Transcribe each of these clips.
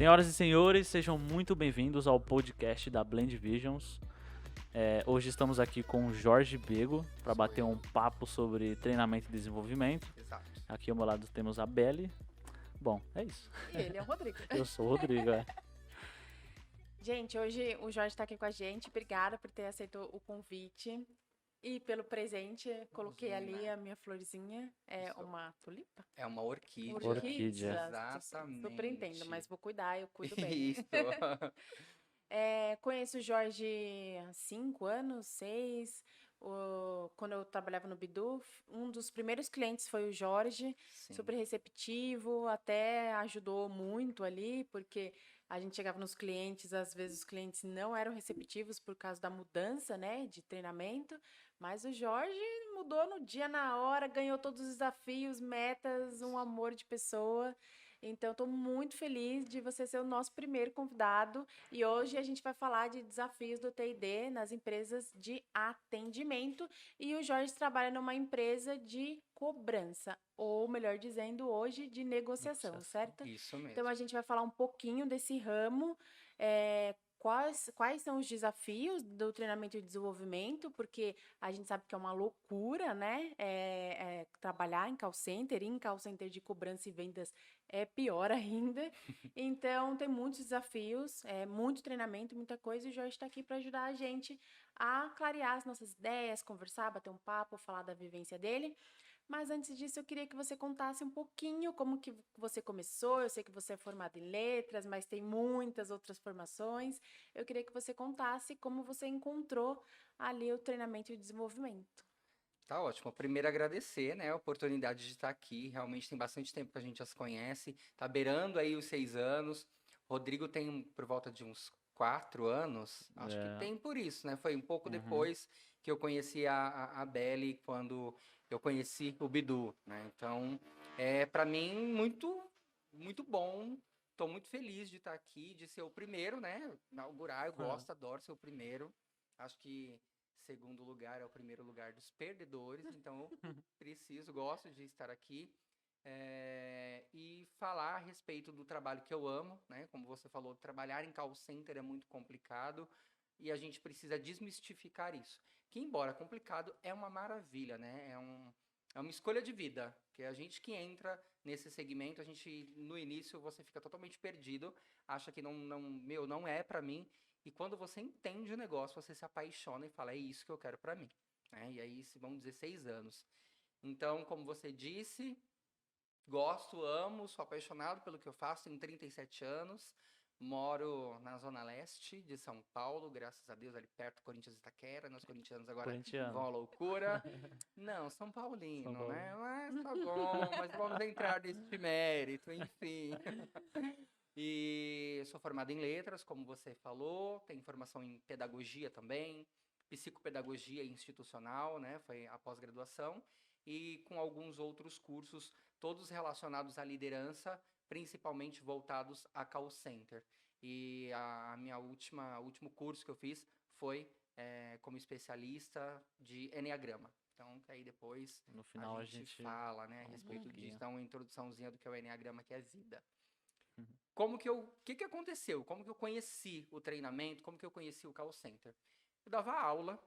Senhoras e senhores, sejam muito bem-vindos ao podcast da Blend Visions. Hoje estamos aqui com o Jorge Bego para bater um papo sobre treinamento e desenvolvimento. Exato. Aqui ao meu lado temos a Belle. Bom, é isso. E ele é o Rodrigo. Eu sou o Rodrigo, Gente, hoje o Jorge está aqui com a gente. Obrigada por ter aceito o convite e pelo presente. Coloquei ali a minha florzinha. É Isso. uma tulipa? É uma orquídea. Orquídea. Exatamente. Super entendo, mas vou cuidar, eu cuido bem. Isso. Conheço o Jorge há 5 anos, 6. Quando eu trabalhava no Bidu, um dos primeiros clientes foi o Jorge, Sim. super receptivo, até ajudou muito ali, porque a gente chegava nos clientes, às vezes os clientes não eram receptivos por causa da mudança, né, de treinamento, mas o Jorge mudou no dia, na hora, ganhou todos os desafios, metas, um amor de pessoa. Então, estou muito feliz de você ser o nosso primeiro convidado. E hoje a gente vai falar de desafios do T&D nas empresas de atendimento. E o Jorge trabalha numa empresa de cobrança, ou melhor dizendo, hoje de negociação, certo? Isso mesmo. Então, a gente vai falar um pouquinho desse ramo, quais são os desafios do treinamento e desenvolvimento, porque a gente sabe que é uma loucura, né? Trabalhar em call center, e em call center de cobrança e vendas é pior ainda. Então, tem muitos desafios, muito treinamento, muita coisa, e o Jorge está aqui para ajudar a gente a clarear as nossas ideias, conversar, bater um papo, falar da vivência dele. Mas antes disso, eu queria que você contasse um pouquinho como que você começou. Eu sei que você é formado em letras, mas tem muitas outras formações. Eu queria que você contasse como você encontrou ali o treinamento e o desenvolvimento. Tá ótimo. Primeiro agradecer, né, a oportunidade de estar aqui. Realmente tem bastante tempo que a gente já se conhece. Tá beirando aí os 6 anos. Rodrigo tem por volta de uns 4 anos. Acho que tem por isso, né? Foi um pouco depois que eu conheci a Belle, quando eu conheci o Bidu, né? Então, para mim, muito bom. Estou muito feliz de estar aqui, de ser o primeiro, né? Inaugurar, eu gosto, adoro ser o primeiro. Acho que segundo lugar é o primeiro lugar dos perdedores, então eu gosto de estar aqui e falar a respeito do trabalho que eu amo, né? Como você falou, trabalhar em call center é muito complicado e a gente precisa desmistificar isso. Que, embora complicado, é uma maravilha, né? É uma escolha de vida, que a gente que entra nesse segmento, no início você fica totalmente perdido, acha que não é pra mim. E quando você entende o negócio, você se apaixona e fala, é isso que eu quero pra mim. Né? E aí vão 16 anos. Então, como você disse, gosto, amo, sou apaixonado pelo que eu faço, tenho 37 anos, moro na Zona Leste de São Paulo, graças a Deus, ali perto do Corinthians e Itaquera. Nós corintianos agora vão à loucura. Não, São Paulino, né? Mas tá bom, mas vamos entrar nesse mérito, enfim. E sou formado em letras, como você falou, tenho formação em pedagogia também, psicopedagogia institucional, né? Foi a pós-graduação, e com alguns outros cursos, todos relacionados à liderança, principalmente voltados a call center. E o último curso que eu fiz foi como especialista de Enneagrama. Então, que aí depois no final a gente fala, né, a respeito disso. Então, uma introduçãozinha do que é o Enneagrama, que é vida. O que aconteceu? Como que eu conheci o treinamento? Como que eu conheci o call center? Eu dava aula,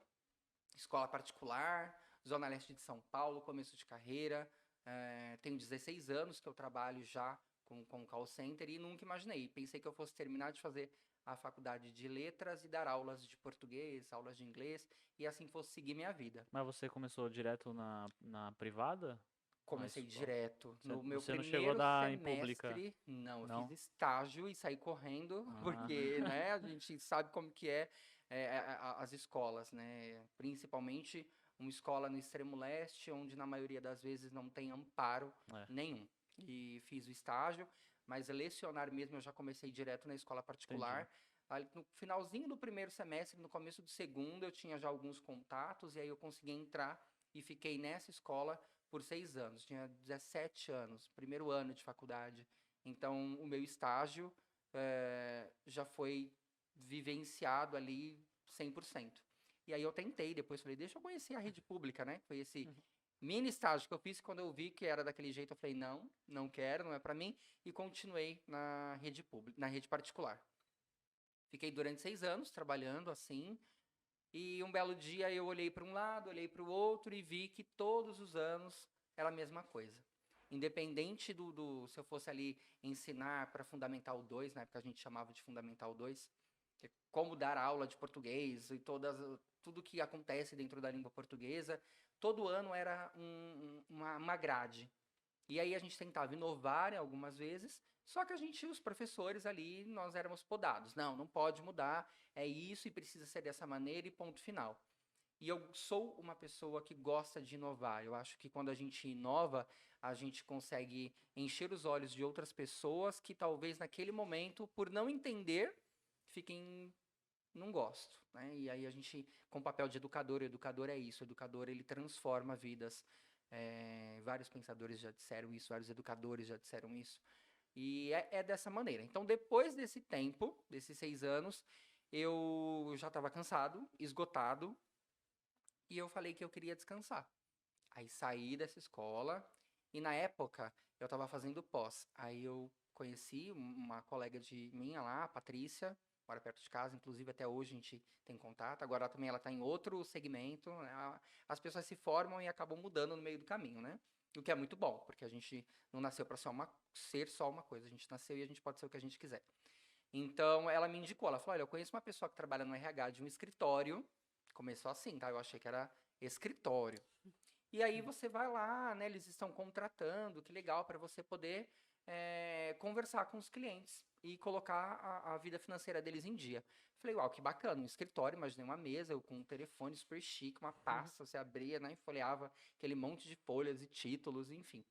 escola particular, Zona Leste de São Paulo, começo de carreira. Tenho 16 anos que eu trabalho já com call center e nunca imaginei. Pensei que eu fosse terminar de fazer a faculdade de letras e dar aulas de português, aulas de inglês, e assim fosse seguir minha vida. Mas você começou direto na privada? Comecei direto. No meu Você não chegou a primeiro dar em pública? semestre, não, eu fiz estágio e saí correndo, porque, né, a gente sabe como que as escolas, né, principalmente uma escola no extremo leste, onde na maioria das vezes não tem amparo nenhum. E fiz o estágio, mas lecionar mesmo eu já comecei direto na escola particular. No finalzinho do primeiro semestre, no começo do segundo, eu tinha já alguns contatos, e aí eu consegui entrar e fiquei nessa escola por 6 anos, tinha 17 anos, primeiro ano de faculdade. Então, o meu estágio já foi vivenciado ali 100%. E aí eu tentei, depois falei, deixa eu conhecer a rede pública, né? Foi mini estágio que eu fiz, quando eu vi que era daquele jeito, eu falei, não, não quero, não é para mim, e continuei na rede pública, na rede particular. Fiquei durante 6 anos trabalhando assim, e um belo dia eu olhei para um lado, olhei para o outro e vi que todos os anos era a mesma coisa. Independente se eu fosse ali ensinar para Fundamental 2, na época a gente chamava de Fundamental 2, que é como dar aula de português e tudo que acontece dentro da língua portuguesa, todo ano era uma grade. E aí a gente tentava inovar algumas vezes, só que os professores ali, nós éramos podados. Não, não pode mudar, é isso e precisa ser dessa maneira e ponto final. E eu sou uma pessoa que gosta de inovar. Eu acho que quando a gente inova, a gente consegue encher os olhos de outras pessoas que talvez naquele momento, por não entender, fiquem não gosto, né? E aí a gente, com o papel de educador, o educador é isso, o educador ele transforma vidas. Vários pensadores já disseram isso, vários educadores já disseram isso. E é dessa maneira. Então, depois desse tempo, desses 6 anos, eu já estava cansado, esgotado, e eu falei que eu queria descansar. Aí saí dessa escola, e na época eu estava fazendo pós. Aí eu conheci uma colega de minha lá, a Patrícia, mora perto de casa, inclusive até hoje a gente tem contato. Agora também ela está em outro segmento, né? As pessoas se formam e acabam mudando no meio do caminho, né? O que é muito bom, porque a gente não nasceu para ser só uma coisa, a gente nasceu e a gente pode ser o que a gente quiser. Então ela me indicou, ela falou: olha, eu conheço uma pessoa que trabalha no RH de um escritório. Começou assim, tá? Eu achei que era escritório. E aí você vai lá, né? Eles estão contratando, que legal, para você poder conversar com os clientes e colocar a vida financeira deles em dia. Falei, uau, que bacana, um escritório, imaginei uma mesa, eu com um telefone super chique, uma pasta, você abria, né, e folheava aquele monte de folhas e títulos, enfim.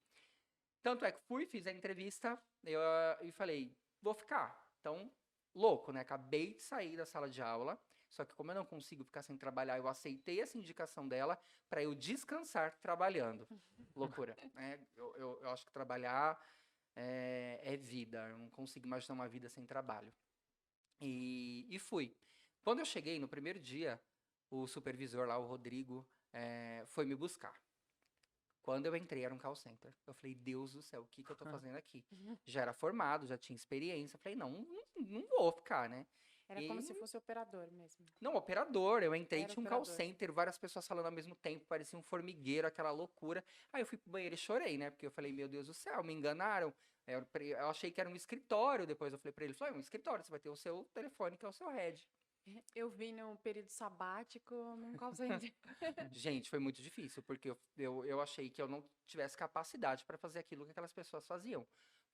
Tanto é que fui, fiz a entrevista e falei, vou ficar. Então, louco, né? Acabei de sair da sala de aula, só que como eu não consigo ficar sem trabalhar, eu aceitei essa indicação dela para eu descansar trabalhando. Loucura, né? Eu acho que trabalhar é vida, eu não consigo imaginar uma vida sem trabalho. E fui. Quando eu cheguei, no primeiro dia, o supervisor lá, o Rodrigo, foi me buscar. Quando eu entrei, era um call center. Eu falei, Deus do céu, o que eu tô fazendo aqui? Já era formado, já tinha experiência. Eu falei, não vou ficar, né? Era como se fosse operador mesmo. Não, operador. Eu entrei, Era tinha um call operador. center, várias pessoas falando ao mesmo tempo, parecia um formigueiro, aquela loucura. Aí eu fui pro banheiro e chorei, né? Porque eu falei, meu Deus do céu, me enganaram. Eu achei que era um escritório. Depois eu falei pra ele, é um escritório, você vai ter o seu telefone, que é o seu head. Eu vim num período sabático num call center. Gente, foi muito difícil, porque eu achei que eu não tivesse capacidade para fazer aquilo que aquelas pessoas faziam.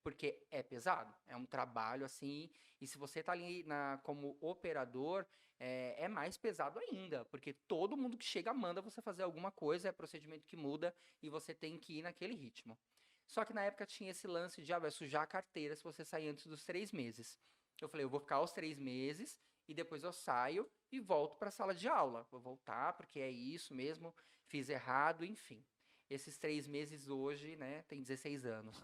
Porque é pesado, é um trabalho assim, e se você tá ali como operador, é mais pesado ainda, porque todo mundo que chega manda você fazer alguma coisa, é procedimento que muda, e você tem que ir naquele ritmo. Só que na época tinha esse lance de, vai sujar a carteira se você sair antes dos 3 meses. Eu falei, eu vou ficar os 3 meses, e depois eu saio e volto para a sala de aula. Vou voltar, porque é isso mesmo, fiz errado, enfim. Esses 3 meses hoje, né, tem 16 anos.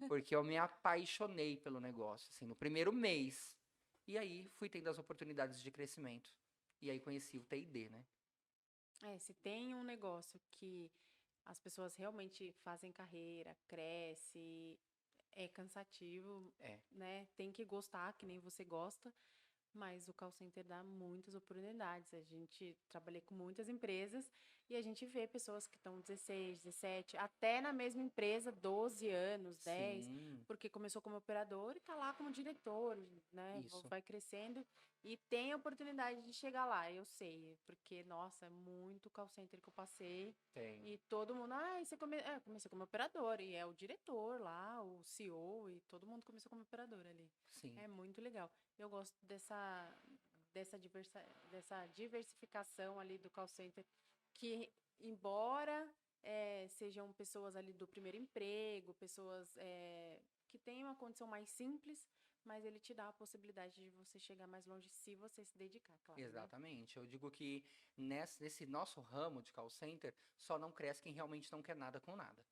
Porque eu me apaixonei pelo negócio, assim, no primeiro mês. E aí fui tendo as oportunidades de crescimento. E aí conheci o TID, né? Se tem um negócio que as pessoas realmente fazem carreira, cresce, é cansativo, É. né? Tem que gostar, que nem você gosta. Mas o call center dá muitas oportunidades. A gente trabalhei com muitas empresas e a gente vê pessoas que estão 16, 17, até na mesma empresa, 12 anos, 10, Sim, porque começou como operador e está lá como diretor, né? isso. Vai crescendo e tem a oportunidade de chegar lá, eu sei, porque, nossa, é muito call center que eu passei. Tem. E todo mundo, comecei como operador, e é o diretor lá, o CEO, e todo mundo começou como operador ali. Sim. É muito legal. Eu gosto dessa diversificação ali do call center, que embora sejam pessoas ali do primeiro emprego, pessoas que têm uma condição mais simples, mas ele te dá a possibilidade de você chegar mais longe se você se dedicar, claro. Né? Exatamente. Eu digo que nesse nosso ramo de call center, só não cresce quem realmente não quer nada com nada.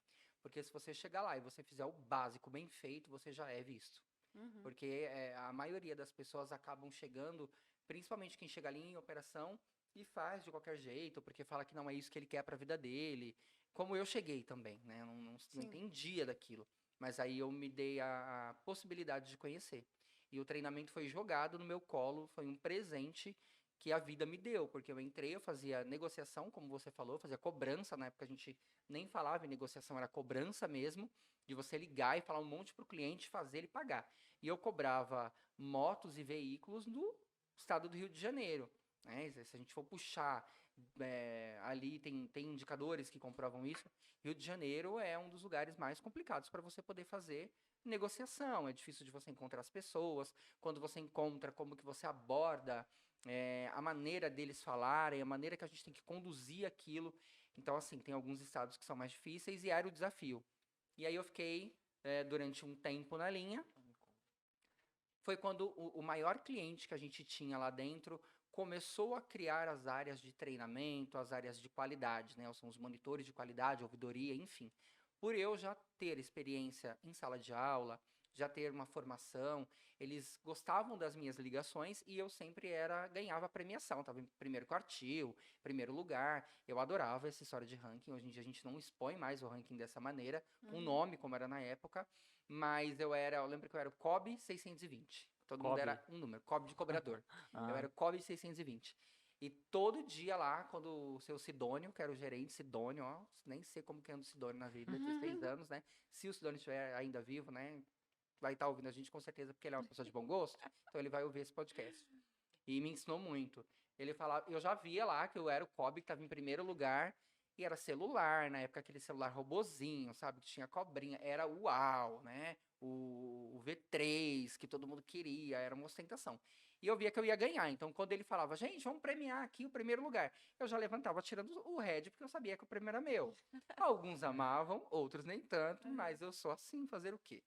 Porque se você chegar lá e você fizer o básico bem feito, você já é visto. Uhum. Porque a maioria das pessoas acabam chegando, principalmente quem chega ali em operação, e faz de qualquer jeito, porque fala que não é isso que ele quer para a vida dele. Como eu cheguei também, né? Eu não Sim. entendia daquilo. Mas aí eu me dei a possibilidade de conhecer. E o treinamento foi jogado no meu colo, foi um presente que a vida me deu, porque eu entrei, eu fazia negociação, como você falou, fazia cobrança, na época a gente nem falava em negociação, era cobrança mesmo, de você ligar e falar um monte pro cliente, fazer ele pagar. E eu cobrava motos e veículos no estado do Rio de Janeiro, né? Se a gente for puxar, ali tem indicadores que comprovam isso. Rio de Janeiro é um dos lugares mais complicados para você poder fazer negociação. É difícil de você encontrar as pessoas. Quando você encontra, como que você aborda a maneira deles falarem, a maneira que a gente tem que conduzir aquilo. Então, assim, tem alguns estados que são mais difíceis e era o desafio. E aí eu fiquei durante um tempo na linha. Foi quando o maior cliente que a gente tinha lá dentro começou a criar as áreas de treinamento, as áreas de qualidade, né? São os monitores de qualidade, ouvidoria, enfim. Por eu já ter experiência em sala de aula, já ter uma formação, eles gostavam das minhas ligações e eu sempre ganhava premiação, estava em primeiro quartil, primeiro lugar. Eu adorava essa história de ranking. Hoje em dia a gente não expõe mais o ranking dessa maneira, com nome como era na época, mas eu lembro que eu era o COB 620. Todo mundo era um número, COB de cobrador. Eu era o COB 620. E todo dia lá, quando o seu Sidônio, que era o gerente Sidônio, ó, nem sei como que anda o Sidônio na vida, 16 anos, né? Se o Sidônio estiver ainda vivo, né? Vai estar ouvindo a gente com certeza, porque ele é uma pessoa de bom gosto, então ele vai ouvir esse podcast. E me ensinou muito. Ele falava, eu já via lá que eu era o COB que estava em primeiro lugar, e era celular, na época aquele celular robozinho, sabe, que tinha cobrinha, era o UAU, né? O V3, que todo mundo queria, era uma ostentação. E eu via que eu ia ganhar, então quando ele falava, gente, vamos premiar aqui o primeiro lugar, eu já levantava tirando o head, porque eu sabia que o prêmio era meu. Alguns amavam, outros nem tanto, mas eu sou assim, fazer o quê?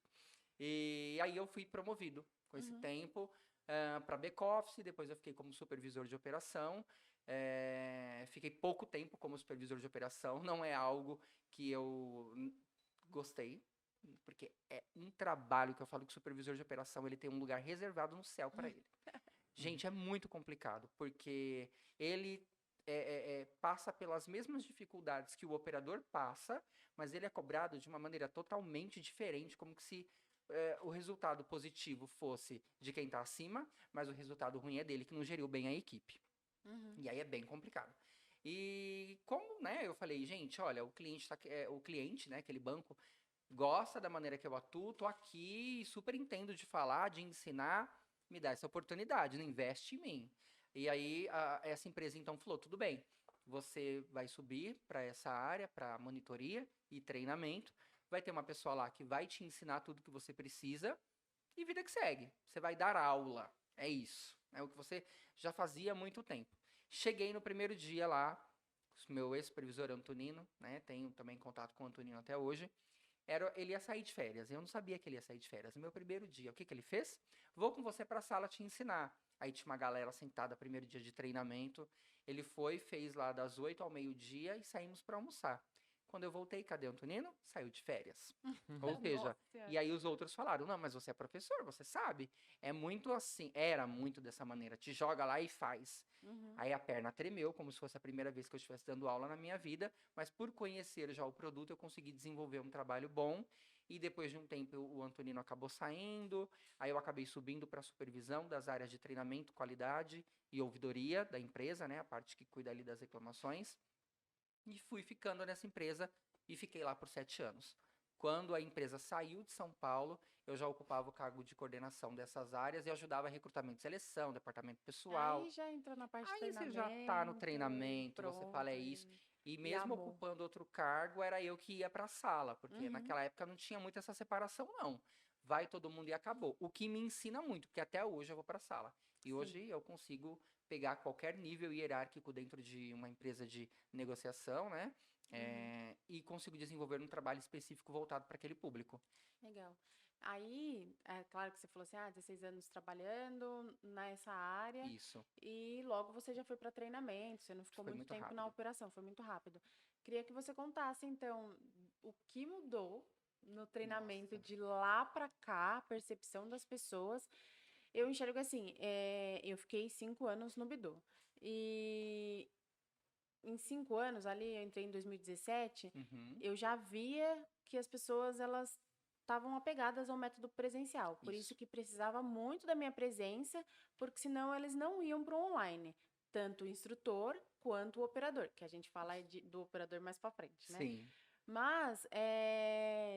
E aí eu fui promovido com esse tempo para back-office, depois eu fiquei como supervisor de operação. Fiquei pouco tempo como supervisor de operação, não é algo que eu gostei, porque é um trabalho que eu falo que o supervisor de operação ele tem um lugar reservado no céu para ele. Gente, é muito complicado, porque ele passa pelas mesmas dificuldades que o operador passa, mas ele é cobrado de uma maneira totalmente diferente, como que se o resultado positivo fosse de quem está acima, mas o resultado ruim é dele, que não geriu bem a equipe. E aí é bem complicado. E como, né, eu falei, gente, olha, o cliente, né, aquele banco, gosta da maneira que eu atuo, tô aqui, super entendo de falar, de ensinar, me dá essa oportunidade, não investe em mim. E aí essa empresa então falou, tudo bem, você vai subir para essa área, para monitoria e treinamento, vai ter uma pessoa lá que vai te ensinar tudo que você precisa e vida que segue. Você vai dar aula, é isso. É o que você já fazia há muito tempo. Cheguei no primeiro dia lá, meu ex-supervisor Antonino, né, tenho também contato com o Antonino até hoje, ele ia sair de férias. Eu não sabia que ele ia sair de férias. No meu primeiro dia, o que ele fez? Vou com você para a sala te ensinar. Aí tinha uma galera sentada, primeiro dia de treinamento. Ele fez lá das 8 ao meio-dia e saímos para almoçar. Quando eu voltei, cadê o Antonino? Saiu de férias. Ou seja, e aí os outros falaram, não, mas você é professor, você sabe. É muito assim, era muito dessa maneira. Te joga lá e faz. Aí a perna tremeu, como se fosse a primeira vez que eu estivesse dando aula na minha vida, mas por conhecer já o produto, eu consegui desenvolver um trabalho bom. E depois de um tempo, o Antonino acabou saindo, aí eu acabei subindo para a supervisão das áreas de treinamento, qualidade e ouvidoria da empresa, né, a parte que cuida ali das reclamações. E fui ficando nessa empresa e fiquei lá por 7 anos. Quando a empresa saiu de São Paulo, eu já ocupava o cargo de coordenação dessas áreas e ajudava recrutamento e seleção, departamento pessoal. Aí já entrou na parte de Aí treinamento. você já tá no treinamento, pronto, você fala, é isso. E e mesmo amou. ocupando outro cargo, era eu que ia para a sala, porque naquela época não tinha muito essa separação, não. Vai todo mundo e acabou. O que me ensina muito, porque até hoje eu vou para a sala. E hoje eu consigo pegar qualquer nível hierárquico dentro de uma empresa de negociação, né? E consigo desenvolver um trabalho específico voltado para aquele público. Legal. Aí, é claro que você falou assim, 16 anos trabalhando nessa área. Isso. E logo você já foi para treinamento, você não ficou Foi muito muito tempo na rápido. operação, foi muito rápido. Queria que você contasse, então, o que mudou no treinamento Nossa. de lá para cá, a percepção das pessoas. Eu enxergo assim, eu fiquei 5 anos no Bidu. E em 5 anos, ali, eu entrei em 2017, Uhum. eu já via que as pessoas, elas estavam apegadas ao método presencial. Por isso Isso. que precisava muito da minha presença, porque senão eles não iam para o online. Tanto o instrutor quanto o operador, que a gente fala do operador mais para frente, né? Sim. Mas,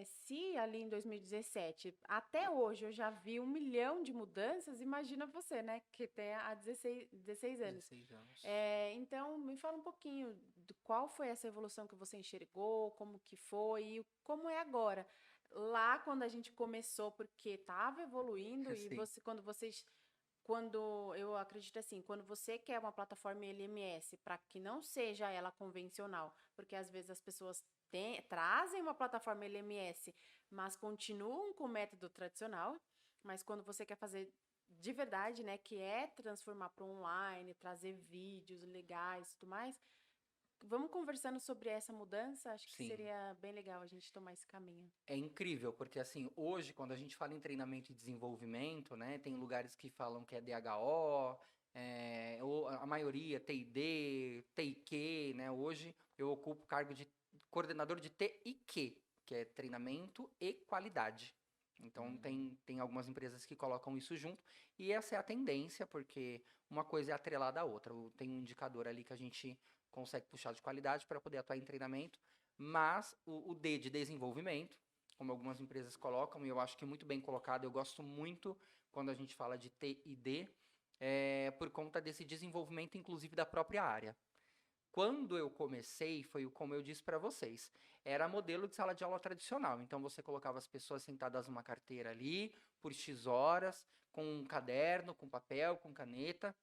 se ali em 2017, até hoje, eu já vi 1 milhão de mudanças, imagina você, né? Que tem há 16 anos. 16 anos. Então, me fala um pouquinho de qual foi essa evolução que você enxergou, como que foi e como é agora. Lá, quando a gente começou, porque estava evoluindo e Sim. quando eu acredito assim, quando você quer uma plataforma LMS para que não seja ela convencional, porque às vezes as pessoas trazem uma plataforma LMS, mas continuam com o método tradicional, mas quando você quer fazer de verdade, né, que é transformar para online, trazer vídeos legais e tudo mais, vamos conversando sobre essa mudança, acho que Sim. seria bem legal a gente tomar esse caminho. É incrível, porque assim, hoje, quando a gente fala em treinamento e desenvolvimento, né, tem lugares que falam que é DHO, ou a maioria TID, TIQ, né? Hoje eu ocupo o cargo de coordenador de TIQ, que é treinamento e qualidade. Então tem algumas empresas que colocam isso junto, e essa é a tendência, porque uma coisa é atrelada à outra. Tem um indicador ali que a gente consegue puxar de qualidade para poder atuar em treinamento, mas o D de desenvolvimento, como algumas empresas colocam, e eu acho que muito bem colocado, eu gosto muito quando a gente fala de T e D, por conta desse desenvolvimento, inclusive, da própria área. Quando eu comecei, foi como eu disse para vocês, era modelo de sala de aula tradicional. Então, você colocava as pessoas sentadas numa carteira ali, por X horas, com um caderno, com papel, com caneta,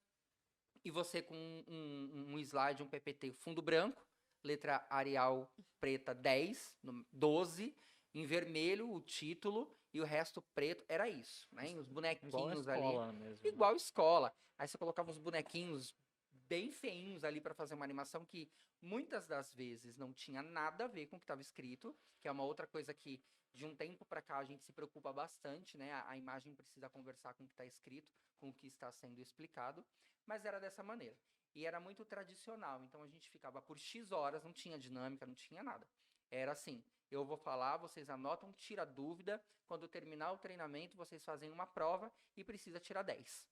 e você com um slide, um PPT fundo branco, letra Arial preta 10, 12, em vermelho o título e o resto preto, era isso, né? E os Igual a bonequinhos ali, escola mesmo, né? igual escola. Aí você colocava os bonequinhos bem feinhos ali para fazer uma animação que muitas das vezes não tinha nada a ver com o que estava escrito, que é uma outra coisa que de um tempo para cá a gente se preocupa bastante, né? A imagem precisa conversar com o que está escrito, com o que está sendo explicado, mas era dessa maneira. E era muito tradicional, então a gente ficava por X horas, não tinha dinâmica, não tinha nada. Era assim, eu vou falar, vocês anotam, tira dúvida, quando terminar o treinamento, vocês fazem uma prova e precisa tirar 10.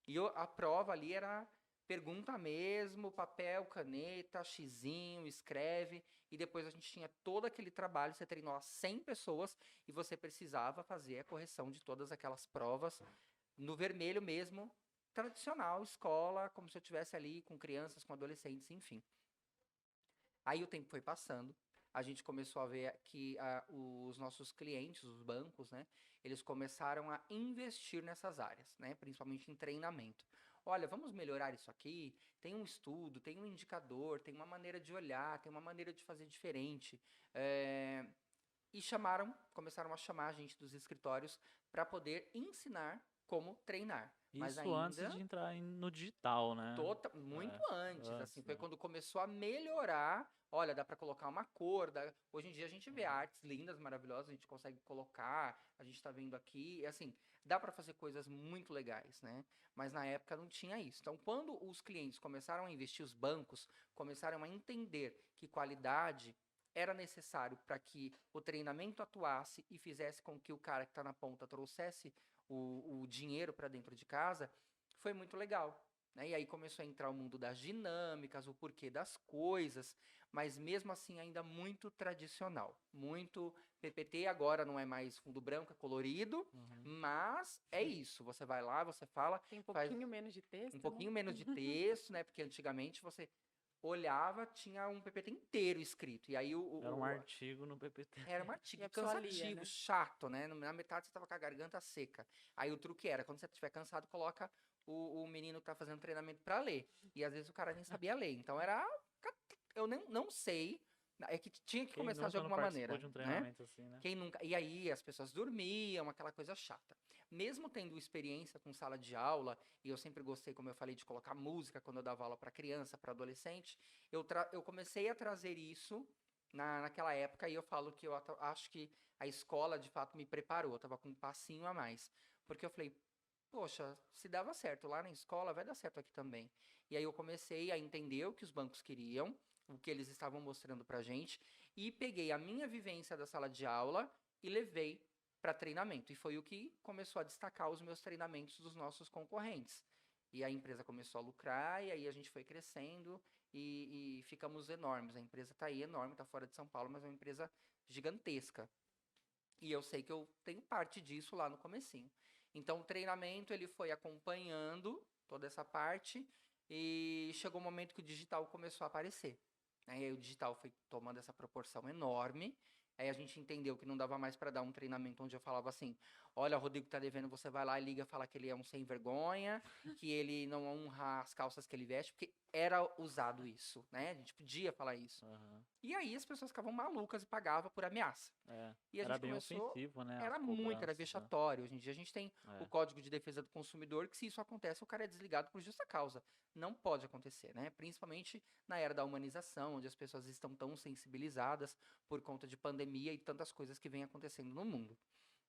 E a prova ali era pergunta mesmo, papel, caneta, xizinho, escreve, e depois a gente tinha todo aquele trabalho, você treinou as 100 pessoas e você precisava fazer a correção de todas aquelas provas no vermelho mesmo, tradicional, escola, como se eu estivesse ali com crianças, com adolescentes, enfim. Aí o tempo foi passando, a gente começou a ver que os nossos clientes, os bancos, né, eles começaram a investir nessas áreas, né, principalmente em treinamento. Olha, vamos melhorar isso aqui, tem um estudo, tem um indicador, tem uma maneira de olhar, tem uma maneira de fazer diferente. E começaram a chamar a gente dos escritórios para poder ensinar como treinar. Mas Isso antes ainda de entrar no digital, né? muito antes, assim, Antes, foi né? quando começou a melhorar. Olha, dá para colocar uma cor. Hoje em dia a gente vê artes lindas, maravilhosas, a gente consegue colocar, a gente está vendo aqui, assim, dá para fazer coisas muito legais, né? Mas na época não tinha isso. Então, quando os clientes começaram a investir, os bancos começaram a entender que qualidade era necessário para que o treinamento atuasse e fizesse com que o cara que está na ponta trouxesse o dinheiro para dentro de casa, foi muito legal. Né? E aí começou a entrar o mundo das dinâmicas, o porquê das coisas, mas mesmo assim ainda muito tradicional. Muito PPT, agora não é mais fundo branco, é colorido, mas é isso. Você vai lá, você fala, Tem um faz pouquinho menos de um texto, pouquinho né? menos de texto, né? Porque antigamente você olhava, tinha um PPT inteiro escrito. E aí Era um artigo no PPT. era um E artigo a pessoa lia, cansativo, né? chato, né? Na metade você tava com a garganta seca. Aí o truque era, quando você estiver cansado, coloca o menino que tá fazendo treinamento para ler. E às vezes o cara nem sabia ler. Então era. Eu não sei. É que tinha que Quem começar de nunca não alguma participou maneira, de um né? treinamento assim, né? Quem nunca. E aí as pessoas dormiam, aquela coisa chata. Mesmo tendo experiência com sala de aula, e eu sempre gostei, como eu falei, de colocar música quando eu dava aula para criança, para adolescente, eu comecei a trazer isso naquela época, e eu falo que eu acho que a escola de fato me preparou, eu tava com um passinho a mais. Porque eu falei, poxa, se dava certo lá na escola, vai dar certo aqui também. E aí eu comecei a entender o que os bancos queriam, o que eles estavam mostrando pra gente, e peguei a minha vivência da sala de aula e levei para treinamento. E foi o que começou a destacar os meus treinamentos dos nossos concorrentes. E a empresa começou a lucrar, e aí a gente foi crescendo e ficamos enormes. A empresa está aí enorme, está fora de São Paulo, mas é uma empresa gigantesca. E eu sei que eu tenho parte disso lá no comecinho. Então o treinamento ele foi acompanhando toda essa parte e chegou um momento que o digital começou a aparecer. Né? E aí o digital foi tomando essa proporção enorme. Aí a gente entendeu que não dava mais para dar um treinamento onde eu falava assim: olha, o Rodrigo tá devendo, você vai lá e liga, fala que ele é um sem vergonha, que ele não honra as calças que ele veste, porque era usado isso, né? A gente podia falar isso. Aham. E aí as pessoas ficavam malucas e pagavam por ameaça. É. E a Era gente bem começou. ofensivo, né? As Era muito, era cobranças, né? vexatório. Hoje em dia a gente tem o É. Código de Defesa do Consumidor, que se isso acontece, o cara é desligado por justa causa. Não pode acontecer, né? Principalmente na era da humanização, onde as pessoas estão tão sensibilizadas por conta de pandemia e tantas coisas que vêm acontecendo no mundo.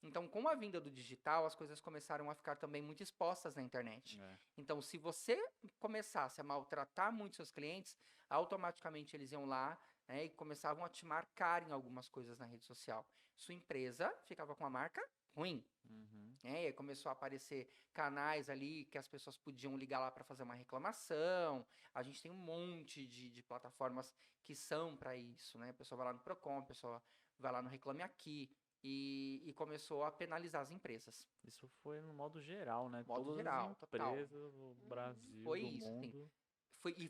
Então, com a vinda do digital, as coisas começaram a ficar também muito expostas na internet. É. Então, se você começasse a maltratar muito seus clientes, automaticamente eles iam lá, né, e começavam a te marcar em algumas coisas na rede social. Sua empresa ficava com a marca ruim. Uhum. Né? E aí começou a aparecer canais ali que as pessoas podiam ligar lá para fazer uma reclamação. A gente tem um monte de plataformas que são para isso, né? A pessoa vai lá no Procon, a pessoa vai lá no Reclame Aqui e começou a penalizar as empresas. Isso foi no modo geral, né? Modo Todas as geral, total. empresas do Brasil, Foi do isso, assim. mundo.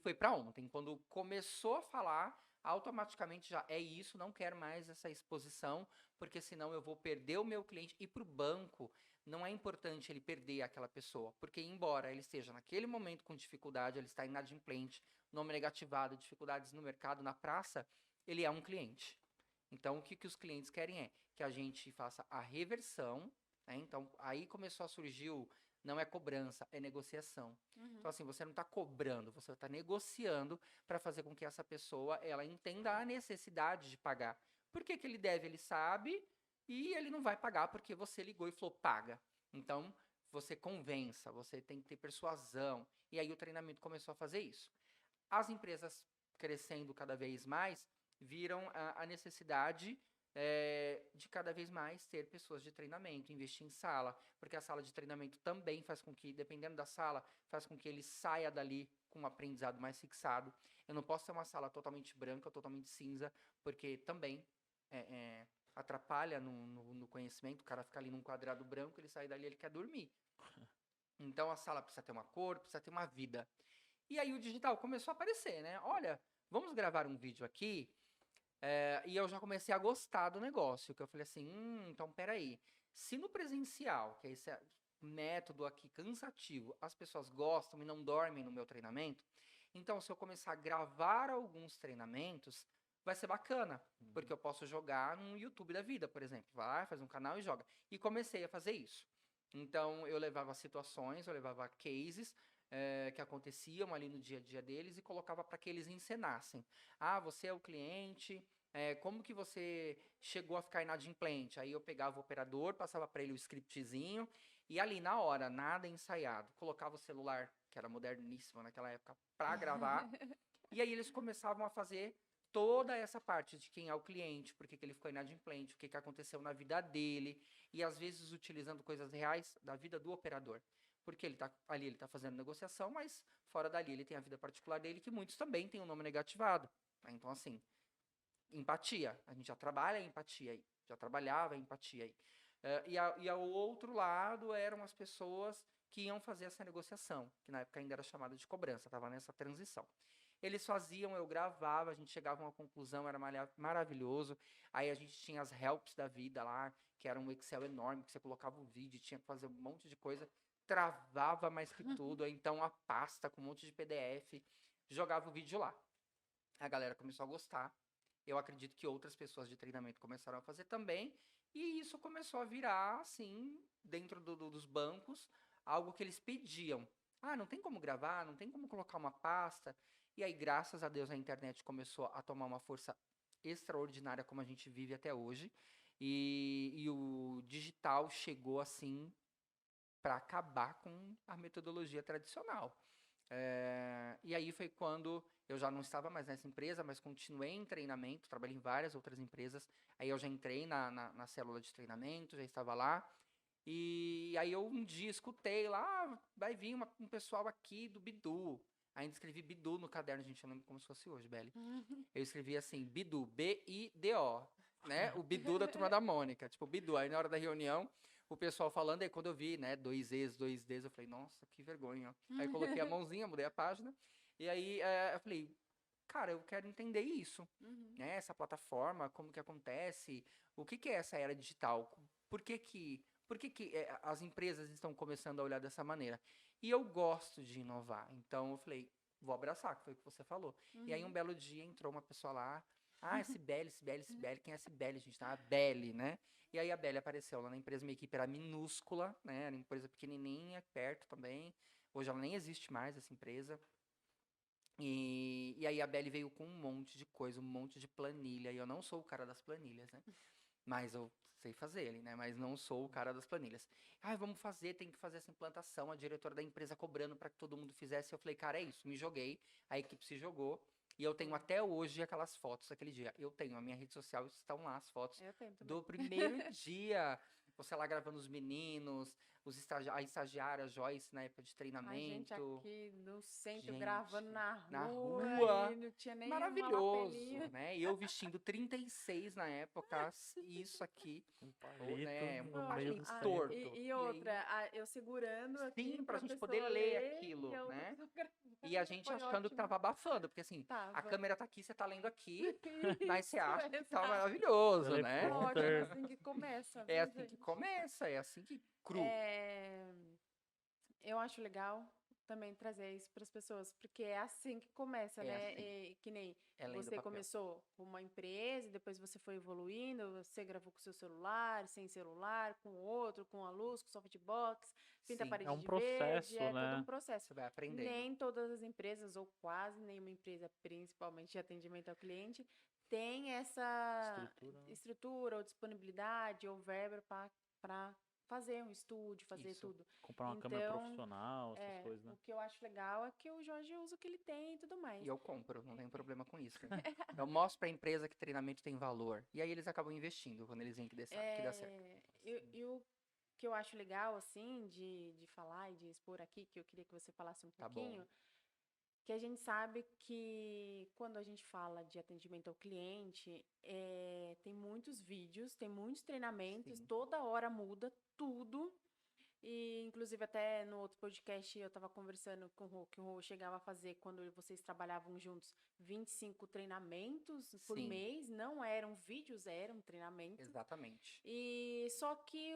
Foi para ontem. Quando começou a falar, automaticamente já é isso, não quero mais essa exposição, porque senão eu vou perder o meu cliente. E para o banco, não é importante ele perder aquela pessoa, porque embora ele esteja naquele momento com dificuldade, ele está inadimplente, nome negativado, dificuldades no mercado, na praça, ele é um cliente. Então, o que os clientes querem é que a gente faça a reversão, né? Então, aí começou a surgir não é cobrança, é negociação. Então, assim, você não está cobrando, você está negociando para fazer com que essa pessoa ela entenda a necessidade de pagar. Por que ele deve, ele sabe, e ele não vai pagar porque você ligou e falou paga. Então, você convença, você tem que ter persuasão. E aí o treinamento começou a fazer isso. As empresas crescendo cada vez mais viram a necessidade de cada vez mais ter pessoas de treinamento, investir em sala, porque a sala de treinamento também faz com que, dependendo da sala, faz com que ele saia dali com um aprendizado mais fixado. Eu não posso ter uma sala totalmente branca, totalmente cinza, porque também atrapalha no conhecimento, o cara fica ali num quadrado branco, ele sai dali, ele quer dormir. Então a sala precisa ter uma cor, precisa ter uma vida. E aí o digital começou a aparecer, né? Olha, vamos gravar um vídeo aqui. E eu já comecei a gostar do negócio, que eu falei assim, então peraí, se no presencial, que é esse método aqui cansativo, as pessoas gostam e não dormem no meu treinamento, então se eu começar a gravar alguns treinamentos, vai ser bacana, porque eu posso jogar no YouTube da vida, por exemplo, vai lá, faz um canal e joga. E comecei a fazer isso. Então eu levava situações, eu levava cases, que aconteciam ali no dia a dia deles e colocava para que eles encenassem. Ah, você é o cliente, como que você chegou a ficar inadimplente? Aí eu pegava o operador, passava para ele o scriptzinho e ali na hora, nada ensaiado, colocava o celular, que era moderníssimo naquela época, para gravar. E aí eles começavam a fazer toda essa parte de quem é o cliente, por que ele ficou inadimplente, o que aconteceu na vida dele, e às vezes utilizando coisas reais da vida do operador. Porque ele tá ali, ele tá fazendo negociação, mas fora dali ele tem a vida particular dele, que muitos também têm o nome negativado. Né? Então, assim, empatia. A gente já trabalha a empatia aí. Já trabalhava a empatia aí. E ao outro lado eram as pessoas que iam fazer essa negociação, que na época ainda era chamada de cobrança, estava nessa transição. Eles faziam, eu gravava, a gente chegava a uma conclusão, era maravilhoso. Aí a gente tinha as helps da vida lá, que era um Excel enorme, que você colocava o vídeo, tinha que fazer um monte de coisa, travava mais que tudo, então a pasta com um monte de PDF, jogava o vídeo lá. A galera começou a gostar. Eu acredito que outras pessoas de treinamento começaram a fazer também, e isso começou a virar, assim, dentro dos bancos, algo que eles pediam. Ah, não tem como gravar, não tem como colocar uma pasta. E aí, graças a Deus, a internet começou a tomar uma força extraordinária como a gente vive até hoje. E o digital chegou assim para acabar com a metodologia tradicional. E aí foi quando eu já não estava mais nessa empresa, mas continuei em treinamento, trabalhei em várias outras empresas. Aí eu já entrei na célula de treinamento, já estava lá. E aí eu um dia escutei lá, vai vir um pessoal aqui do Bidu. Ainda escrevi Bidu no caderno, gente, eu lembro como se fosse hoje, Belly. Eu escrevi assim, Bidu, B-I-D-O, né? O Bidu da Turma da Mônica, tipo, Bidu. Aí na hora da reunião, o pessoal falando, aí quando eu vi, né, 2 Ds, eu falei, nossa, que vergonha. Aí coloquei a mãozinha, mudei a página, e aí eu falei, cara, eu quero entender isso, né? Essa plataforma, como que acontece, o que que é essa era digital? Por que que as empresas estão começando a olhar dessa maneira? E eu gosto de inovar, então eu falei, vou abraçar, que foi o que você falou. E aí um belo dia entrou uma pessoa lá, Cibele, quem é Cibele, gente? A Belle, né? E aí a Belle apareceu lá na empresa, minha equipe era minúscula, né? Era uma empresa pequenininha, perto também. Hoje ela nem existe mais, essa empresa. E aí a Belle veio com um monte de coisa, um monte de planilha. E eu não sou o cara das planilhas, né? Mas eu sei fazer ele, né? Mas não sou o cara das planilhas. Vamos fazer, tem que fazer essa implantação. A diretora da empresa cobrando para que todo mundo fizesse. Eu falei, cara, é isso, me joguei. A equipe se jogou. E eu tenho até hoje aquelas fotos daquele dia. Eu tenho, a minha rede social estão lá as fotos Eu tenho também. do primeiro dia. Você lá gravando os meninos, a estagiária Joyce na época de A gente treinamento. aqui no centro Gente, gravando na na rua, rua. e não tinha nem uma Maravilhoso, lapelinha. né? E eu vestindo 36 na época, isso aqui, Um palito né? no Um meio palito dos tempos. torto. E outra, eu segurando aqui Sim, pra pra gente pessoa poder ler ler, aquilo, e a outra né? pessoa gravando. E a gente Foi achando que ótimo. tava abafando, porque assim, a Tava. câmera tá aqui, você tá lendo aqui, mas você Isso, acha que tá exato. maravilhoso, né? Ótimo, é Teleprompter. assim que começa, É viu, assim que gente? começa, é assim que cru. Eu acho legal também trazer isso para as pessoas, porque é assim que começa, É né? assim, E que nem é além do você papel. começou com uma empresa, depois você foi evoluindo, você gravou com seu celular, sem celular, com outro, com a luz, com softbox, pinta a Sim, É parede um de verde, processo, é todo um né? processo. você vai aprendendo. Nem todas as empresas, ou quase nenhuma empresa, principalmente de atendimento ao cliente, tem essa Estrutura, né? estrutura ou disponibilidade ou verba para fazer um estúdio, fazer Isso. tudo. Comprar uma câmera Então, profissional, essas coisas, né? o que eu acho legal é que o Jorge usa o que ele tem e tudo mais. E eu compro, não tenho problema com isso. Eu mostro pra empresa que treinamento tem valor. E aí eles acabam investindo quando eles veem que dá certo. E o que eu acho legal, assim, de falar e de expor aqui, que eu queria que você falasse um Tá bom. pouquinho, que a gente sabe que quando a gente fala de atendimento ao cliente, tem muitos vídeos, tem muitos treinamentos, Sim. toda hora muda tudo. E, inclusive, até no outro podcast eu estava conversando com o Rô, que o Rô chegava a fazer, quando vocês trabalhavam juntos, 25 treinamentos por Sim. mês. Não eram vídeos, eram treinamentos. Exatamente. E só que,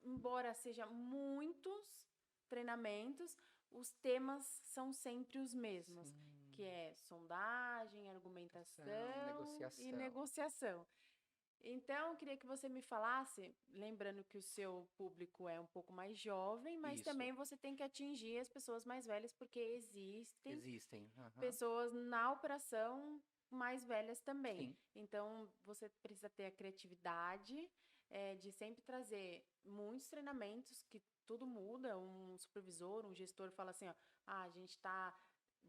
embora seja muitos treinamentos, os temas são sempre os mesmos, Sim. que é sondagem, argumentação e Negociação. negociação. Então, eu queria que você me falasse, lembrando que o seu público é um pouco mais jovem, mas Isso. também você tem que atingir as pessoas mais velhas, porque existem Aham. pessoas na operação mais velhas também. Sim. Então, você precisa ter a criatividade de sempre trazer muitos treinamentos, que tudo muda. Um supervisor, um gestor fala assim, ó, a gente tá...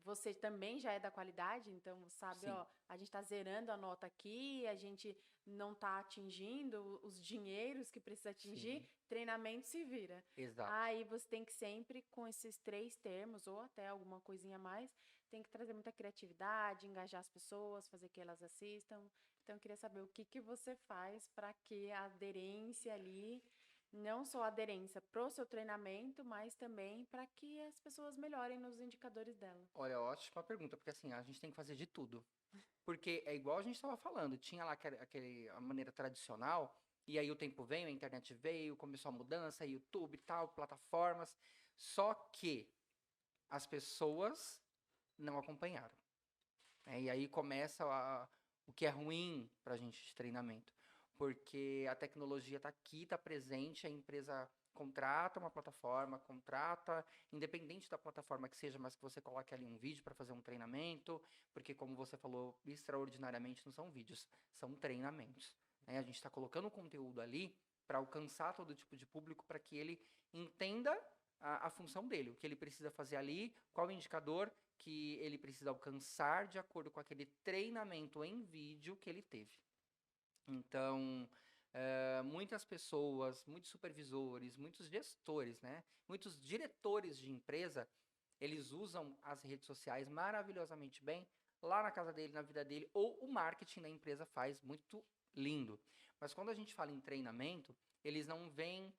Você também já é da qualidade, então sabe, Sim. ó, a gente tá zerando a nota aqui, a gente não tá atingindo os dinheiros que precisa atingir, Sim. treinamento se vira. Exato. Aí você tem que sempre, com esses 3 termos, ou até alguma coisinha a mais, tem que trazer muita criatividade, engajar as pessoas, fazer que elas assistam. Então, eu queria saber o que você faz para que a aderência ali, não só a aderência pro seu treinamento, mas também para que as pessoas melhorem nos indicadores dela. Olha, ótima pergunta, porque assim, a gente tem que fazer de tudo. Porque é igual a gente estava falando, tinha lá a maneira tradicional, e aí o tempo veio, a internet veio, começou a mudança, YouTube e tal, plataformas, só que as pessoas não acompanharam. E aí começa o que é ruim para a gente de treinamento, porque a tecnologia está aqui, está presente, a empresa contrata uma plataforma, independente da plataforma que seja, mas que você coloque ali um vídeo para fazer um treinamento, porque como você falou, extraordinariamente não são vídeos, são treinamentos. A gente está colocando o conteúdo ali para alcançar todo tipo de público, para que ele entenda a função dele, o que ele precisa fazer ali, qual o indicador que ele precisa alcançar de acordo com aquele treinamento em vídeo que ele teve. Então, muitas pessoas, muitos supervisores, muitos gestores, né, muitos diretores de empresa, eles usam as redes sociais maravilhosamente bem, lá na casa dele, na vida dele, ou o marketing da empresa faz muito lindo. Mas quando a gente fala em treinamento, eles não veem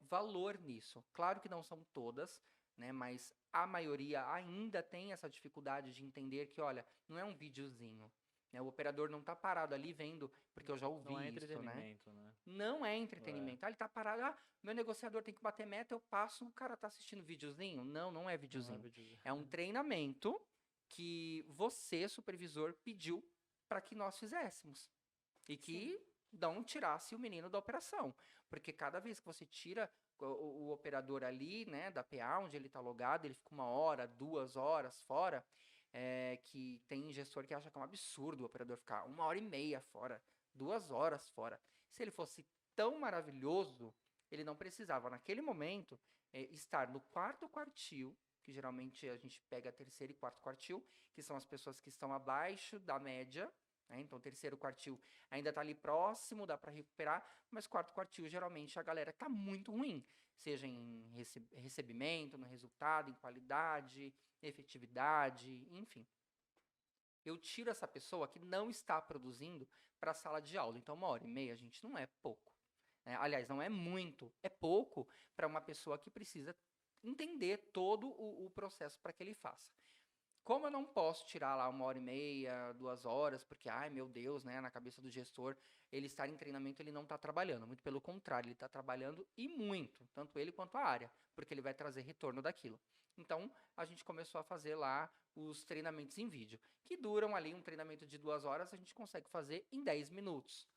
valor nisso. Claro que não são todas, né, mas a maioria ainda tem essa dificuldade de entender que, olha, não é um videozinho. Né, o operador não está parado ali vendo, porque eu já ouvi Não é isso, né? entretenimento, né? Não é entretenimento. Ele está parado, meu negociador tem que bater meta, eu passo, o cara está assistindo videozinho. Não, não é videozinho. É um treinamento que você, supervisor, pediu para que nós fizéssemos. E que não tirasse o menino da operação. Porque cada vez que você tira o operador ali, né, da PA, onde ele está logado, ele fica 1 hora, 2 horas fora, que tem gestor que acha que é um absurdo o operador ficar 1h30 fora, 2 horas fora. Se ele fosse tão maravilhoso, ele não precisava, naquele momento, estar no quarto quartil, que geralmente a gente pega terceiro e quarto quartil, que são as pessoas que estão abaixo da média, né? Então, terceiro quartil ainda está ali próximo, dá para recuperar, mas quarto quartil, geralmente, a galera está muito ruim, seja em recebimento, no resultado, em qualidade, efetividade, enfim. Eu tiro essa pessoa que não está produzindo para a sala de aula. Então, 1h30, gente, não é pouco. Né? Aliás, não é muito, é pouco para uma pessoa que precisa entender todo o processo para que ele faça. Como eu não posso tirar lá 1h30, 2 horas, porque, ai meu Deus, né, na cabeça do gestor, ele estar em treinamento, ele não está trabalhando. Muito pelo contrário, ele está trabalhando e muito, tanto ele quanto a área, porque ele vai trazer retorno daquilo. Então, a gente começou a fazer lá os treinamentos em vídeo, que duram ali um treinamento de 2 horas, a gente consegue fazer em 10 minutos,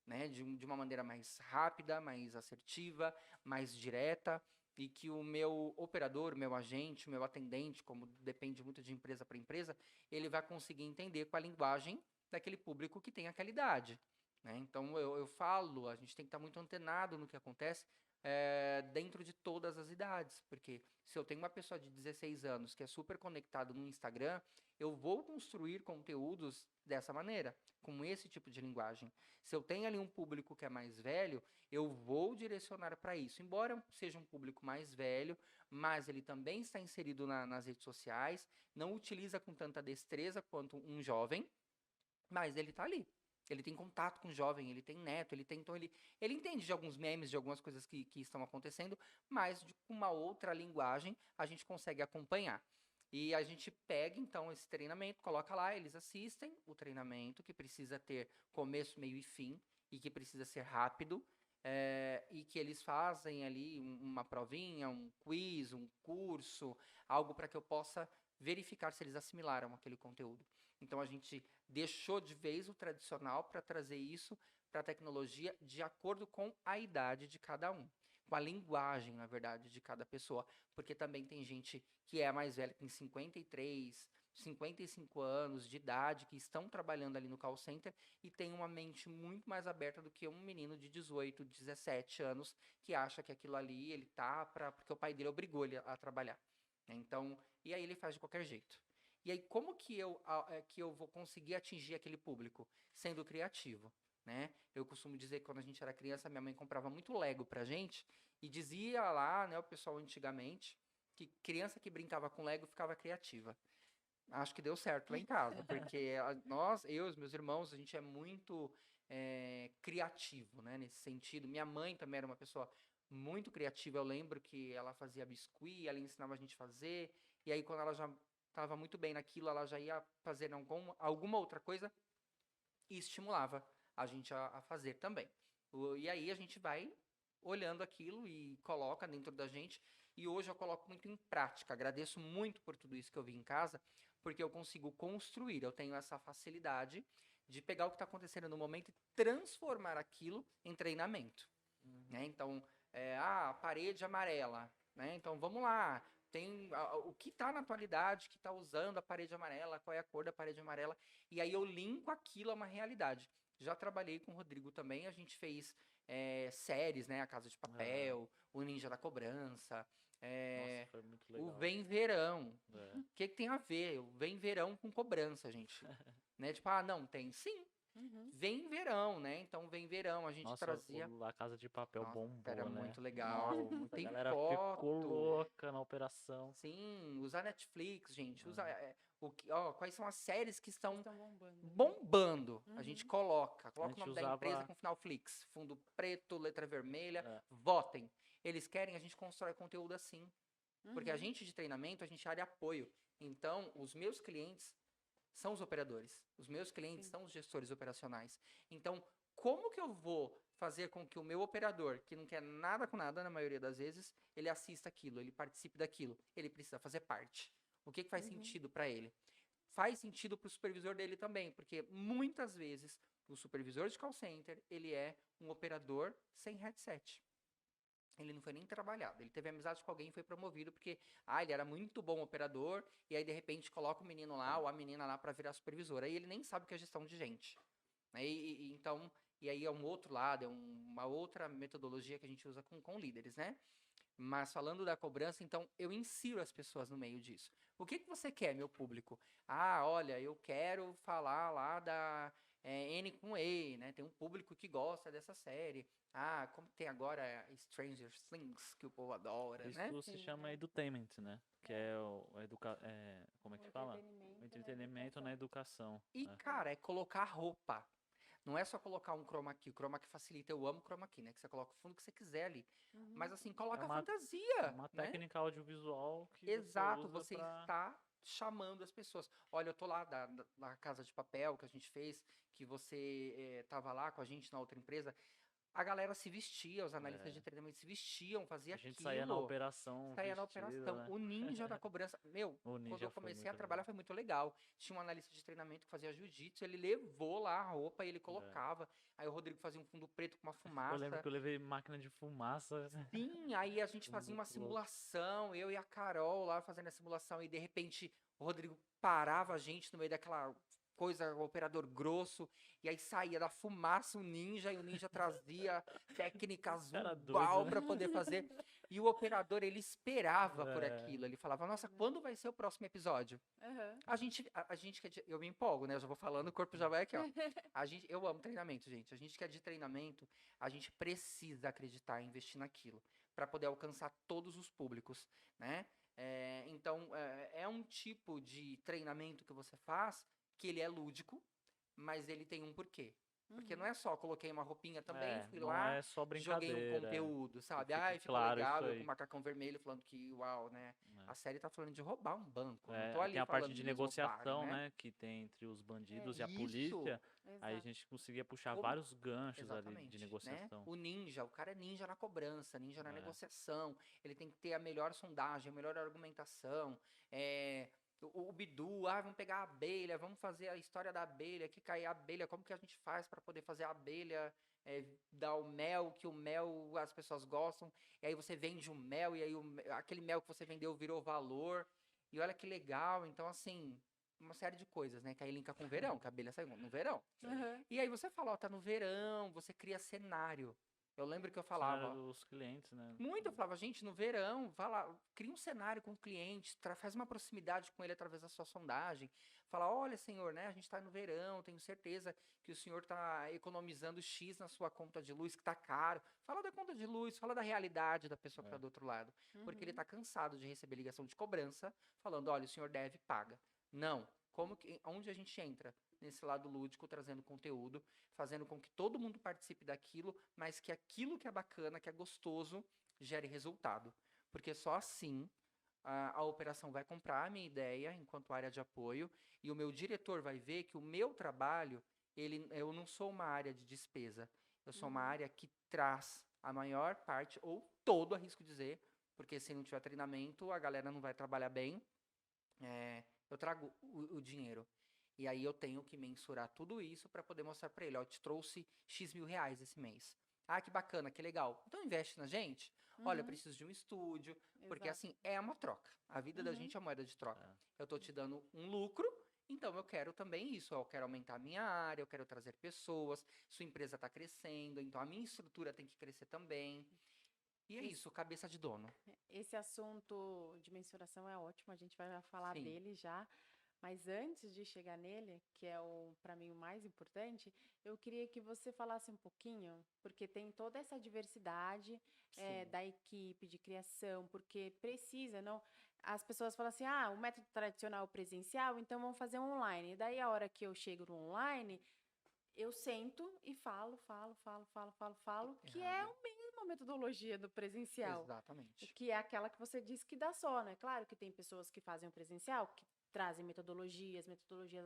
né, de uma maneira mais rápida, mais assertiva, mais direta, e que o meu operador, o meu agente, o meu atendente, como depende muito de empresa para empresa, ele vai conseguir entender com a linguagem daquele público que tem aquela idade. Né? Então, eu falo, a gente tem que estar muito antenado no que acontece dentro de todas as idades, porque se eu tenho uma pessoa de 16 anos que é super conectado no Instagram, eu vou construir conteúdos dessa maneira, com esse tipo de linguagem. Se eu tenho ali um público que é mais velho, eu vou direcionar para isso. Embora seja um público mais velho, mas ele também está inserido nas redes sociais, não utiliza com tanta destreza quanto um jovem, mas ele está ali. Ele tem contato com o jovem, ele tem neto, então ele entende de alguns memes, de algumas coisas que estão acontecendo, mas com uma outra linguagem a gente consegue acompanhar. E a gente pega, então, esse treinamento, coloca lá, eles assistem o treinamento, que precisa ter começo, meio e fim, e que precisa ser rápido, e que eles fazem ali uma provinha, um quiz, um curso, algo para que eu possa verificar se eles assimilaram aquele conteúdo. Então, a gente deixou de vez o tradicional para trazer isso para a tecnologia de acordo com a idade de cada um. Com a linguagem, na verdade, de cada pessoa. Porque também tem gente que é mais velha, que tem 53, 55 anos de idade, que estão trabalhando ali no call center e tem uma mente muito mais aberta do que um menino de 18, 17 anos que acha que aquilo ali ele tá porque o pai dele obrigou ele a trabalhar. Então, e aí ele faz de qualquer jeito. E aí, como que eu vou conseguir atingir aquele público? Sendo criativo, né? Eu costumo dizer que quando a gente era criança, minha mãe comprava muito Lego pra gente e dizia lá, né, o pessoal antigamente, que criança que brincava com Lego ficava criativa. Acho que deu certo lá em casa, porque eu e os meus irmãos, a gente é muito criativo, né, nesse sentido. Minha mãe também era uma pessoa muito criativa. Eu lembro que ela fazia biscuit, ela ensinava a gente a fazer, e aí quando ela já estava muito bem naquilo, ela já ia fazer alguma outra coisa e estimulava a gente a fazer também. E aí a gente vai olhando aquilo e coloca dentro da gente, e hoje eu coloco muito em prática. Agradeço muito por tudo isso que eu vi em casa, porque eu consigo construir, eu tenho essa facilidade de pegar o que está acontecendo no momento e transformar aquilo em treinamento. Né? Então, a parede amarela, né? Então vamos lá, tem o que está na atualidade, que está usando a parede amarela, qual é a cor da parede amarela, e aí eu linko aquilo a uma realidade. Já trabalhei com o Rodrigo também, a gente fez séries, né? A Casa de Papel, O Ninja da Cobrança, Nossa, foi muito o legal. Vem Verão. É. O que tem a ver? O Vem Verão com cobrança, gente. Né? Tipo, não, tem sim. Uhum. Vem Verão, né? Então, Vem Verão, a gente Nossa, trazia... a Casa de Papel Nossa, bombou, era né? muito legal. Nossa, a Tem galera ficou foto. louca na operação. Sim, usar Netflix, gente. Quais são as séries que estão Estão bombando. bombando? A gente Uhum. coloca A o gente nome da empresa usava- com final Flix. Fundo preto, letra vermelha. É. Votem. Eles querem, a gente constrói conteúdo assim. Porque a Uhum. gente de treinamento, a gente é área de apoio. Então, os meus clientes são os operadores. Os meus clientes Sim. são os gestores operacionais. Então, como que eu vou fazer com que o meu operador, que não quer nada com nada na maioria das vezes, ele assista aquilo, ele participe daquilo? Ele precisa fazer parte. O que faz Uhum. sentido para ele? Faz sentido para o supervisor dele também, porque muitas vezes o supervisor de call center, ele é um operador sem headset. Ele não foi nem trabalhado. Ele teve amizade com alguém e foi promovido porque, ele era muito bom operador e aí de repente coloca o menino lá ou a menina lá para virar supervisora. Aí ele nem sabe o que é gestão de gente. Né? Então, e aí é um outro lado, é uma outra metodologia que a gente usa com líderes, né? Mas falando da cobrança, então eu insiro as pessoas no meio disso. O que você quer, meu público? Olha, eu quero falar lá da N com E, né? Tem um público que gosta dessa série. Como tem agora Stranger Things, que o povo adora, né? Isso se Sim, chama é. edutainment, né? Que é como é que O fala? entretenimento O na entretenimento na educação. E, É. cara, é colocar roupa. Não é só colocar um chroma key. O chroma key facilita. Eu amo chroma key, né? Que você coloca o fundo que você quiser ali. Uhum. Mas, assim, É coloca uma, fantasia, uma né? técnica audiovisual que você Exato, usa você pra... está chamando as pessoas. Olha, eu tô lá na Casa de Papel que a gente fez, que você tava lá com a gente na outra empresa. A galera se vestia, os analistas de treinamento se vestiam, fazia A gente saía na aquilo. operação Saía na vestido, operação. né? O ninja da cobrança. Meu, O quando eu Ninja foi comecei a muito trabalhar legal. foi muito legal. Tinha um analista de treinamento que fazia jiu-jitsu, ele levou lá a roupa e ele É. colocava. Aí o Rodrigo fazia um fundo preto com uma Eu lembro fumaça. que eu levei máquina de fumaça. Sim, aí a gente Foi fazia uma muito louco. simulação, eu e a Carol lá fazendo a simulação, e de repente o Rodrigo parava a gente no meio daquela coisa, o operador grosso, e aí saía da fumaça o ninja, e o ninja trazia técnica Cara doido, azul né? para poder fazer. E o operador, ele esperava por É, aquilo, ele falava, nossa, quando vai ser o próximo episódio? Uhum. A gente eu me empolgo, né? Eu já vou falando, o corpo já vai aqui, ó. Eu amo treinamento, gente. A gente que é de treinamento, a gente precisa acreditar e investir naquilo para poder alcançar todos os públicos, né? Então, é um tipo de treinamento que você faz que ele é lúdico, mas ele tem um porquê. Porque não Uhum. é só coloquei uma roupinha também, fui não lá, é só joguei um brincadeira. conteúdo, sabe? Fique Ficou claro isso legal, eu com o aí. macacão vermelho falando que uau, né? A série tá falando de roubar um banco, não tô É, tem ali a parte falando de de eles roubarem, negociação, né? né, que tem entre os bandidos e a Isso, polícia. Aí a Exato. gente conseguia puxar como vários ganchos ali de exatamente, né? negociação. O ninja, o cara é ninja na cobrança, ninja na É. negociação. Ele tem que ter a melhor sondagem, a melhor argumentação. O Bidu, vamos pegar a abelha, vamos fazer a história da abelha, que cai a abelha, como que a gente faz para poder fazer a abelha dar o mel, que o mel as pessoas gostam, e aí você vende o mel, e aí aquele mel que você vendeu virou valor. E olha que legal, então assim, uma série de coisas, né? Que aí linka com o verão, que a abelha sai no verão. Uhum. E aí você fala, ó, tá no verão, você cria cenário. Eu lembro que eu Cenário falava, dos clientes, né? eu falava, gente, no verão, vai lá, cria um cenário com o cliente, faz uma proximidade com ele através da sua sondagem. Fala, olha, senhor, né, a gente tá no verão, tenho certeza que o senhor tá economizando X na sua conta de luz, que tá caro. Fala da conta de luz, fala da realidade da pessoa que tá É. do outro lado. Porque ele Uhum. tá cansado de receber ligação de cobrança, falando, olha, o senhor deve, paga. Não. Onde a gente entra? Nesse lado lúdico, trazendo conteúdo, fazendo com que todo mundo participe daquilo, mas que aquilo que é bacana, que é gostoso, gere resultado. Porque só assim a operação vai comprar a minha ideia enquanto área de apoio e o meu diretor vai ver que o meu trabalho, eu não sou uma área de despesa, eu sou uma Uhum. área que traz a maior parte, ou todo, arrisco dizer, porque se não tiver treinamento, a galera não vai trabalhar bem. Eu trago o dinheiro. E aí eu tenho que mensurar tudo isso para poder mostrar para ele, ó, eu te trouxe X mil reais esse mês. Que bacana, que legal. Então investe na gente. Olha, eu Uhum. preciso de um estúdio, porque Exato. assim, é uma troca. A vida da Uhum. gente é moeda de troca. É. Eu tô te dando um lucro, então eu quero também isso. Eu quero aumentar a minha área, eu quero trazer pessoas. Sua empresa está crescendo, então a minha estrutura tem que crescer também. E é Esse, isso, cabeça de dono. esse assunto de mensuração é ótimo, a gente vai falar Sim, dele já. Mas antes de chegar nele, que é o para mim o mais importante, eu queria que você falasse um pouquinho, porque tem toda essa diversidade sim. da equipe de criação, porque precisa, não? As pessoas falam assim, ah, o método tradicional é o presencial, então vamos fazer online. E daí a hora que eu chego no online, eu sento e falo, que é Errado. a mesma metodologia do presencial. Exatamente. Que é aquela que você disse que dá só, né? Claro que tem pessoas que fazem o presencial, que trazem metodologias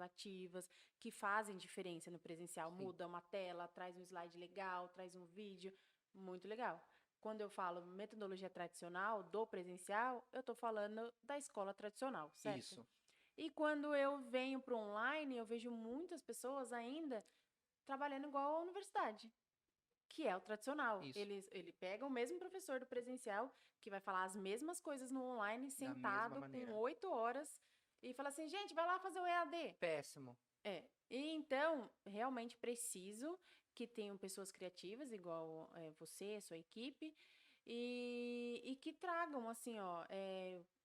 ativas, que fazem diferença no presencial. Sim. Muda uma tela, traz um slide legal, traz um vídeo, muito legal. Quando eu falo metodologia tradicional do presencial, eu estou falando da escola tradicional, certo? Isso. E quando eu venho para o online, eu vejo muitas pessoas ainda trabalhando igual à universidade, que é o tradicional. Isso. Ele pega o mesmo professor do presencial, que vai falar as mesmas coisas no online, Da mesma sentado com maneira. 8 horas, e fala assim, gente, vai lá fazer o EAD. Péssimo. É. E então, realmente preciso que tenham pessoas criativas, igual você, sua equipe, e que tragam, assim, ó,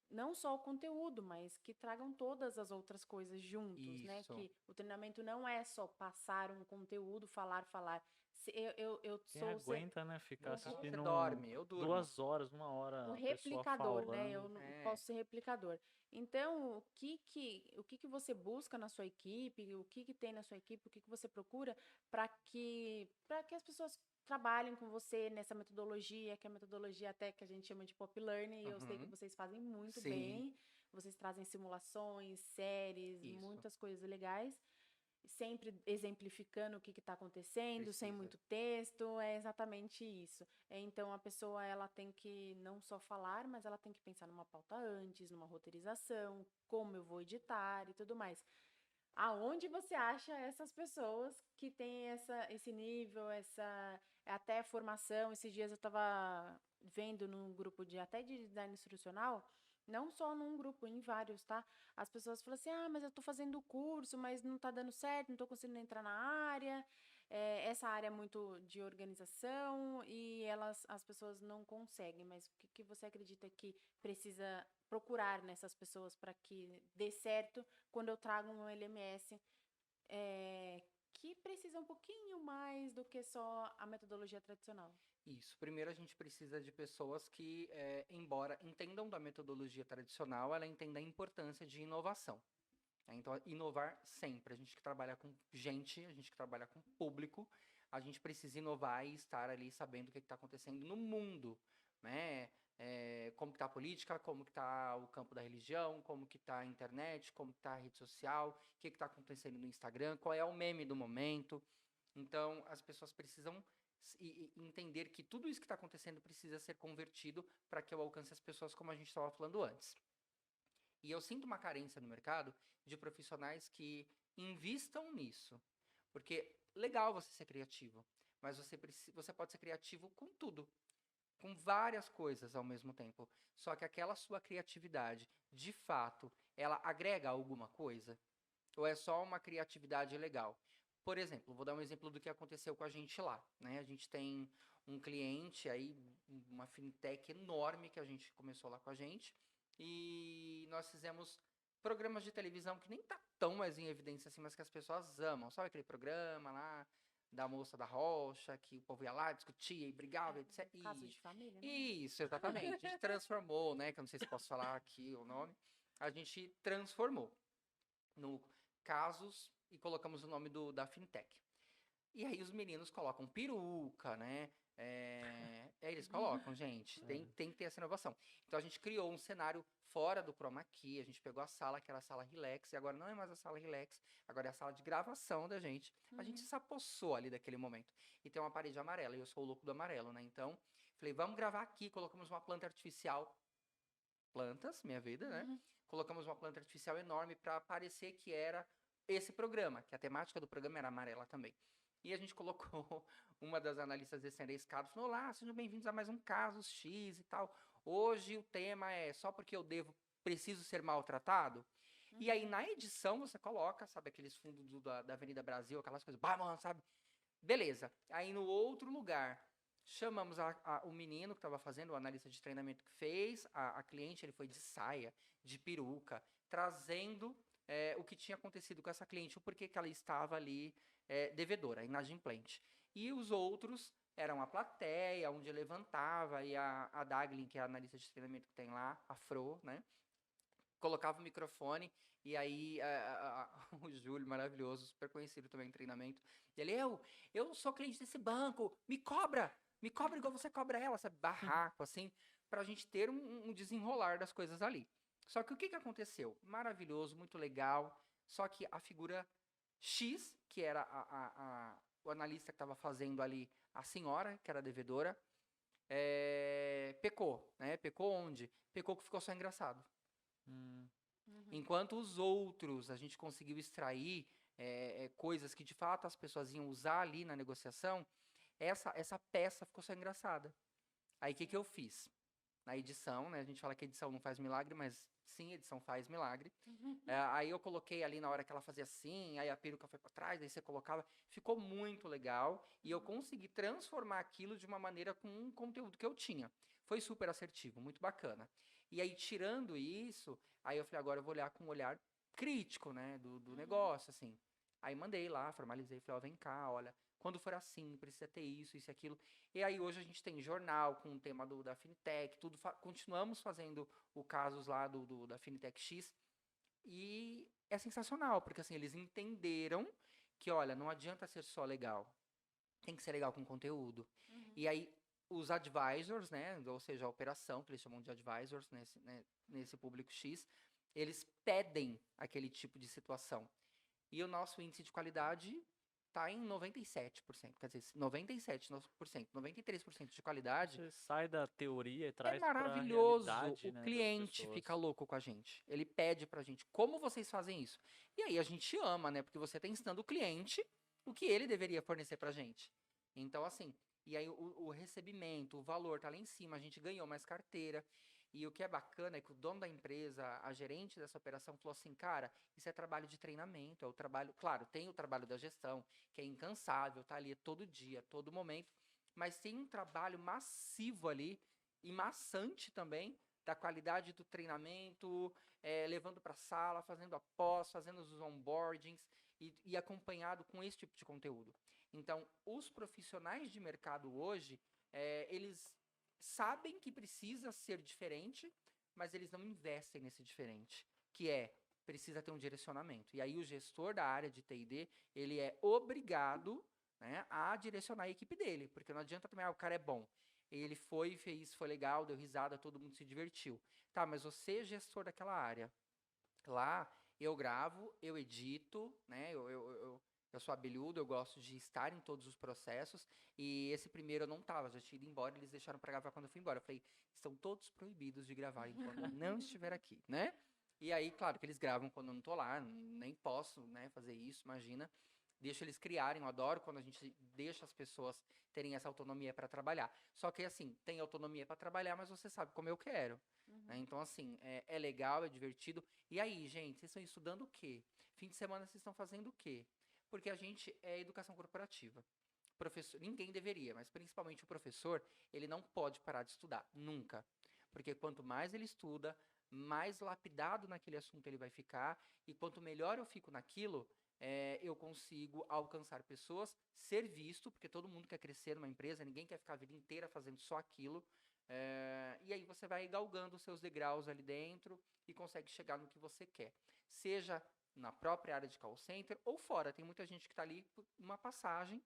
não só o conteúdo, mas que tragam todas as outras coisas juntos, né? Isso. Que o treinamento não é só passar um conteúdo, falar. Eu Quem sou aguenta, né, ficar Você assistindo dorme, eu durmo. 2 horas, 1 hora, um a pessoa replicador, né? Eu falando. não É, posso ser replicador. Então, o que você busca na sua equipe, o que tem na sua equipe, o que você procura para que as pessoas trabalhem com você nessa metodologia, que é a metodologia até que a gente chama de pop learning, e eu sei que uhum, vocês fazem muito sim, bem. Vocês trazem simulações, séries, isso, muitas coisas legais, sempre exemplificando o que está acontecendo, sem precisa. muito texto, é exatamente isso. Então a pessoa ela tem que não só falar, mas ela tem que pensar numa pauta antes, numa roteirização, como eu vou editar e tudo mais. Aonde você acha essas pessoas que têm esse nível, essa até formação? Esses dias eu estava vendo num grupo até de design instrucional, não só num grupo, em vários, tá? As pessoas falam assim, ah, mas eu estou fazendo o curso, mas não está dando certo, não estou conseguindo entrar na área. Essa área é muito de organização e as pessoas não conseguem. Mas o que você acredita que precisa procurar nessas pessoas para que dê certo quando eu trago um LMS que precisa um pouquinho mais do que só a metodologia tradicional? Isso. Primeiro a gente precisa de pessoas que, embora entendam da metodologia tradicional, ela entenda a importância de inovação, né? Então, inovar sempre. A gente que trabalha com gente, a gente que trabalha com público, a gente precisa inovar e estar ali sabendo o que está acontecendo no mundo, né? Como que está a política, como que está o campo da religião, como que está a internet, como que está a rede social, o que está acontecendo no Instagram, qual é o meme do momento. Então, as pessoas precisam entender que tudo isso que está acontecendo precisa ser convertido para que eu alcance as pessoas como a gente estava falando antes. E eu sinto uma carência no mercado de profissionais que invistam nisso. Porque legal você ser criativo, mas você pode ser criativo com tudo, com várias coisas ao mesmo tempo. Só que aquela sua criatividade, de fato, ela agrega alguma coisa? Ou é só uma criatividade legal? Por exemplo, vou dar um exemplo do que aconteceu com a gente lá, né? A gente tem um cliente aí, uma fintech enorme que a gente começou lá com a gente, e nós fizemos programas de televisão que nem tá tão mais em evidência assim, mas que as pessoas amam. Sabe aquele programa lá da moça da rocha, que o povo ia lá, discutia e brigava, etc. Casos de família, né? Isso, exatamente. A gente transformou, né? Que eu não sei se posso falar aqui o nome. A gente transformou no casos e colocamos o nome da fintech. E aí os meninos colocam peruca, né? Eles colocam, gente. Tem que ter essa inovação. Então a gente criou um cenário fora do chroma key. A gente pegou a sala, que era a sala relax, e agora não é mais a sala relax, agora é a sala de gravação da gente. A gente se apossou ali daquele momento. E tem uma parede amarela, e eu sou o louco do amarelo, né? Então, falei, vamos gravar aqui. Colocamos uma planta artificial. Plantas, minha vida, né? Uhum. Colocamos uma planta artificial enorme para parecer que era esse programa, que a temática do programa era amarela também. E a gente colocou uma das analistas descendo a escada, falou, olá, sejam bem-vindos a mais um Caso X e tal. Hoje o tema é só porque eu preciso ser maltratado? E aí, na edição, você coloca, sabe, aqueles fundos da Avenida Brasil, aquelas coisas, bah, mano, sabe? Beleza. Aí, no outro lugar, chamamos o menino que estava fazendo, o analista de treinamento que fez, a cliente, ele foi de saia, de peruca, trazendo o que tinha acontecido com essa cliente, o porquê que ela estava ali devedora, inadimplente. E os outros eram a plateia, onde levantava, e a Daglin, que é a analista de treinamento que tem lá, a Fro, né? Colocava o microfone, e aí o Júlio, maravilhoso, super conhecido também em treinamento, ele, eu sou cliente desse banco, me cobra igual você cobra ela, sabe, barraco, assim, pra gente ter um desenrolar das coisas ali. Só que o que aconteceu? Maravilhoso, muito legal, só que a figura X, que era o analista que estava fazendo ali, a senhora, que era a devedora, pecou, né? Pecou onde? Pecou que ficou só engraçado. Enquanto os outros, a gente conseguiu extrair coisas que de fato as pessoas iam usar ali na negociação, essa peça ficou só engraçada. Aí o que eu fiz? Na edição, né? A gente fala que edição não faz milagre, mas sim, edição faz milagre. Aí eu coloquei ali na hora que ela fazia assim, aí a peruca foi para trás, aí você colocava. Ficou muito legal. E eu consegui transformar aquilo de uma maneira com um conteúdo que eu tinha. Foi super assertivo, muito bacana. E aí, tirando isso, aí eu falei, agora eu vou olhar com um olhar crítico, né, do negócio, assim. Aí mandei lá, formalizei, falei, ó, vem cá, olha, quando for assim, precisa ter isso e aquilo. E aí hoje a gente tem jornal com o tema da Finitech, tudo continuamos fazendo o casos lá da Finitech X. E é sensacional, porque assim, eles entenderam que, olha, não adianta ser só legal. Tem que ser legal com conteúdo. E aí, os advisors, né, ou seja, a operação, que eles chamam de advisors nesse público X, eles pedem aquele tipo de situação. E o nosso índice de qualidade está em 97%. Quer dizer, 97%, 93% de qualidade. Você sai da teoria e traz pra Maravilhoso. realidade, O né, das cliente pessoas. fica louco com a gente. Ele pede pra gente, como vocês fazem isso? E aí a gente ama, né? Porque você está ensinando o cliente o que ele deveria fornecer pra gente. Então, assim, e aí o recebimento, o valor tá lá em cima, a gente ganhou mais carteira. E o que é bacana é que o dono da empresa, a gerente dessa operação, falou assim, cara, isso é trabalho de treinamento, é o trabalho, claro, tem o trabalho da gestão, que é incansável, tá ali todo dia, todo momento, mas tem um trabalho massivo ali, e maçante também, da qualidade do treinamento, levando para a sala, fazendo a pós, fazendo os onboardings, e acompanhado com esse tipo de conteúdo. Então, os profissionais de mercado hoje, eles sabem que precisa ser diferente, mas eles não investem nesse diferente, que precisa ter um direcionamento. E aí o gestor da área de T&D, ele é obrigado, né, a direcionar a equipe dele, porque não adianta também, o cara é bom. Ele fez, foi legal, deu risada, todo mundo se divertiu. Tá, mas você é gestor daquela área. Lá, eu gravo, eu edito, né, eu sou abelhudo, eu gosto de estar em todos os processos, e esse primeiro eu não tava, já tinha ido embora, eles deixaram pra gravar quando eu fui embora. Eu falei, estão todos proibidos de gravar enquanto eu não estiver aqui, né? E aí, claro que eles gravam quando eu não tô lá, nem posso, né, fazer isso, imagina. Deixa eles criarem, eu adoro quando a gente deixa as pessoas terem essa autonomia para trabalhar. Só que, assim, tem autonomia para trabalhar, mas você sabe como eu quero. Né? Então, assim, é legal, é divertido. E aí, gente, vocês estão estudando o quê? Fim de semana vocês estão fazendo o quê? Porque a gente é educação corporativa. Professor, ninguém deveria, mas principalmente o professor, ele não pode parar de estudar, nunca. Porque quanto mais ele estuda, mais lapidado naquele assunto ele vai ficar, e quanto melhor eu fico naquilo, eu consigo alcançar pessoas, ser visto, porque todo mundo quer crescer numa empresa, ninguém quer ficar a vida inteira fazendo só aquilo. E aí você vai galgando os seus degraus ali dentro e consegue chegar no que você quer. Seja na própria área de call center ou fora. Tem muita gente que está ali por uma passagem,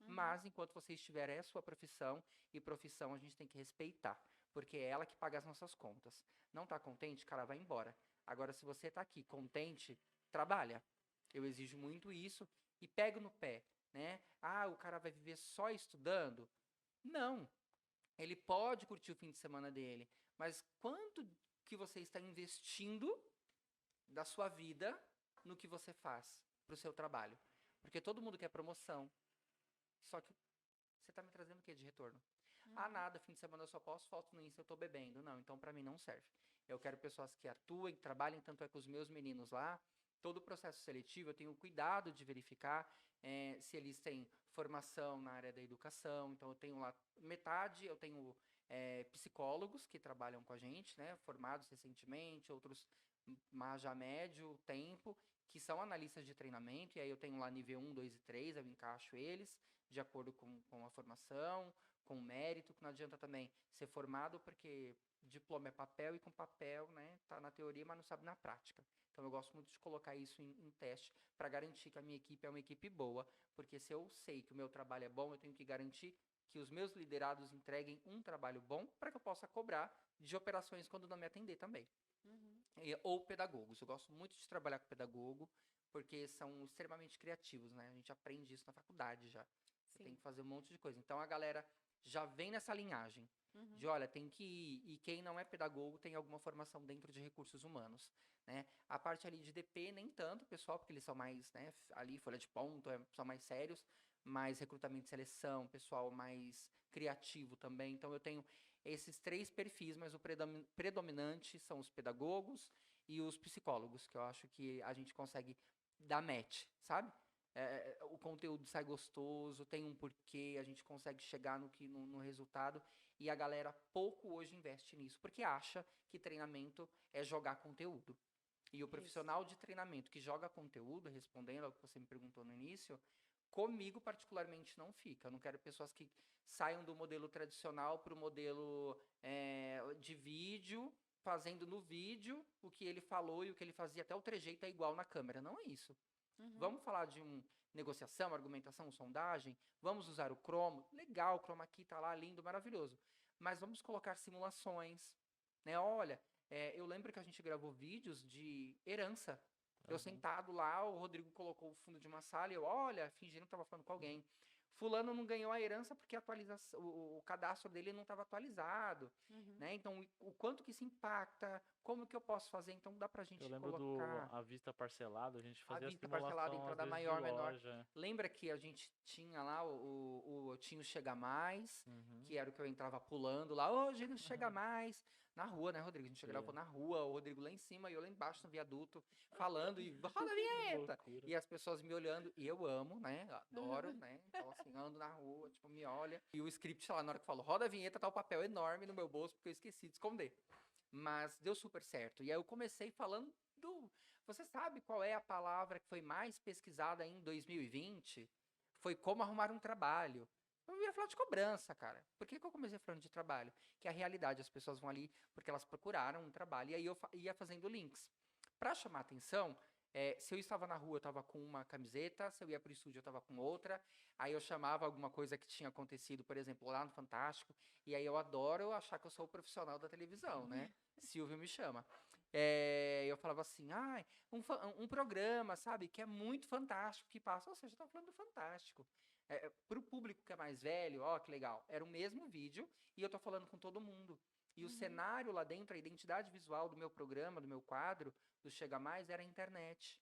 mas enquanto você estiver, é a sua profissão, e profissão a gente tem que respeitar, porque é ela que paga as nossas contas. Não está contente, cara, vai embora. Agora, se você está aqui contente, trabalha. Eu exijo muito isso e pego no pé, né? Ah, o cara vai viver só estudando? Não. Ele pode curtir o fim de semana dele, mas quanto que você está investindo da sua vida no que você faz para o seu trabalho? Porque todo mundo quer promoção, Só que você tá me trazendo o que de retorno? Ah, nada, fim de semana eu só posto foto no Insta, eu tô bebendo. Não, então pra mim não serve. Eu quero pessoas que atuem, que trabalhem, tanto é com os meus meninos lá. Todo o processo seletivo eu tenho cuidado de verificar se eles têm formação na área da educação. Então eu tenho lá metade, eu tenho psicólogos que trabalham com a gente, né, formados recentemente, outros já médio tempo, que são analistas de treinamento, e aí eu tenho lá nível 1, 2 e 3, eu encaixo eles de acordo com a formação, com mérito, que não adianta também ser formado, porque diploma é papel, e com papel, né, tá na teoria, mas não sabe na prática. Então eu gosto muito de colocar isso em teste para garantir que a minha equipe é uma equipe boa, porque se eu sei que o meu trabalho é bom, eu tenho que garantir que os meus liderados entreguem um trabalho bom para que eu possa cobrar de operações quando não me atender também. Ou pedagogos. Eu gosto muito de trabalhar com pedagogo, porque são extremamente criativos, né? A gente aprende isso na faculdade já. Você tem que fazer um monte de coisa. Então a galera já vem nessa linhagem de, olha, tem que ir. E quem não é pedagogo tem alguma formação dentro de recursos humanos, né? A parte ali de DP, nem tanto, pessoal, porque eles são mais, né, ali, folha de ponto, são mais sérios, mais recrutamento e seleção, pessoal mais criativo também. Então eu tenho esses 3 perfis, mas o predominante são os pedagogos e os psicólogos, que eu acho que a gente consegue dar match, sabe? O conteúdo sai gostoso, tem um porquê, a gente consegue chegar no resultado, e a galera pouco hoje investe nisso, porque acha que treinamento é jogar conteúdo. E o profissional de treinamento que joga conteúdo, respondendo ao que você me perguntou no início, comigo particularmente não fica. Eu não quero pessoas que saiam do modelo tradicional para o modelo de vídeo, fazendo no vídeo o que ele falou e o que ele fazia, até o trejeito é igual na câmera. Não é isso. Vamos falar de negociação, argumentação, sondagem? Vamos usar o Chrome? Legal, o Chroma aqui tá lá, lindo, maravilhoso. Mas vamos colocar simulações, né? Olha, eu lembro que a gente gravou vídeos de herança. Eu sentado lá, o Rodrigo colocou o fundo de uma sala e eu, olha, fingindo que estava falando com alguém. Fulano não ganhou a herança porque o cadastro dele não estava atualizado, né? Então, o quanto que isso impacta, como que eu posso fazer? Então, dá pra gente Eu lembro colocar à vista parcelado, a gente a fazia vista parcelada, simulação às entrada vezes de maior, menor. loja. Lembra que a gente tinha lá tinha o Chega Mais, que era o que eu entrava pulando lá, hoje não chega mais, na rua, né, Rodrigo? A gente gravou na rua, o Rodrigo lá em cima e eu lá embaixo no viaduto, falando e roda a vinheta! Loucura. E as pessoas me olhando, e eu amo, né? Adoro, né? Então, assim, ando na rua, tipo, me olha. E o script lá, na hora que eu falo, roda a vinheta, tá o papel enorme no meu bolso, porque eu esqueci de esconder. Mas deu super certo. E aí eu comecei falando do. Você sabe qual é a palavra que foi mais pesquisada em 2020? Foi como arrumar um trabalho. Eu ia falar de cobrança, cara. Por que eu comecei falando de trabalho? Que é a realidade, as pessoas vão ali porque elas procuraram um trabalho. E aí eu ia fazendo links. Para chamar atenção, se eu estava na rua, eu estava com uma camiseta, se eu ia para o estúdio, eu estava com outra. Aí eu chamava alguma coisa que tinha acontecido, por exemplo, lá no Fantástico. E aí eu adoro achar que eu sou o profissional da televisão, né? Silvio me chama. Eu falava assim, um programa, sabe, que é muito fantástico, que passa. Ou seja, eu estava falando do Fantástico. Para o público que é mais velho, ó, que legal. Era o mesmo vídeo e eu tô falando com todo mundo. E o cenário lá dentro, a identidade visual do meu programa, do meu quadro, do Chega Mais, era a internet.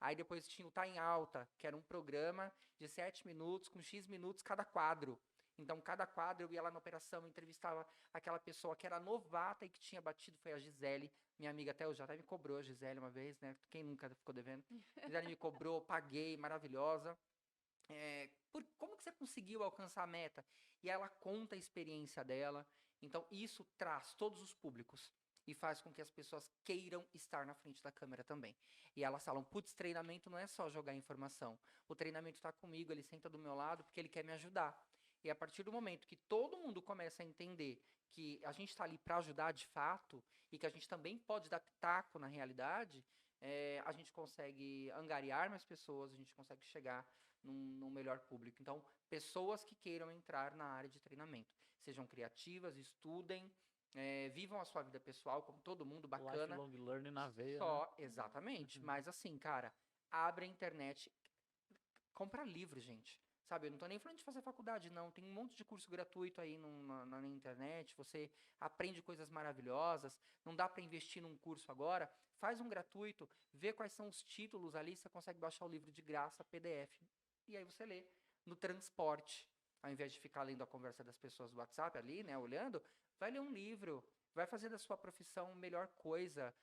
Aí depois tinha o Tá em Alta, que era um programa de 7 minutos, com X minutos cada quadro. Então, cada quadro eu ia lá na operação, entrevistava aquela pessoa que era novata e que tinha batido, foi a Gisele, minha amiga até hoje, até me cobrou a Gisele uma vez, né? Quem nunca ficou devendo? Gisele me cobrou, paguei, maravilhosa. Como que você conseguiu alcançar a meta? E ela conta a experiência dela. Então, isso traz todos os públicos e faz com que as pessoas queiram estar na frente da câmera também. E elas falam, putz, treinamento não é só jogar informação. O treinamento está comigo, ele senta do meu lado porque ele quer me ajudar. E a partir do momento que todo mundo começa a entender que a gente está ali para ajudar de fato e que a gente também pode dar pitaco na realidade, a gente consegue angariar mais pessoas, a gente consegue chegar num melhor público. Então, pessoas que queiram entrar na área de treinamento, sejam criativas, estudem, vivam a sua vida pessoal, como todo mundo, bacana. Lifelong learning na veia, né? Só, exatamente. Mas assim, cara, abre a internet, compra livro, gente. Sabe, eu não tô nem falando de fazer faculdade, não. Tem um monte de curso gratuito aí na internet. Você aprende coisas maravilhosas. Não dá para investir num curso agora. Faz um gratuito, vê quais são os títulos ali. Você consegue baixar o livro de graça, PDF. E aí você lê. no transporte. Ao invés de ficar lendo a conversa das pessoas do WhatsApp ali, né, olhando, vai ler um livro, vai fazer da sua profissão melhor coisa.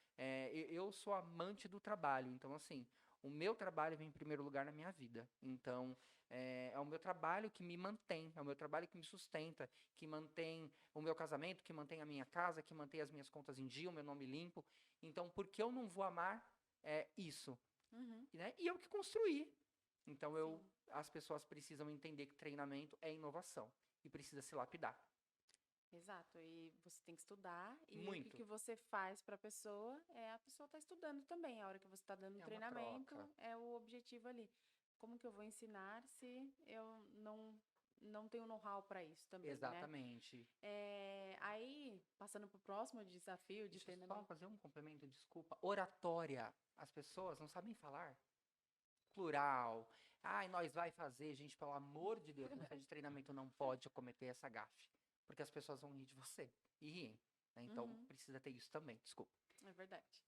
Eu sou amante do trabalho, então assim, o meu trabalho vem em primeiro lugar na minha vida. Então, é o meu trabalho que me mantém, é o meu trabalho que me sustenta, que mantém o meu casamento, que mantém a minha casa, que mantém as minhas contas em dia, o meu nome limpo. Então, por que eu não vou amar isso? Uhum. Né? E eu que construí. Então, Sim. as pessoas precisam entender que treinamento é inovação e precisa se lapidar. Exato, e você tem que estudar, e o que Muito. que você faz para a pessoa tá estudando também. A hora que você está dando um É uma treinamento, troca. é o objetivo ali. Como que eu vou ensinar se eu não tenho know-how para isso também, né? Exatamente. Aí, passando para o próximo desafio de Deixa eu só treinamento. fazer um complemento, desculpa. Oratória. As pessoas não sabem falar. Plural. Ai, nós vai fazer, gente, pelo amor de Deus, no de treinamento não pode cometer essa gafe. Porque as pessoas vão rir de você. E riem. Né? Então, Uhum, precisa ter isso também. Desculpa. é verdade.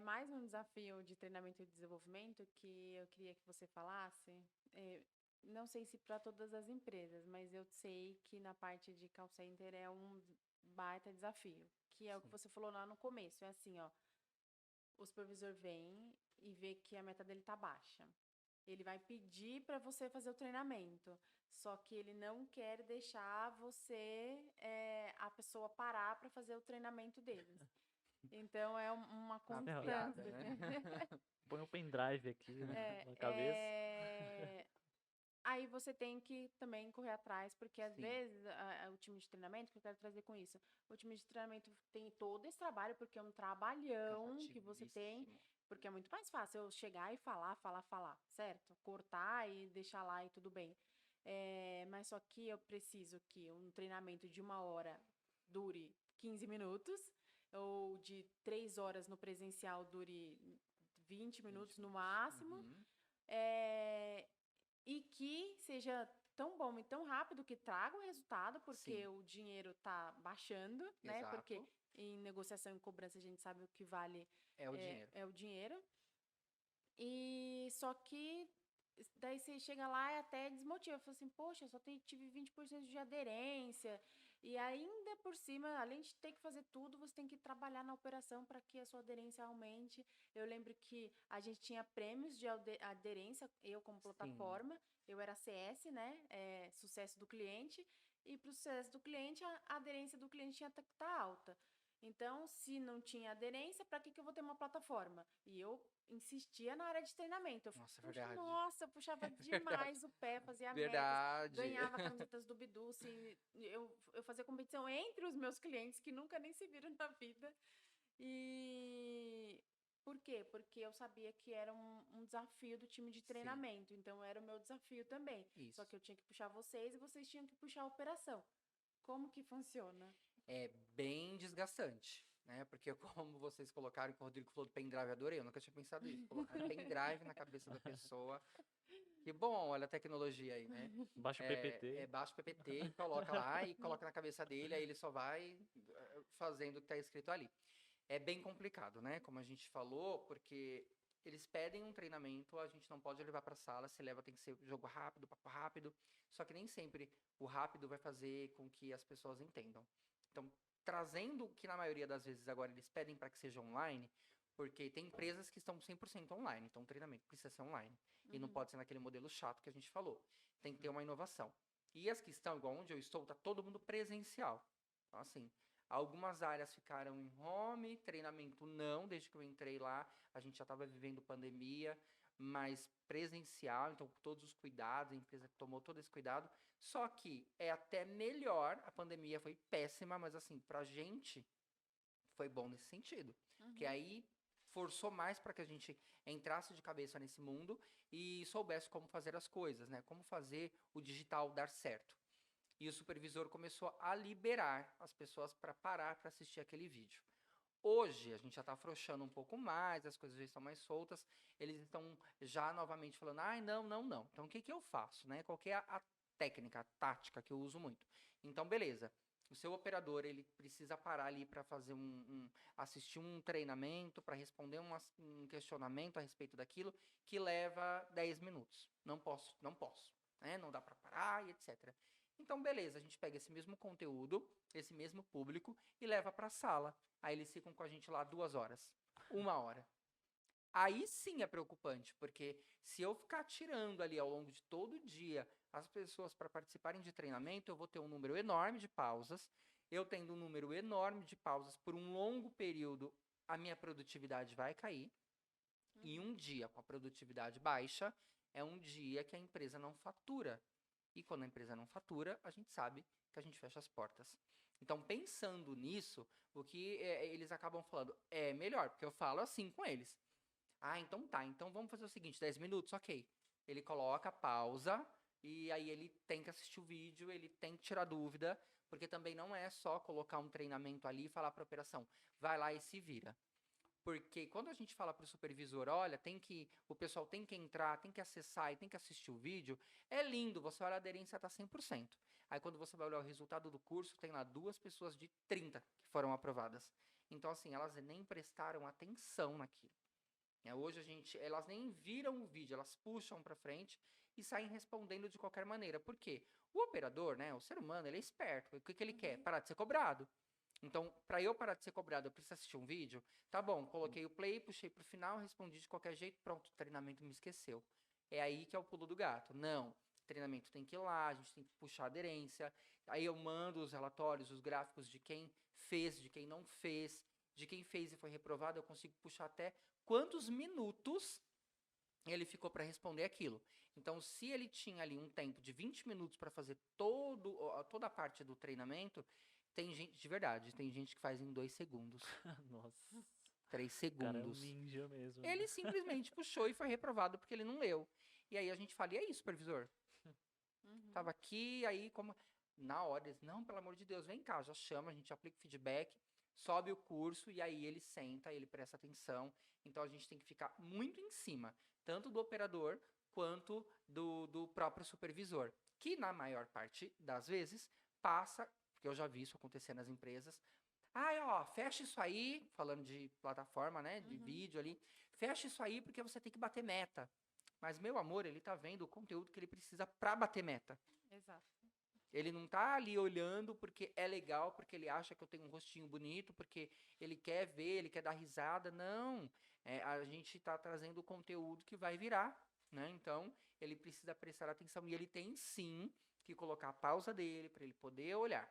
Mais um desafio de treinamento e desenvolvimento que eu queria que você falasse. é, não sei se para todas as empresas, mas eu sei que na parte de call center é um baita desafio, que é o que Sim. você falou lá no começo. É assim, ó, o supervisor vem e vê que a meta dele tá baixa. Ele vai pedir para você fazer o treinamento, só que ele não quer deixar a pessoa parar para fazer o treinamento deles. Então é uma Uma Não, piada, constância. né? põe um pendrive aqui É, na cabeça. é, Aí você tem que também correr atrás, porque às Sim. vezes o time de treinamento, o que eu quero trazer com isso? O time de treinamento tem todo esse trabalho, porque é um trabalhão que você tem, Cansativíssimo. porque é muito mais fácil eu chegar e falar, certo? Cortar e deixar lá e tudo bem. Mas só que eu preciso que um treinamento de 1 hora dure 15 minutos, ou de 3 horas no presencial dure 20 20 minutos no minutos. máximo. Uhum. É, e que seja tão bom e tão rápido que traga o resultado, porque Sim, o dinheiro está baixando, né? Porque exato. em negociação e cobrança a gente sabe o que vale É o dinheiro. é o dinheiro. E só que daí você chega lá e até desmotiva. Fala assim, poxa, eu só tive 20% de aderência. E ainda por cima, além de ter que fazer tudo, você tem que trabalhar na operação para que a sua aderência aumente. Eu lembro que a gente tinha prêmios de aderência, eu como Sim. plataforma, eu era CS, né? Sucesso do cliente. E para o sucesso do cliente, a aderência do cliente tinha que estar alta. Então, se não tinha aderência, para que eu vou ter uma plataforma? E eu insistia na área de treinamento. Nossa, é verdade. Nossa, eu puxava É verdade. demais o pé, fazia metas, Verdade. ganhava camisetas do Bidu, eu fazia competição entre os meus clientes que nunca nem se viram na vida. E por quê? Porque eu sabia que era um desafio do time de Sim, treinamento, então era o meu desafio também. Só isso. que eu tinha que puxar vocês e vocês tinham que puxar a operação. Como que funciona? É bem desgastante, né? Porque como vocês colocaram, que o Rodrigo falou do pendrive, adorei, eu nunca tinha pensado isso. Colocar pendrive na cabeça da pessoa. Que bom, olha a tecnologia aí, né? Baixa o PPT. Baixa o PPT e coloca lá e coloca na cabeça dele, aí ele só vai fazendo o que está escrito ali. É bem complicado, né? Como a gente falou, porque eles pedem um treinamento, a gente não pode levar para a sala, se leva tem que ser jogo rápido, papo rápido, só que nem sempre o rápido vai fazer com que as pessoas entendam. Então, trazendo o que na maioria das vezes agora eles pedem para que seja online, porque tem empresas que estão 100% online, então o treinamento precisa ser online. E não Uhum, pode ser naquele modelo chato que a gente falou. Tem que ter uma inovação. E as que estão, igual onde eu estou, tá todo mundo presencial. Então, assim, algumas áreas ficaram em home, treinamento não, desde que eu entrei lá, a gente já estava vivendo pandemia, mas presencial, então com todos os cuidados, a empresa tomou todo esse cuidado. Só que é até melhor, a pandemia foi péssima, mas assim, pra gente foi bom nesse sentido. Porque uhum, aí forçou mais para que a gente entrasse de cabeça nesse mundo e soubesse como fazer as coisas, né? Como fazer o digital dar certo. E o supervisor começou a liberar as pessoas para parar para assistir aquele vídeo. Hoje a gente já está afrouxando um pouco mais, as coisas já estão mais soltas, eles estão já novamente falando, ai, não, não, não. Então o que, que eu faço, né? Qual que é a técnica, a tática que eu uso muito? Então, beleza. O seu operador ele precisa parar ali para fazer assistir um treinamento, para responder um questionamento a respeito daquilo que leva 10 minutos. Não posso, não posso. né? Não dá para parar e etc. Então, beleza, a gente pega esse mesmo conteúdo, esse mesmo público e leva para a sala. Aí eles ficam com a gente lá 2 horas, 1 hora. Aí sim é preocupante, porque se eu ficar tirando ali ao longo de todo o dia as pessoas para participarem de treinamento, eu vou ter um número enorme de pausas. Eu tendo um número enorme de pausas por um longo período, a minha produtividade vai cair. E um dia com a produtividade baixa é um dia que a empresa não fatura. E quando a empresa não fatura, a gente sabe que a gente fecha as portas. Então, pensando nisso, o que eles acabam falando é melhor, porque eu falo assim com eles. Ah, então tá. Então vamos fazer o seguinte, 10 minutos, ok. Ele coloca, pausa, e aí ele tem que assistir o vídeo, ele tem que tirar dúvida, porque também não é só colocar um treinamento ali e falar para a operação, vai lá e se vira. Porque quando a gente fala para o supervisor, olha, o pessoal tem que entrar, tem que acessar e tem que assistir o vídeo, é lindo, você olha a aderência está 100%. Aí quando você vai olhar o resultado do curso, tem lá 2 pessoas de 30 que foram aprovadas. Então, assim, elas nem prestaram atenção naquilo. Hoje elas nem viram o vídeo, elas puxam para frente e saem respondendo de qualquer maneira. Por quê? O operador, né, o ser humano, ele é esperto. O que ele quer? Parar de ser cobrado. Então, para eu parar de ser cobrado, eu preciso assistir um vídeo? Tá bom, coloquei o play, puxei pro final, respondi de qualquer jeito, pronto, o treinamento me esqueceu. É aí que é o pulo do gato. Não, treinamento tem que ir lá, a gente tem que puxar a aderência. Aí eu mando os relatórios, os gráficos de quem fez, de quem não fez, de quem fez e foi reprovado, eu consigo puxar até quantos minutos ele ficou para responder aquilo. Então, se ele tinha ali um tempo de 20 minutos para fazer toda a parte do treinamento, tem gente, de verdade, tem gente que faz em 2 segundos, Nossa. 3 O cara é um segundos. ninja mesmo. Ele simplesmente puxou e foi reprovado porque ele não leu. E aí a gente fala, e aí, supervisor? Tava aqui, aí como... Na hora, eles, não, pelo amor de Deus, vem cá, já chama, a gente aplica o feedback, sobe o curso e aí ele senta, ele presta atenção. Então a gente tem que ficar muito em cima, tanto do operador quanto do próprio supervisor, que na maior parte das vezes passa, porque eu já vi isso acontecer nas empresas, ó, fecha isso aí, falando de plataforma, né, de vídeo ali, fecha isso aí porque você tem que bater meta. Mas, meu amor, ele tá vendo o conteúdo que ele precisa para bater meta. Exato. Ele não tá ali olhando porque é legal, porque ele acha que eu tenho um rostinho bonito, porque ele quer ver, ele quer dar risada. Não. A gente está trazendo o conteúdo que vai virar, né? Então, ele precisa prestar atenção e ele tem sim que colocar a pausa dele para ele poder olhar.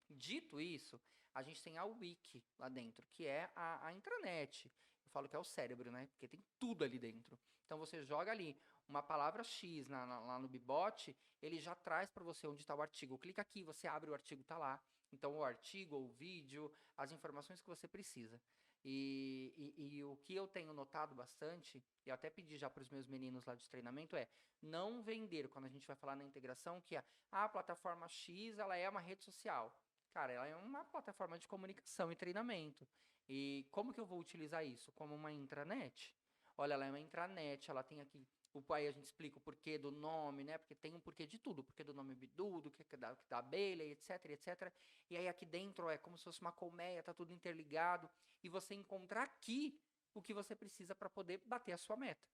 Dito isso, a gente tem a Wiki lá dentro, que é a intranet. Eu falo que é o cérebro, né? Porque tem tudo ali dentro. Então, você joga ali uma palavra X lá no Bibot, ele já traz para você onde está o artigo. Clica aqui, você abre o artigo, está lá. Então, o artigo, o vídeo, as informações que você precisa. E o que eu tenho notado bastante, e até pedi já para os meus meninos lá de treinamento, é não vender, quando a gente vai falar na integração, que a plataforma X ela é uma rede social. Cara, ela é uma plataforma de comunicação e treinamento. E como que eu vou utilizar isso? Como uma intranet? Olha, ela é uma intranet, ela tem aqui aí a gente explica o porquê do nome, né? Porque tem um porquê de tudo. O porquê do nome Bidu, do que da abelha, etc, etc. E aí aqui dentro é como se fosse uma colmeia, tá tudo interligado. E você encontrar aqui o que você precisa para poder bater a sua meta.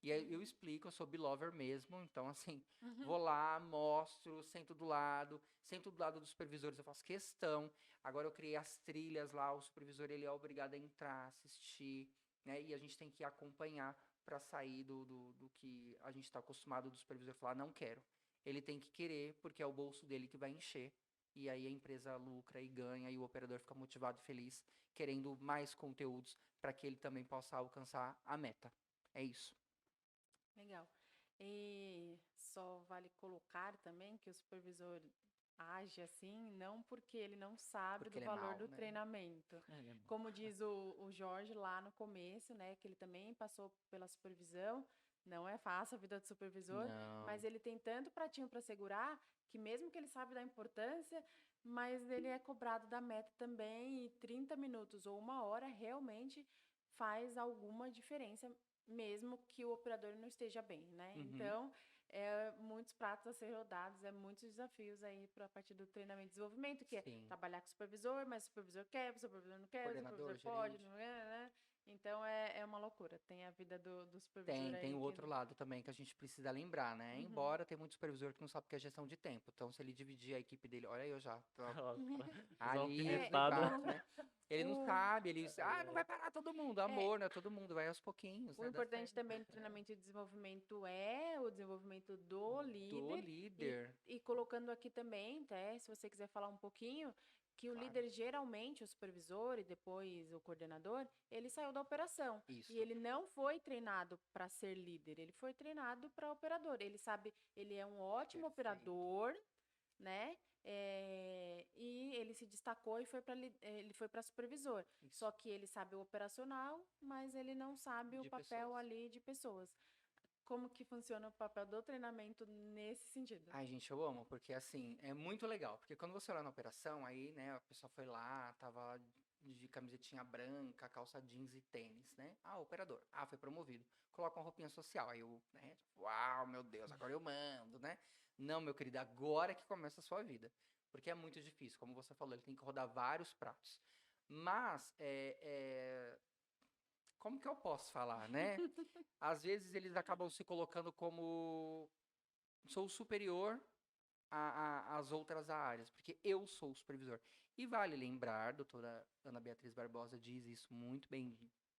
E aí eu explico, eu sou Belover mesmo, então assim, vou lá, mostro, sento do lado dos supervisores, eu faço questão. Agora eu criei as trilhas lá, o supervisor ele é obrigado a entrar, assistir, né? E a gente tem que acompanhar para sair do que a gente está acostumado do supervisor falar, não quero. Ele tem que querer, porque é o bolso dele que vai encher. E aí a empresa lucra e ganha, e o operador fica motivado e feliz, querendo mais conteúdos para que ele também possa alcançar a meta. É isso. Legal. E só vale colocar também que o supervisor age assim, não porque ele não sabe Porque do ele é valor mau, do né? treinamento. Como diz o Jorge lá no começo, né, que ele também passou pela supervisão. Não é fácil a vida do supervisor, Não. mas ele tem tanto pratinho para segurar que mesmo que ele sabe da importância, mas ele é cobrado da meta também e 30 minutos ou 1 hora realmente faz alguma diferença mesmo que o operador não esteja bem, né? Então, muitos pratos a ser rodados, muitos desafios aí para a partir do treinamento e desenvolvimento, que é Sim. trabalhar com o supervisor, mas o supervisor quer, o supervisor não quer, o Coordenador, supervisor pode, gerente. não é, né? Então é uma loucura. Tem a vida do supervisor Tem aí o que... outro lado também que a gente precisa lembrar, né? Uhum. Embora tem muito supervisor que não sabe o que é gestão de tempo. Então, se ele dividir a equipe dele, olha eu já, tô Os ali alfinetados. fácil, né? Ele não O, sabe, ele, não vai parar todo mundo, amor, né? Todo mundo vai aos pouquinhos, o né? Dá importante certo. também do treinamento e desenvolvimento é o desenvolvimento do Do líder. líder. E colocando aqui também, até se você quiser falar um pouquinho, que o Claro. líder, geralmente, o supervisor e depois o coordenador, ele saiu da operação. Isso. E ele não foi treinado para ser líder, ele foi treinado para operador. Ele sabe, ele é um ótimo Perfeito. operador, né? E ele se destacou e ele foi para supervisor. Isso. Só que ele sabe o operacional, mas ele não sabe o De papel pessoas. ali de pessoas. Como que funciona o papel do treinamento nesse sentido? Ai, gente, eu amo, porque assim, é muito legal. Porque quando você olha na operação, aí, né, a pessoa foi lá, tava de camisetinha branca, calça jeans e tênis, né? Ah, operador. Ah, foi promovido. Coloca uma roupinha social. Aí eu, né, uau, meu Deus, agora eu mando, né? Não, meu querido, agora que começa a sua vida. Porque é muito difícil. Como você falou, ele tem que rodar vários pratos. Mas, como que eu posso falar, né? Às vezes eles acabam se colocando como sou superior às outras áreas, porque eu sou o supervisor. E vale lembrar, doutora Ana Beatriz Barbosa diz isso muito bem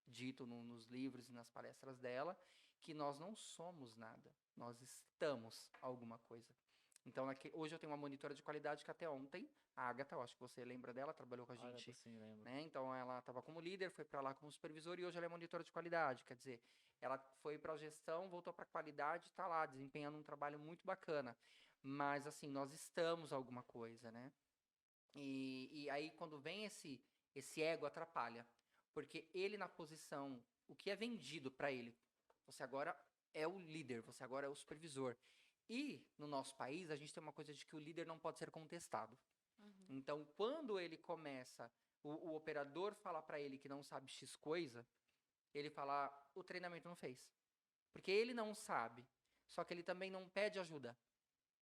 dito nos livros e nas palestras dela, que nós não somos nada, nós estamos alguma coisa. Então, hoje eu tenho uma monitora de qualidade que até ontem, a Agatha, eu acho que você lembra dela, trabalhou com a Olha, gente, sim, lembro. né? Então, ela estava como líder, foi para lá como supervisor e hoje ela é monitora de qualidade. Quer dizer, ela foi para a gestão, voltou para a qualidade, está lá desempenhando um trabalho muito bacana. Mas, assim, nós estamos alguma coisa, né? E aí, quando vem esse ego, atrapalha. Porque ele, na posição, o que é vendido para ele, você agora é o líder, você agora é o supervisor. E, no nosso país, a gente tem uma coisa de que o líder não pode ser contestado. Uhum. Então, quando ele começa, o operador fala para ele que não sabe X coisa, ele fala, o treinamento não fez. Porque ele não sabe, só que ele também não pede ajuda.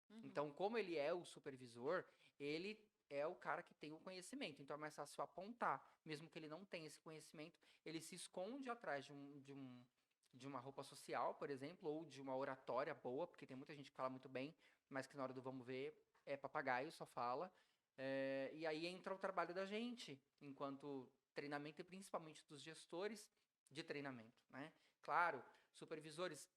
Uhum. Então, como ele é o supervisor, ele é o cara que tem o conhecimento. Então, é mais fácil apontar. Mesmo que ele não tenha esse conhecimento, ele se esconde atrás de uma roupa social, por exemplo, ou de uma oratória boa, porque tem muita gente que fala muito bem, mas que na hora do vamos ver é papagaio, só fala. E aí entra o trabalho da gente, enquanto treinamento e principalmente dos gestores de treinamento, né? Claro, supervisores,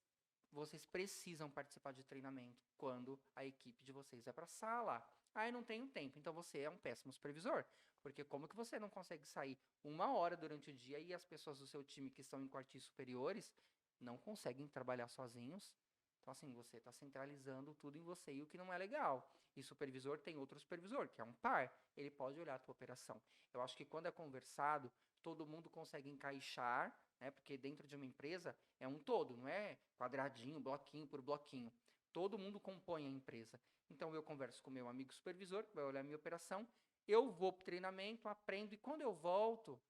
vocês precisam participar de treinamento quando a equipe de vocês vai para a sala. Aí não tenho tempo, então você é um péssimo supervisor. Porque como que você não consegue sair 1 hora durante o dia e as pessoas do seu time que estão em quartis superiores não conseguem trabalhar sozinhos? Então, assim, você está centralizando tudo em você e o que não é legal. E supervisor tem outro supervisor, que é um par. Ele pode olhar a tua operação. Eu acho que quando é conversado, todo mundo consegue encaixar, né? Porque dentro de uma empresa é um todo, não é quadradinho, bloquinho por bloquinho. Todo mundo compõe a empresa. Então eu converso com meu amigo supervisor, que vai olhar a minha operação, eu vou para o treinamento, aprendo, e quando eu volto,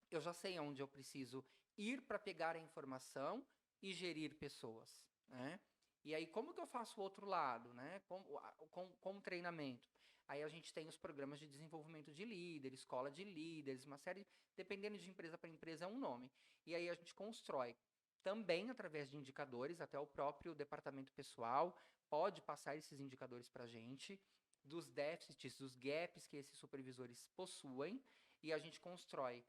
eu já sei onde eu preciso ir para pegar a informação e gerir pessoas, né? E aí, como que eu faço o outro lado, né? Com treinamento. Aí a gente tem os programas de desenvolvimento de líder, escola de líderes, uma série, dependendo de empresa para empresa, é um nome. E aí a gente constrói também através de indicadores, até o próprio departamento pessoal pode passar esses indicadores para a gente, dos déficits, dos gaps que esses supervisores possuem, e a gente constrói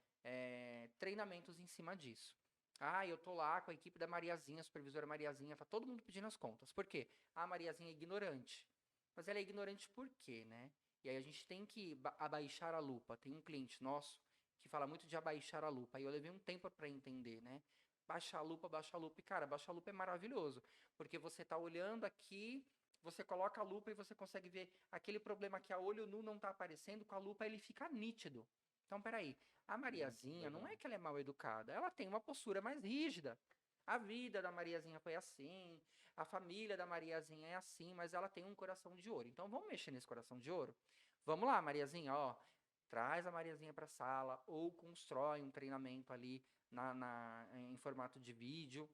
treinamentos em cima disso. Ah, eu tô lá com a equipe da Mariazinha, a supervisora Mariazinha, tá todo mundo pedindo as contas. Por quê? A Mariazinha é ignorante. Mas ela é ignorante por quê, né? E aí a gente tem que abaixar a lupa. Tem um cliente nosso que fala muito de abaixar a lupa. Aí eu levei um tempo para entender, né? Baixa a lupa, baixa a lupa. E, cara, baixa a lupa é maravilhoso. Porque você tá olhando aqui, você coloca a lupa e você consegue ver aquele problema que a olho nu não tá aparecendo, com a lupa ele fica nítido. Então, peraí, a Mariazinha não é que ela é mal educada, ela tem uma postura mais rígida. A vida da Mariazinha foi assim, a família da Mariazinha é assim, mas ela tem um coração de ouro. Então vamos mexer nesse coração de ouro? Vamos lá, Mariazinha, ó, traz a Mariazinha para a sala ou constrói um treinamento ali em formato de vídeo,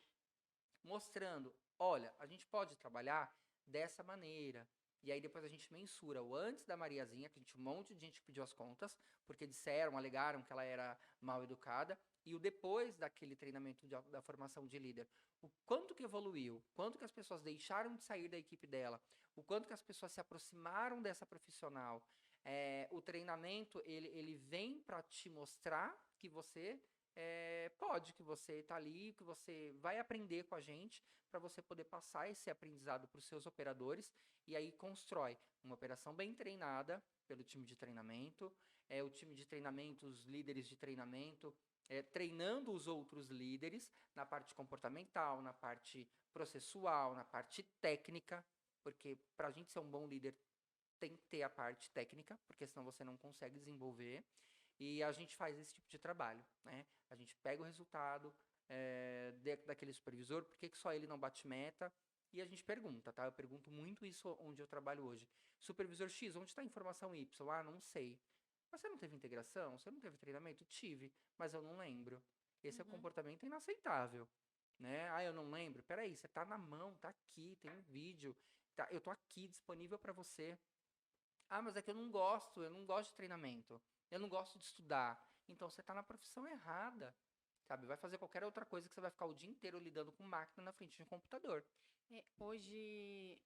mostrando, olha, a gente pode trabalhar dessa maneira. E aí depois a gente mensura o antes da Mariazinha, que a gente um monte de gente pediu as contas, porque disseram, alegaram que ela era mal educada, e o depois daquele treinamento da formação de líder. O quanto que evoluiu, quanto que as pessoas deixaram de sair da equipe dela, o quanto que as pessoas se aproximaram dessa profissional. O treinamento, ele vem para te mostrar que você pode, que você está ali, que você vai aprender com a gente para você poder passar esse aprendizado para os seus operadores e aí constrói uma operação bem treinada pelo time de treinamento, o time de treinamento, os líderes de treinamento, treinando os outros líderes na parte comportamental, na parte processual, na parte técnica, porque para a gente ser um bom líder tem que ter a parte técnica, porque senão você não consegue desenvolver. E a gente faz esse tipo de trabalho, né? A gente pega o resultado daquele supervisor, por que só ele não bate meta? E a gente pergunta, tá? Eu pergunto muito isso onde eu trabalho hoje. Supervisor X, onde está a informação Y? Ah, não sei. Mas você não teve integração? Você não teve treinamento? Tive, mas eu não lembro. Esse é um comportamento inaceitável, né? Ah, eu não lembro. Peraí, você tá na mão, tá aqui, tem um vídeo, tá, eu tô aqui disponível para você. Ah, mas é que eu não gosto de treinamento. Eu não gosto de estudar. Então você tá na profissão errada, sabe? Vai fazer qualquer outra coisa que você vai ficar o dia inteiro lidando com máquina na frente de um computador. Hoje,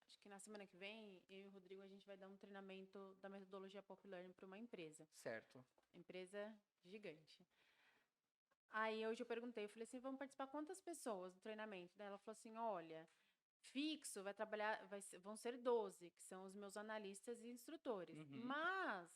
acho que na semana que vem, eu e o Rodrigo, a gente vai dar um treinamento da metodologia Pop Learning para uma empresa. Certo. Empresa gigante. Aí hoje eu perguntei, eu falei assim, vamos participar quantas pessoas do treinamento? Daí ela falou assim, olha, fixo vai trabalhar, vão ser 12, que são os meus analistas e instrutores. Mas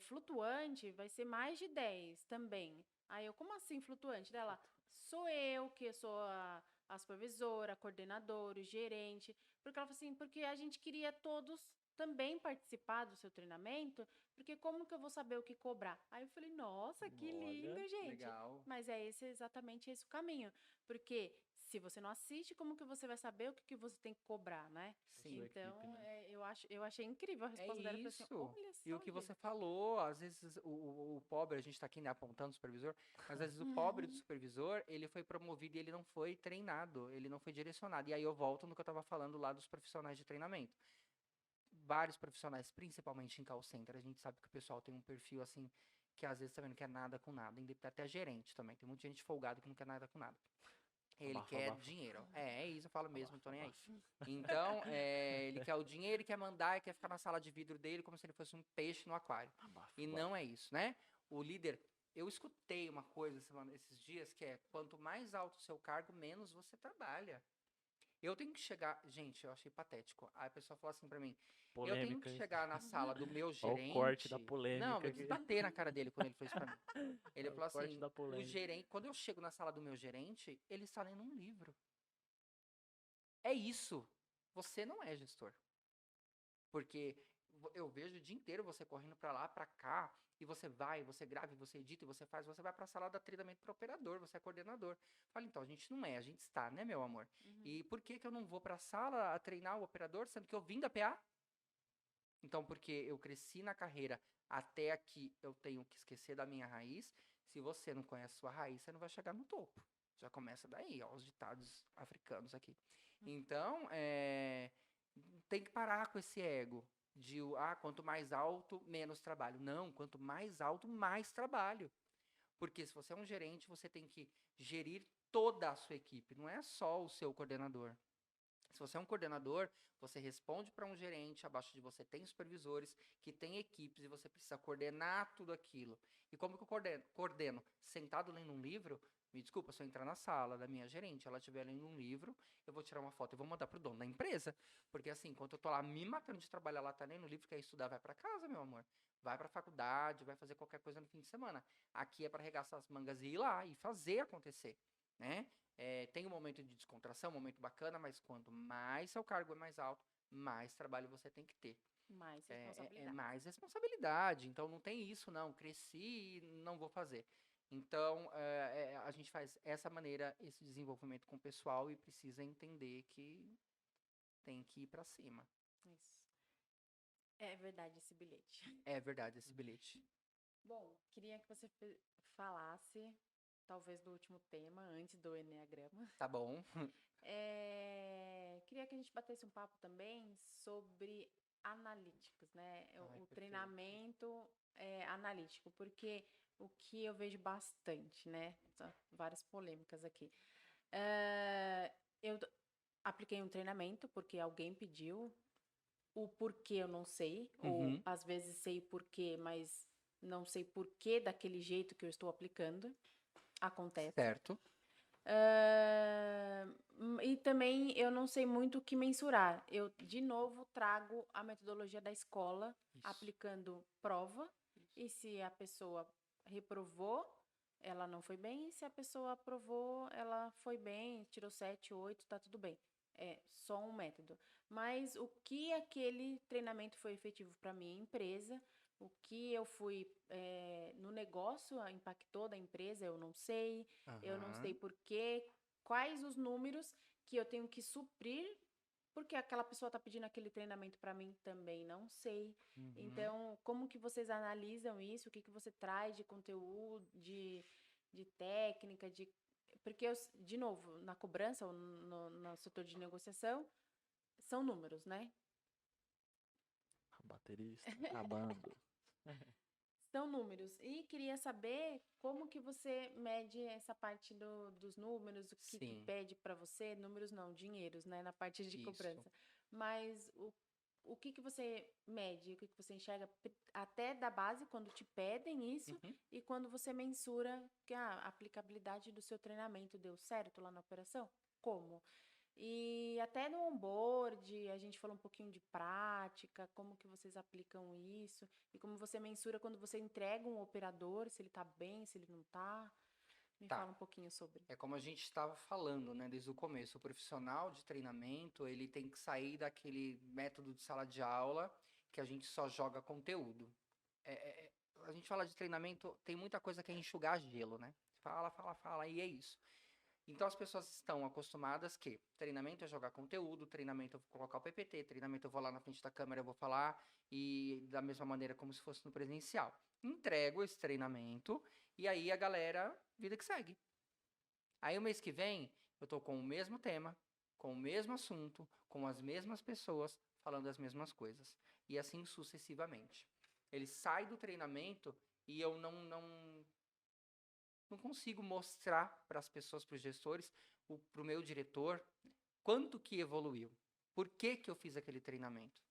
flutuante vai ser mais de 10 também. Aí eu, como assim flutuante? Dela, sou eu que sou a supervisora, a coordenadora, o gerente. Porque ela falou assim, porque a gente queria todos também participar do seu treinamento, porque como que eu vou saber o que cobrar? Aí eu falei, nossa, que lindo, gente. Legal. Mas exatamente esse o caminho. Porque se você não assiste, como que você vai saber o que você tem que cobrar, né? Sim. Então, Equipe, né? eu achei incrível a resposta dela. Eu falei assim, olha só, E o que você gente. falou, às vezes o pobre, a gente está aqui, né, apontando o supervisor, mas às vezes o pobre do supervisor, ele foi promovido e ele não foi treinado, ele não foi direcionado. E aí eu volto no que eu estava falando lá dos profissionais de treinamento. Vários profissionais, principalmente em call center, a gente sabe que o pessoal tem um perfil assim, que às vezes também não quer nada com nada, até gerente também, tem muita gente folgada que não quer nada com nada. Ele Abafa, quer abafa. dinheiro. É isso, eu falo mesmo, não tô nem aí. Abafa. Então, ele quer o dinheiro, ele quer mandar, ele quer ficar na sala de vidro dele como se ele fosse um peixe no aquário. Abafa, E não é isso, né? O líder, eu escutei uma coisa esses dias que é, quanto mais alto o seu cargo, menos você trabalha. Eu tenho que chegar, gente, eu achei patético. Aí a pessoa falou assim pra mim, eu tenho que Polêmica isso. chegar na sala do meu Olha o corte da gerente. Não, polêmica eu quis aqui. bater na cara dele quando ele falou isso pra mim. Ele Olha o falou corte assim, da o polêmica. gerente, quando eu chego na sala do meu gerente, ele está lendo um livro. É isso. Você não é gestor. Porque eu vejo o dia inteiro você correndo pra lá, pra cá, e você vai, você grava, você edita, você faz, você vai pra sala de treinamento para operador, você é coordenador. Fala, então, a gente não é, a gente está, né, meu amor? E por que eu não vou pra sala a treinar o operador, sendo que eu vim da PA? Então, porque eu cresci na carreira até aqui, eu tenho que esquecer da minha raiz. Se você não conhece sua raiz, você não vai chegar no topo. Já começa daí, ó, os ditados africanos aqui. Então, tem que parar com esse ego de, quanto mais alto, menos trabalho. Não, quanto mais alto, mais trabalho. Porque se você é um gerente, você tem que gerir toda a sua equipe, não é só o seu coordenador. Se você é um coordenador, você responde para um gerente, abaixo de você tem supervisores que têm equipes e você precisa coordenar tudo aquilo. E como que eu coordeno? Sentado lendo um livro, me desculpa, se eu entrar na sala da minha gerente, ela estiver lendo um livro, eu vou tirar uma foto e vou mandar pro dono da empresa. Porque assim, enquanto eu tô lá me matando de trabalhar, ela tá lendo o livro, quer estudar, vai para casa, meu amor. Vai para a faculdade, vai fazer qualquer coisa no fim de semana. Aqui é para arregaçar as mangas e ir lá e fazer acontecer, né? Tem um momento de descontração, um momento bacana, mas quanto mais seu cargo é mais alto, mais trabalho você tem que ter. Mais responsabilidade. Mais responsabilidade. Então não tem isso, não. Cresci e não vou fazer. Então a gente faz essa maneira, esse desenvolvimento com o pessoal e precisa entender que tem que ir para cima. Isso. É verdade esse bilhete. É verdade esse bilhete. Bom, queria que você falasse, talvez, do último tema, antes do Eneagrama. Tá bom. Queria que a gente batesse um papo também sobre analíticos, né? O perfeito. treinamento analítico, porque o que eu vejo bastante, né? Várias polêmicas aqui. Eu apliquei um treinamento porque alguém pediu. O porquê eu não sei, ou Uhum. às vezes sei o porquê, mas não sei porquê daquele jeito que eu estou aplicando. Acontece. Certo. E também eu não sei muito o que mensurar. Eu, de novo, trago a metodologia da escola, Isso. aplicando prova, e se a pessoa reprovou, ela não foi bem, e se a pessoa aprovou, ela foi bem, tirou 7, 8, tá tudo bem. É só um método. Mas o que aquele treinamento foi efetivo para minha empresa, o que eu fui no negócio impactou da empresa, eu não sei. Eu não sei Aham. por quê, quais os números que eu tenho que suprir, porque aquela pessoa está pedindo aquele treinamento para mim também, não sei. Uhum. Então, como que vocês analisam isso? O que que você traz de conteúdo, de técnica, de... Porque, de novo, na cobrança, ou no setor de negociação, são números, né? A bateria está acabando. São números. E queria saber como que você mede essa parte dos números, o que Sim, pede para você, números não, dinheiros, né, na parte de isso. cobrança. Mas o que você mede, o que você enxerga até da base quando te pedem isso Uhum. e quando você mensura que a aplicabilidade do seu treinamento deu certo lá na operação? Como? E até no onboard, a gente falou um pouquinho de prática, como que vocês aplicam isso, e como você mensura quando você entrega um operador, se ele está bem, se ele não está. Me Tá. fala um pouquinho sobre. É como a gente estava falando, né, desde o começo. O profissional de treinamento, ele tem que sair daquele método de sala de aula que a gente só joga conteúdo. A gente fala de treinamento, tem muita coisa que é enxugar gelo, né? Fala, fala, fala, e é isso. Então as pessoas estão acostumadas que treinamento é jogar conteúdo, treinamento eu vou colocar o PPT, treinamento eu vou lá na frente da câmera, eu vou falar e da mesma maneira como se fosse no presencial. Entrego esse treinamento e aí a galera, vida que segue. Aí o mês que vem eu tô com o mesmo tema, com o mesmo assunto, com as mesmas pessoas, falando as mesmas coisas. E assim sucessivamente. Ele sai do treinamento e eu não consigo mostrar para as pessoas, para os gestores, para o meu diretor, quanto que evoluiu. Por que que eu fiz aquele treinamento?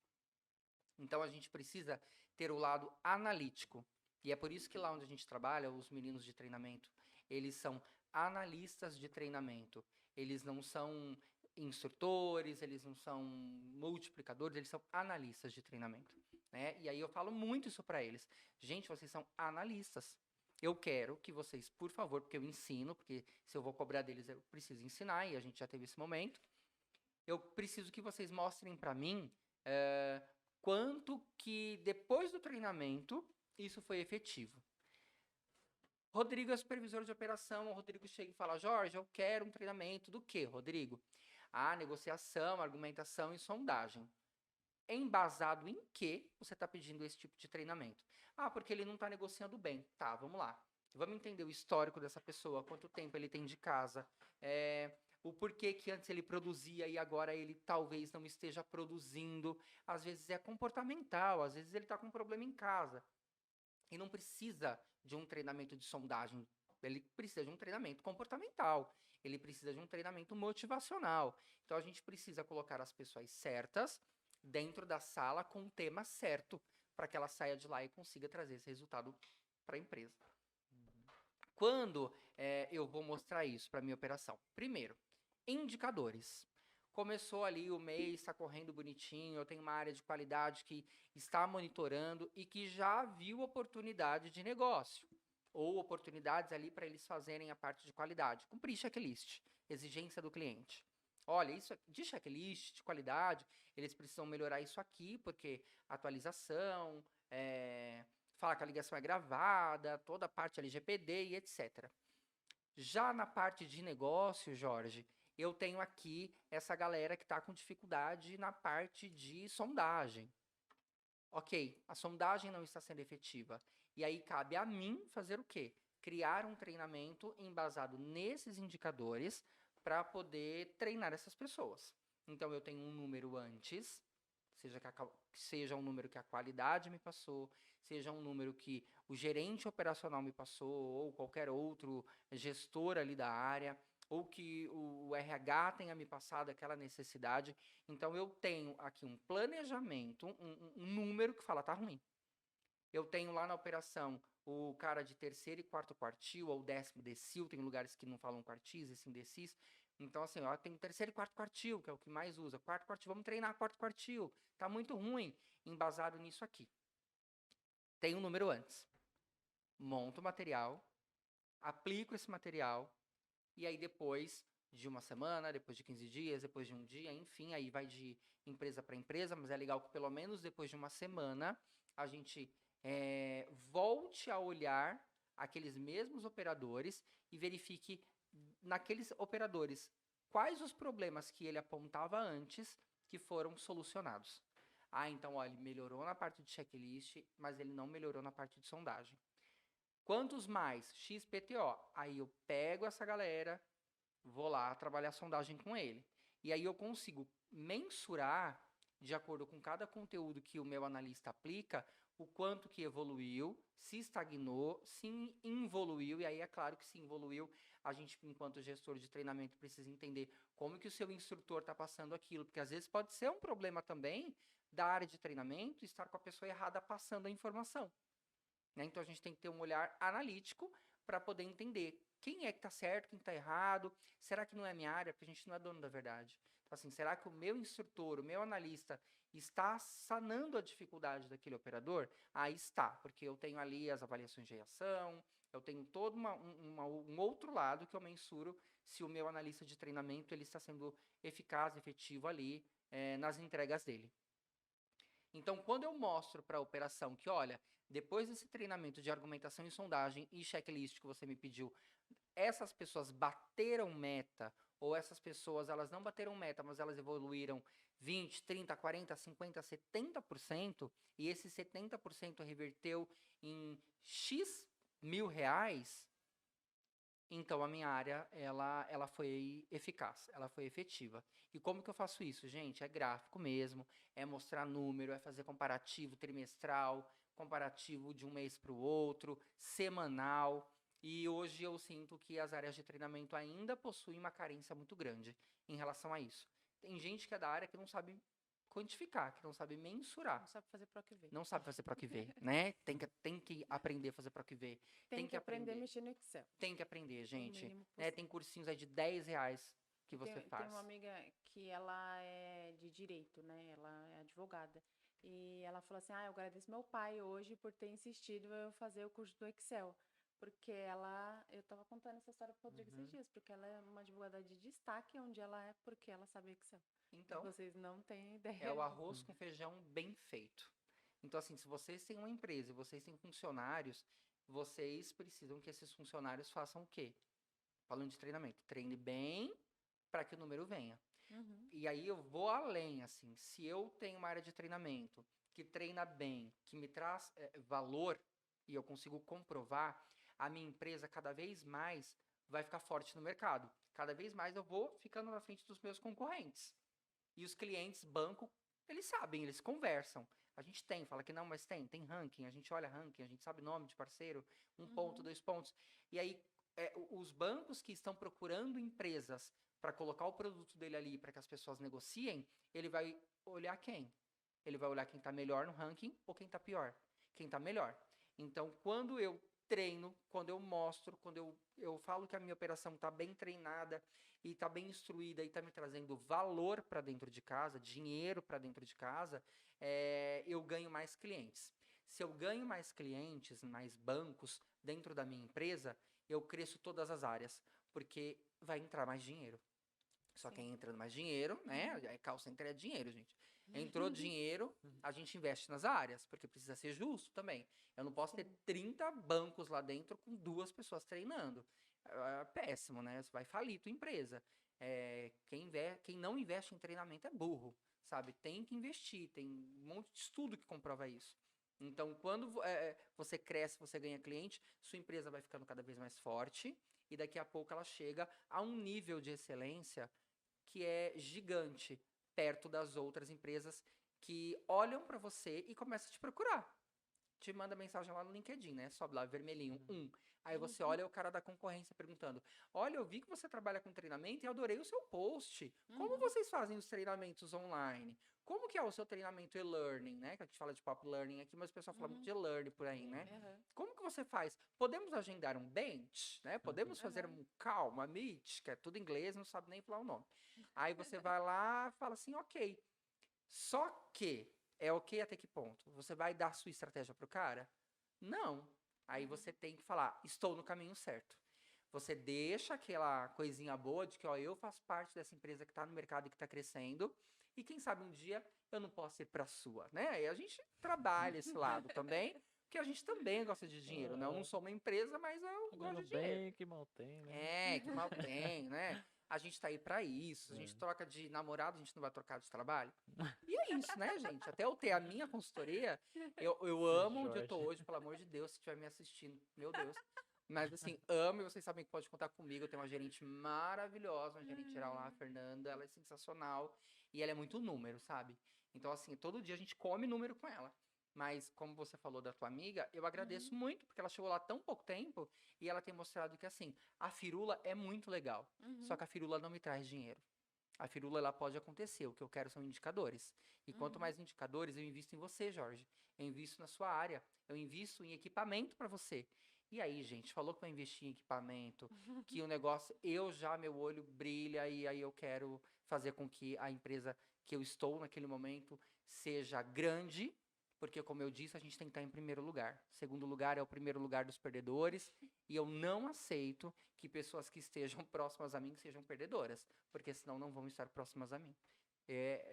Então a gente precisa ter o lado analítico. E é por isso que lá onde a gente trabalha, os meninos de treinamento, eles são analistas de treinamento. Eles não são instrutores, eles não são multiplicadores, eles são analistas de treinamento. Né? E aí eu falo muito isso para eles. Gente, vocês são analistas. Eu quero que vocês, por favor, porque eu ensino, porque se eu vou cobrar deles, eu preciso ensinar, e a gente já teve esse momento. Eu preciso que vocês mostrem para mim quanto que depois do treinamento isso foi efetivo. Rodrigo é supervisor de operação, o Rodrigo chega e fala, Jorge, eu quero um treinamento do quê, Rodrigo? Negociação, argumentação e sondagem. Embasado em que você está pedindo esse tipo de treinamento? Porque ele não está negociando bem. Tá, vamos lá. Vamos entender o histórico dessa pessoa, quanto tempo ele tem de casa, o porquê que antes ele produzia e agora ele talvez não esteja produzindo. Às vezes é comportamental, às vezes ele está com um problema em casa. E não precisa de um treinamento de sondagem, ele precisa de um treinamento comportamental, ele precisa de um treinamento motivacional. Então a gente precisa colocar as pessoas certas dentro da sala com o tema certo, para que ela saia de lá e consiga trazer esse resultado para a empresa. Quando eu vou mostrar isso para minha operação? Primeiro, indicadores. Começou ali o mês, está correndo bonitinho, eu tenho uma área de qualidade que está monitorando e que já viu oportunidade de negócio. Ou oportunidades ali para eles fazerem a parte de qualidade. Cumprir checklist, exigência do cliente. Olha, isso de checklist, de qualidade, eles precisam melhorar isso aqui, porque atualização, fala que a ligação é gravada, toda a parte LGPD e etc. Já na parte de negócio, Jorge, eu tenho aqui essa galera que está com dificuldade na parte de sondagem. Ok, a sondagem não está sendo efetiva. E aí cabe a mim fazer o quê? Criar um treinamento embasado nesses indicadores para poder treinar essas pessoas. Então eu tenho um número antes, seja um número que a qualidade me passou, seja um número que o gerente operacional me passou, ou qualquer outro gestor ali da área, ou que o RH tenha me passado aquela necessidade. Então, eu tenho aqui um planejamento, um número que fala, tá ruim. Eu tenho lá na operação o cara de terceiro e quarto quartil, ou 10º decil, tem lugares que não falam quartis, e sim decis. Então, assim, ó, tem terceiro e quarto quartil, que é o que mais usa. Quarto quartil, vamos treinar quarto quartil. Tá muito ruim, embasado nisso aqui. Tem um número antes. Monto o material, aplico esse material, e aí depois de uma semana, depois de 15 dias, depois de um dia, enfim, aí vai de empresa para empresa, mas é legal que pelo menos depois de uma semana a gente volte a olhar aqueles mesmos operadores e verifique naqueles operadores quais os problemas que ele apontava antes que foram solucionados. Ah, então, olha, ele melhorou na parte de checklist, mas ele não melhorou na parte de sondagem. Quantos mais? XPTO. Aí eu pego essa galera, vou lá trabalhar a sondagem com ele. E aí eu consigo mensurar, de acordo com cada conteúdo que o meu analista aplica, o quanto que evoluiu, se estagnou, se involuiu. E aí é claro que se involuiu, a gente, enquanto gestor de treinamento, precisa entender como que o seu instrutor está passando aquilo. Porque às vezes pode ser um problema também da área de treinamento estar com a pessoa errada passando a informação. Né? Então a gente tem que ter um olhar analítico para poder entender quem é que está certo, quem está errado. Será que não é minha área? Porque a gente não é dono da verdade. Então, assim, será que o meu instrutor, o meu analista está sanando a dificuldade daquele operador? Aí está, porque eu tenho ali as avaliações de reação, eu tenho todo um outro lado que eu mensuro se o meu analista de treinamento ele está sendo eficaz, efetivo ali nas entregas dele. Então, quando eu mostro para a operação que, olha, depois desse treinamento de argumentação e sondagem e checklist que você me pediu, essas pessoas bateram meta, ou essas pessoas, elas não bateram meta, mas elas evoluíram 20, 30, 40, 50, 70%, e esse 70% reverteu em X mil reais, então a minha área, ela foi eficaz, ela foi efetiva. E como que eu faço isso, gente? É gráfico mesmo, é mostrar número, é fazer comparativo trimestral, comparativo de um mês para o outro, semanal. E hoje eu sinto que as áreas de treinamento ainda possuem uma carência muito grande em relação a isso. Tem gente que é da área que não sabe quantificar, que não sabe mensurar. Não sabe fazer PROC-V. Não sabe fazer PROC-V, né? Tem que aprender a fazer PROC-V. Tem que aprender a mexer no Excel. Tem que aprender, gente. mínimo Tem cursinhos aí de R$ 10 que você faz. Tem uma amiga que ela é de direito, né? Ela é advogada. E ela falou assim, eu agradeço meu pai hoje por ter insistido em eu fazer o curso do Excel. Porque eu tava contando essa história pro Rodrigo esses dias, porque ela é uma advogada de destaque onde ela é, porque ela sabe Excel. Então, vocês não têm ideia. é o arroz com feijão bem feito. Então, assim, se vocês têm uma empresa e vocês têm funcionários, vocês precisam que esses funcionários façam o quê? Falando de treinamento, treine bem para que o número venha. E aí eu vou além, assim, se eu tenho uma área de treinamento que treina bem, que me traz valor e eu consigo comprovar, a minha empresa cada vez mais vai ficar forte no mercado. Cada vez mais eu vou ficando na frente dos meus concorrentes. E os clientes, banco, eles sabem, eles conversam. A gente fala que não, mas tem ranking, a gente olha ranking, a gente sabe nome de parceiro, 1 ponto, 2 pontos. E aí, os bancos que estão procurando empresas para colocar o produto dele ali para que as pessoas negociem, ele vai olhar quem? Ele vai olhar quem está melhor no ranking ou quem está pior. Quem está melhor. Então, quando eu treino, quando eu mostro, quando eu falo que a minha operação está bem treinada e está bem instruída e está me trazendo valor para dentro de casa, dinheiro para dentro de casa, eu ganho mais clientes. Se eu ganho mais clientes, mais bancos dentro da minha empresa, eu cresço todas as áreas, porque vai entrar mais dinheiro. Só que entrando mais dinheiro, né? Call center é dinheiro, gente. Entrou dinheiro, a gente investe nas áreas, porque precisa ser justo também. Eu não posso ter 30 bancos lá dentro com 2 pessoas treinando. É péssimo, né? Você vai falir tua empresa. Quem não investe em treinamento é burro, sabe? Tem que investir, tem um monte de estudo que comprova isso. Então, quando você cresce, você ganha cliente, sua empresa vai ficando cada vez mais forte e daqui a pouco ela chega a um nível de excelência que é gigante perto das outras empresas que olham pra você e começam a te procurar. Te manda mensagem lá no LinkedIn, né? Sobe lá, vermelhinho, Aí você olha o cara da concorrência perguntando: olha, eu vi que você trabalha com treinamento e adorei o seu post. Como vocês fazem os treinamentos online? Como que é o seu treinamento e-learning, né? Que a gente fala de pop learning aqui, mas o pessoal fala muito de e-learning por aí, né? Como que você faz? Podemos agendar um bench, né? Podemos fazer um call, uma meet, que é tudo em inglês, não sabe nem falar o nome. Aí você vai lá e fala assim, ok. Só que é ok até que ponto? Você vai dar sua estratégia pro cara? Não. Aí você tem que falar, estou no caminho certo. Você deixa aquela coisinha boa de que, ó, eu faço parte dessa empresa que está no mercado e que está crescendo, e quem sabe um dia eu não posso ir para a sua, né? E a gente trabalha esse lado também, porque a gente também gosta de dinheiro, né? Eu não sou uma empresa, mas eu gosto de dinheiro. Bem que mal tem, né? É, que mal tem, né? A gente tá aí pra isso. A gente troca de namorado, a gente não vai trocar de trabalho. E é isso, né, gente? Até eu ter a minha consultoria, eu amo onde eu tô Jorge. hoje, pelo amor de Deus, se estiver me assistindo. Meu Deus. Mas assim, amo e vocês sabem que pode contar comigo. Eu tenho uma gerente maravilhosa, uma gerente geral lá, a Fernanda. Ela é sensacional. E ela é muito número, sabe? Então, assim, todo dia a gente come número com ela. Mas, como você falou da tua amiga, eu agradeço muito, porque ela chegou lá há tão pouco tempo e ela tem mostrado que, assim, a firula é muito legal. Só que a firula não me traz dinheiro. A firula, ela pode acontecer. O que eu quero são indicadores. E quanto mais indicadores, eu invisto em você, Jorge. Eu invisto na sua área. Eu invisto em equipamento para você. E aí, gente, falou que vai investir em equipamento, que o negócio, meu olho brilha e aí eu quero fazer com que a empresa que eu estou naquele momento seja grande, porque, como eu disse, a gente tem que estar em primeiro lugar. Segundo lugar é o primeiro lugar dos perdedores. E eu não aceito que pessoas que estejam próximas a mim sejam perdedoras, porque senão não vão estar próximas a mim.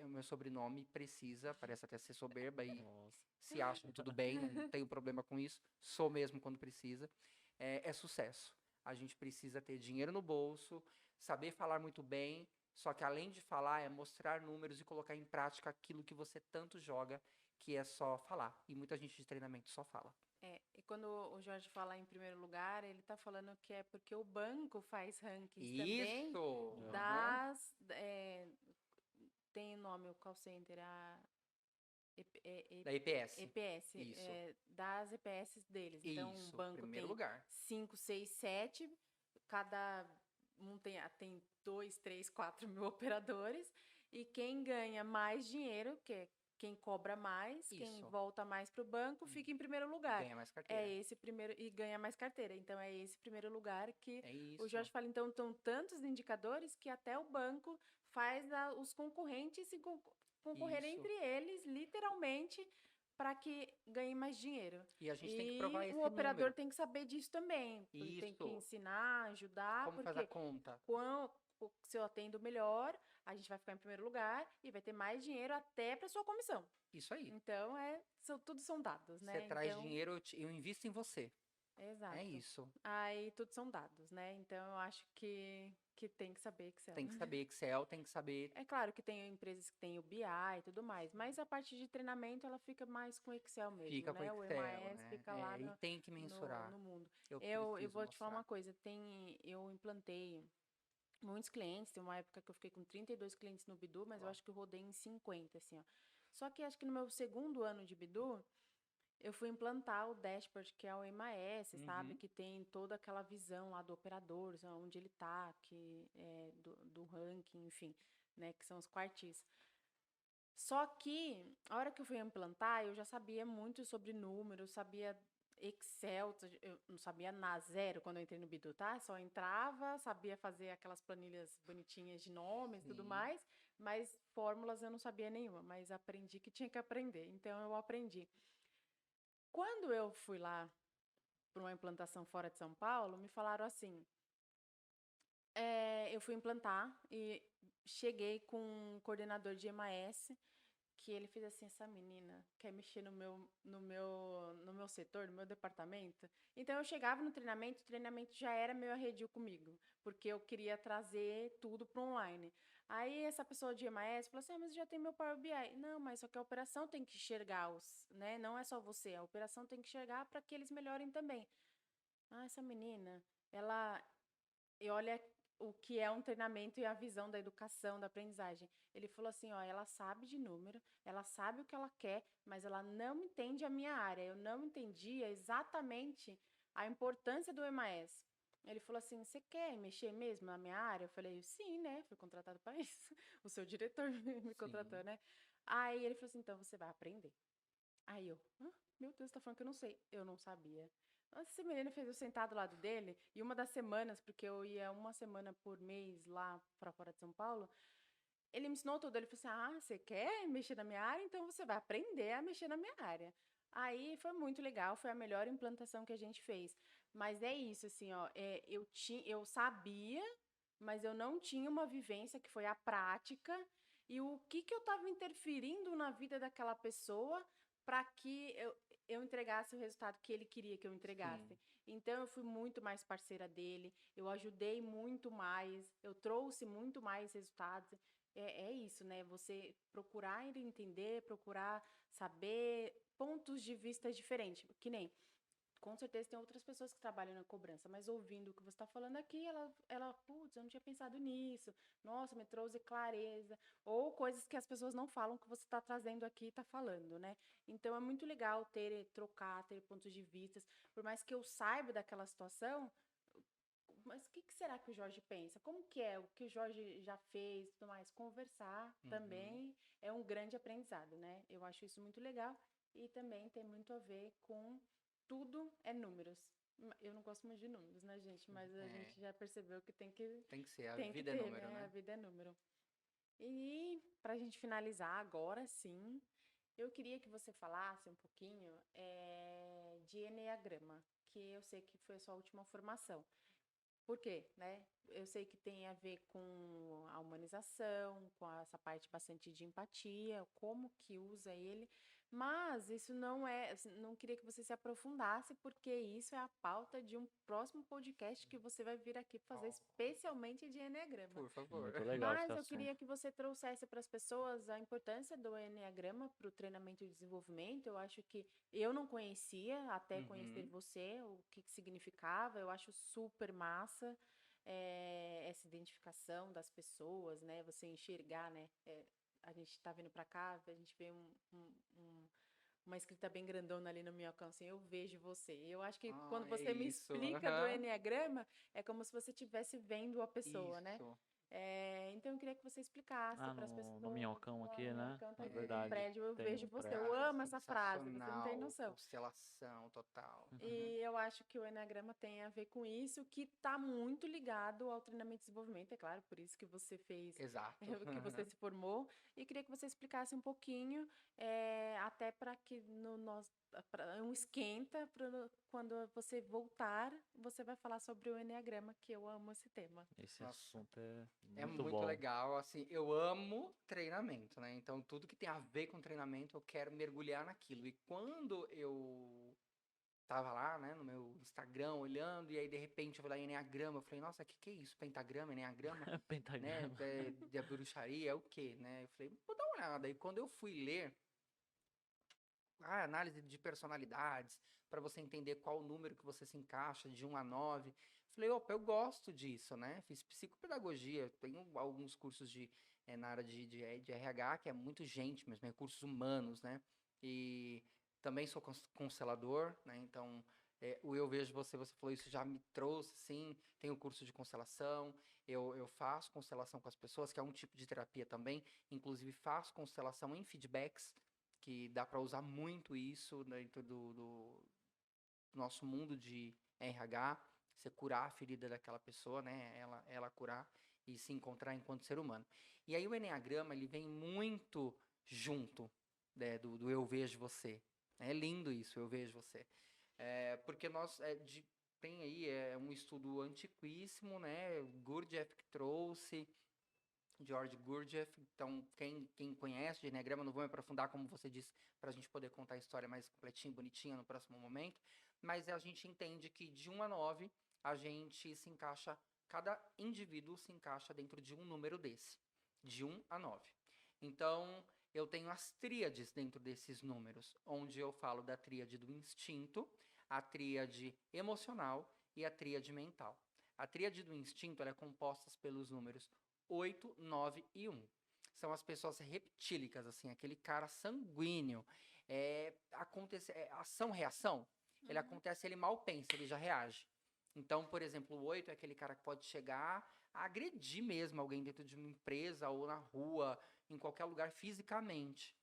O meu sobrenome precisa, parece até ser soberba e Nossa. se acham tudo bem, não tenho problema com isso, sou mesmo quando precisa. É sucesso. A gente precisa ter dinheiro no bolso, saber falar muito bem, só que além de falar é mostrar números e colocar em prática aquilo que você tanto joga, que é só falar. E muita gente de treinamento só fala. E quando o Jorge fala em primeiro lugar, ele está falando que é porque o banco faz rankings também Isso! das... tem o nome, o call center, a Da EPS. EPS, Isso. das EPS deles. Então, o Isso, banco primeiro tem lugar. 5, 6, 7, cada um tem 2, 3, 4 mil operadores, e quem ganha mais dinheiro, que é quem cobra mais, quem Isso. volta mais para o banco, fica em primeiro lugar. Ganha mais carteira. É esse primeiro, e ganha mais carteira. Então, é esse primeiro lugar que É isso. o Jorge fala. Então, estão tantos indicadores que até o banco faz os concorrentes se concorrer Isso. entre eles, literalmente, para que ganhe mais dinheiro. E a gente tem que provar esse o operador número. tem que saber disso também. Ele tem que Isso. ensinar, ajudar, Como faz a conta? se eu atendo melhor, a gente vai ficar em primeiro lugar e vai ter mais dinheiro até para sua comissão. Isso aí. Então, tudo são dados, né? Você traz Então, dinheiro, eu invisto em você. exato. É isso. Aí tudo são dados, né? Então, eu acho que tem que saber Excel. Tem que saber Excel, tem que saber. É claro que tem empresas que têm o BI e tudo mais, mas a parte de treinamento ela fica mais com Excel mesmo, Fica né? com O Excel, MAS né? fica lá E tem que mensurar. no mundo. Eu Eu preciso vou te falar mostrar. uma coisa, eu implantei muitos clientes, tem uma época que eu fiquei com 32 clientes no Bidu, mas eu Uau. acho que eu rodei em 50, assim, ó. Só que acho que no meu segundo ano de Bidu, eu fui implantar o dashboard, que é o MAS, sabe? Que tem toda aquela visão lá do operador, onde ele tá, do ranking, enfim, né? Que são os quartis. Só que, a hora que eu fui implantar, eu já sabia muito sobre números, sabia Excel, eu não sabia nada, zero quando eu entrei no Bidu, tá? Só entrava, sabia fazer aquelas planilhas bonitinhas de nomes e tudo Sim. mais, mas fórmulas eu não sabia nenhuma, mas aprendi que tinha que aprender, então eu aprendi. Quando eu fui lá para uma implantação fora de São Paulo, me falaram assim, eu fui implantar e cheguei com um coordenador de MAS, que ele fez assim, essa menina quer mexer no meu setor, no meu departamento. Então, eu chegava no treinamento, o treinamento já era meio arredio comigo, porque eu queria trazer tudo para online. Aí, essa pessoa de MAS falou assim, mas já tem meu Power BI. Não, mas só que a operação tem que enxergar, né? Não é só você, a operação tem que enxergar para que eles melhorem também. Ah, essa menina, e olha, o que é um treinamento e a visão da educação, da aprendizagem. Ele falou assim, ó, ela sabe de número, ela sabe o que ela quer, mas ela não entende a minha área. Eu não entendia exatamente a importância do EMAS. Ele falou assim, você quer mexer mesmo na minha área? Eu falei, sim, né? Fui contratado para isso. O seu diretor me contratou, Sim. né? Aí ele falou assim, então você vai aprender. Aí eu, meu Deus, tá falando que eu não sei. Eu não sabia. Esse menino fez eu sentar do lado dele, e uma das semanas, porque eu ia uma semana por mês lá para fora de São Paulo, ele me ensinou tudo. Ele falou assim: você quer mexer na minha área? Então você vai aprender a mexer na minha área. Aí foi muito legal, foi a melhor implantação que a gente fez. Mas é isso, assim, ó, eu sabia, mas eu não tinha uma vivência que foi a prática e o que eu estava interferindo na vida daquela pessoa para que eu entregasse o resultado que ele queria que eu entregasse. Sim. Então eu fui muito mais parceira dele, eu ajudei muito mais, eu trouxe muito mais resultados. É isso, né? Você procurar entender, procurar saber pontos de vista diferentes. Que nem, com certeza tem outras pessoas que trabalham na cobrança, mas ouvindo o que você está falando aqui, putz, eu não tinha pensado nisso. Nossa, me trouxe clareza. Ou coisas que as pessoas não falam que você está trazendo aqui e está falando, né? Então é muito legal trocar, ter pontos de vista. Por mais que eu saiba daquela situação, mas o que será que o Jorge pensa? Como que é o que o Jorge já fez, tudo mais? Conversar Uhum. também é um grande aprendizado, né? Eu acho isso muito legal e também tem muito a ver com tudo é números. Eu não gosto muito de números, né, gente? Mas a É, gente já percebeu que tem que ser. A tem que vida é ter, número, né? A né? vida é número. E para a gente finalizar agora, sim, eu queria que você falasse um pouquinho de Enneagrama, que eu sei que foi a sua última formação. Por quê, né? Eu sei que tem a ver com a humanização, com essa parte bastante de empatia, como que usa ele, mas isso não é, assim, não queria que você se aprofundasse, porque isso é a pauta de um próximo podcast que você vai vir aqui fazer Ó, especialmente de Eneagrama. por favor. Muito legal esse Mas eu assunto. queria que você trouxesse para as pessoas a importância do Eneagrama para o treinamento e desenvolvimento. Eu acho que eu não conhecia, até conhecer Uhum. você, o que significava. Eu acho super massa essa identificação das pessoas, né? Você enxergar, né? A gente está vindo para cá, a gente vê uma escrita bem grandona ali no meu alcance, eu vejo você. Eu acho que Ah, quando é você me isso. explica do Aham. Enneagrama, é como se você estivesse vendo a pessoa, né? Isso. Então eu queria que você explicasse Ah, para as no pessoas. minhocão Lá aqui, no meu né? canto É ali no verdade. prédio, eu Tem vejo um você. Eu prédio. Cara, amo essa frase, você não tem sensacional. noção. Constelação total. Uhum. E eu acho que o Enneagrama tem a ver com isso, que está muito ligado ao treinamento e desenvolvimento, é claro, por isso que você fez, Exato. o que você se formou. E queria que você explicasse um pouquinho, até para que no nosso, um esquenta, quando você voltar, você vai falar sobre o Enneagrama, que eu amo esse tema. Esse Nossa. assunto é É muito muito bom. legal, assim, eu amo treinamento, né? Então, tudo que tem a ver com treinamento, eu quero mergulhar naquilo. E quando eu tava lá, né, no meu Instagram, olhando, e aí, de repente, eu vi lá Enneagrama, eu falei, nossa, o que é isso? Pentagrama, Enneagrama, né? Pentagrama. De bruxaria, é o quê, né? Eu falei, vou dar uma olhada. E quando eu fui ler análise de personalidades, para você entender qual o número que você se encaixa, de 1 a 9. Falei, opa, eu gosto disso, né? Fiz psicopedagogia, tenho alguns cursos na área de RH, que é muito gente mesmo, recursos humanos, né? E também sou constelador, né? Então, o Eu Vejo você falou isso, já me trouxe, sim. Tenho curso de constelação, eu faço constelação com as pessoas, que é um tipo de terapia também. Inclusive, faço constelação em feedbacks, que dá para usar muito isso dentro do nosso mundo de RH, você curar a ferida daquela pessoa, né? Ela curar e se encontrar enquanto ser humano. E aí o Enneagrama, ele vem muito junto, né, do Eu Vejo Você. É lindo isso, Eu Vejo Você. Porque nós tem aí um estudo antiquíssimo, né? Gurdjieff que trouxe, George Gurdjieff. Então, quem conhece de Enneagrama, não vou me aprofundar, como você disse, para a gente poder contar a história mais completinha, bonitinha no próximo momento. Mas a gente entende que de 1 a 9, a gente se encaixa, cada indivíduo se encaixa dentro de um número desse, de 1 a 9. Então, eu tenho as tríades dentro desses números, onde eu falo da tríade do instinto, a tríade emocional e a tríade mental. A tríade do instinto ela é composta pelos números 8, 9 e 1. São as pessoas reptílicas, assim, aquele cara sanguíneo. Ação-reação. Ele acontece, ele mal pensa, ele já reage. Então, por exemplo, o 8 é aquele cara que pode chegar a agredir mesmo alguém dentro de uma empresa ou na rua, em qualquer lugar fisicamente.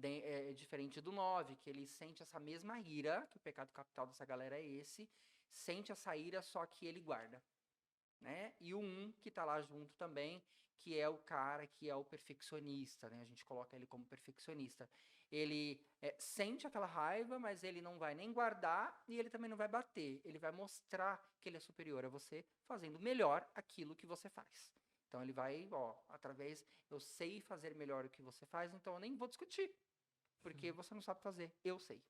É diferente do 9, que ele sente essa mesma ira, que o pecado capital dessa galera é esse, sente essa ira, só que ele guarda. Né? E o 1, que tá lá junto também, que é o cara que é o perfeccionista, né? A gente coloca ele como perfeccionista. Ele sente aquela raiva, mas ele não vai nem guardar e ele também não vai bater. Ele vai mostrar que ele é superior a você, fazendo melhor aquilo que você faz. Então ele vai, através, eu sei fazer melhor o que você faz, então eu nem vou discutir, porque você não sabe fazer, eu sei.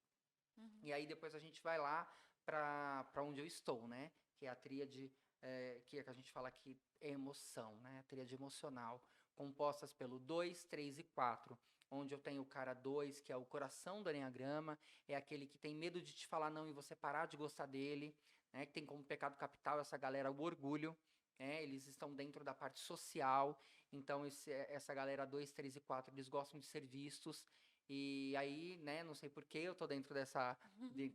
E aí depois a gente vai lá para onde eu estou, né? Que é a tríade, que a gente fala que é emoção, né? A tríade emocional, compostas pelo 2, 3 e 4, onde eu tenho o cara 2, que é o coração do enneagrama, é aquele que tem medo de te falar não e você parar de gostar dele, né? Que tem como pecado capital essa galera o orgulho, eles estão dentro da parte social, então essa galera 2, 3 e 4, eles gostam de ser vistos, e aí, né, não sei porquê, eu tô dentro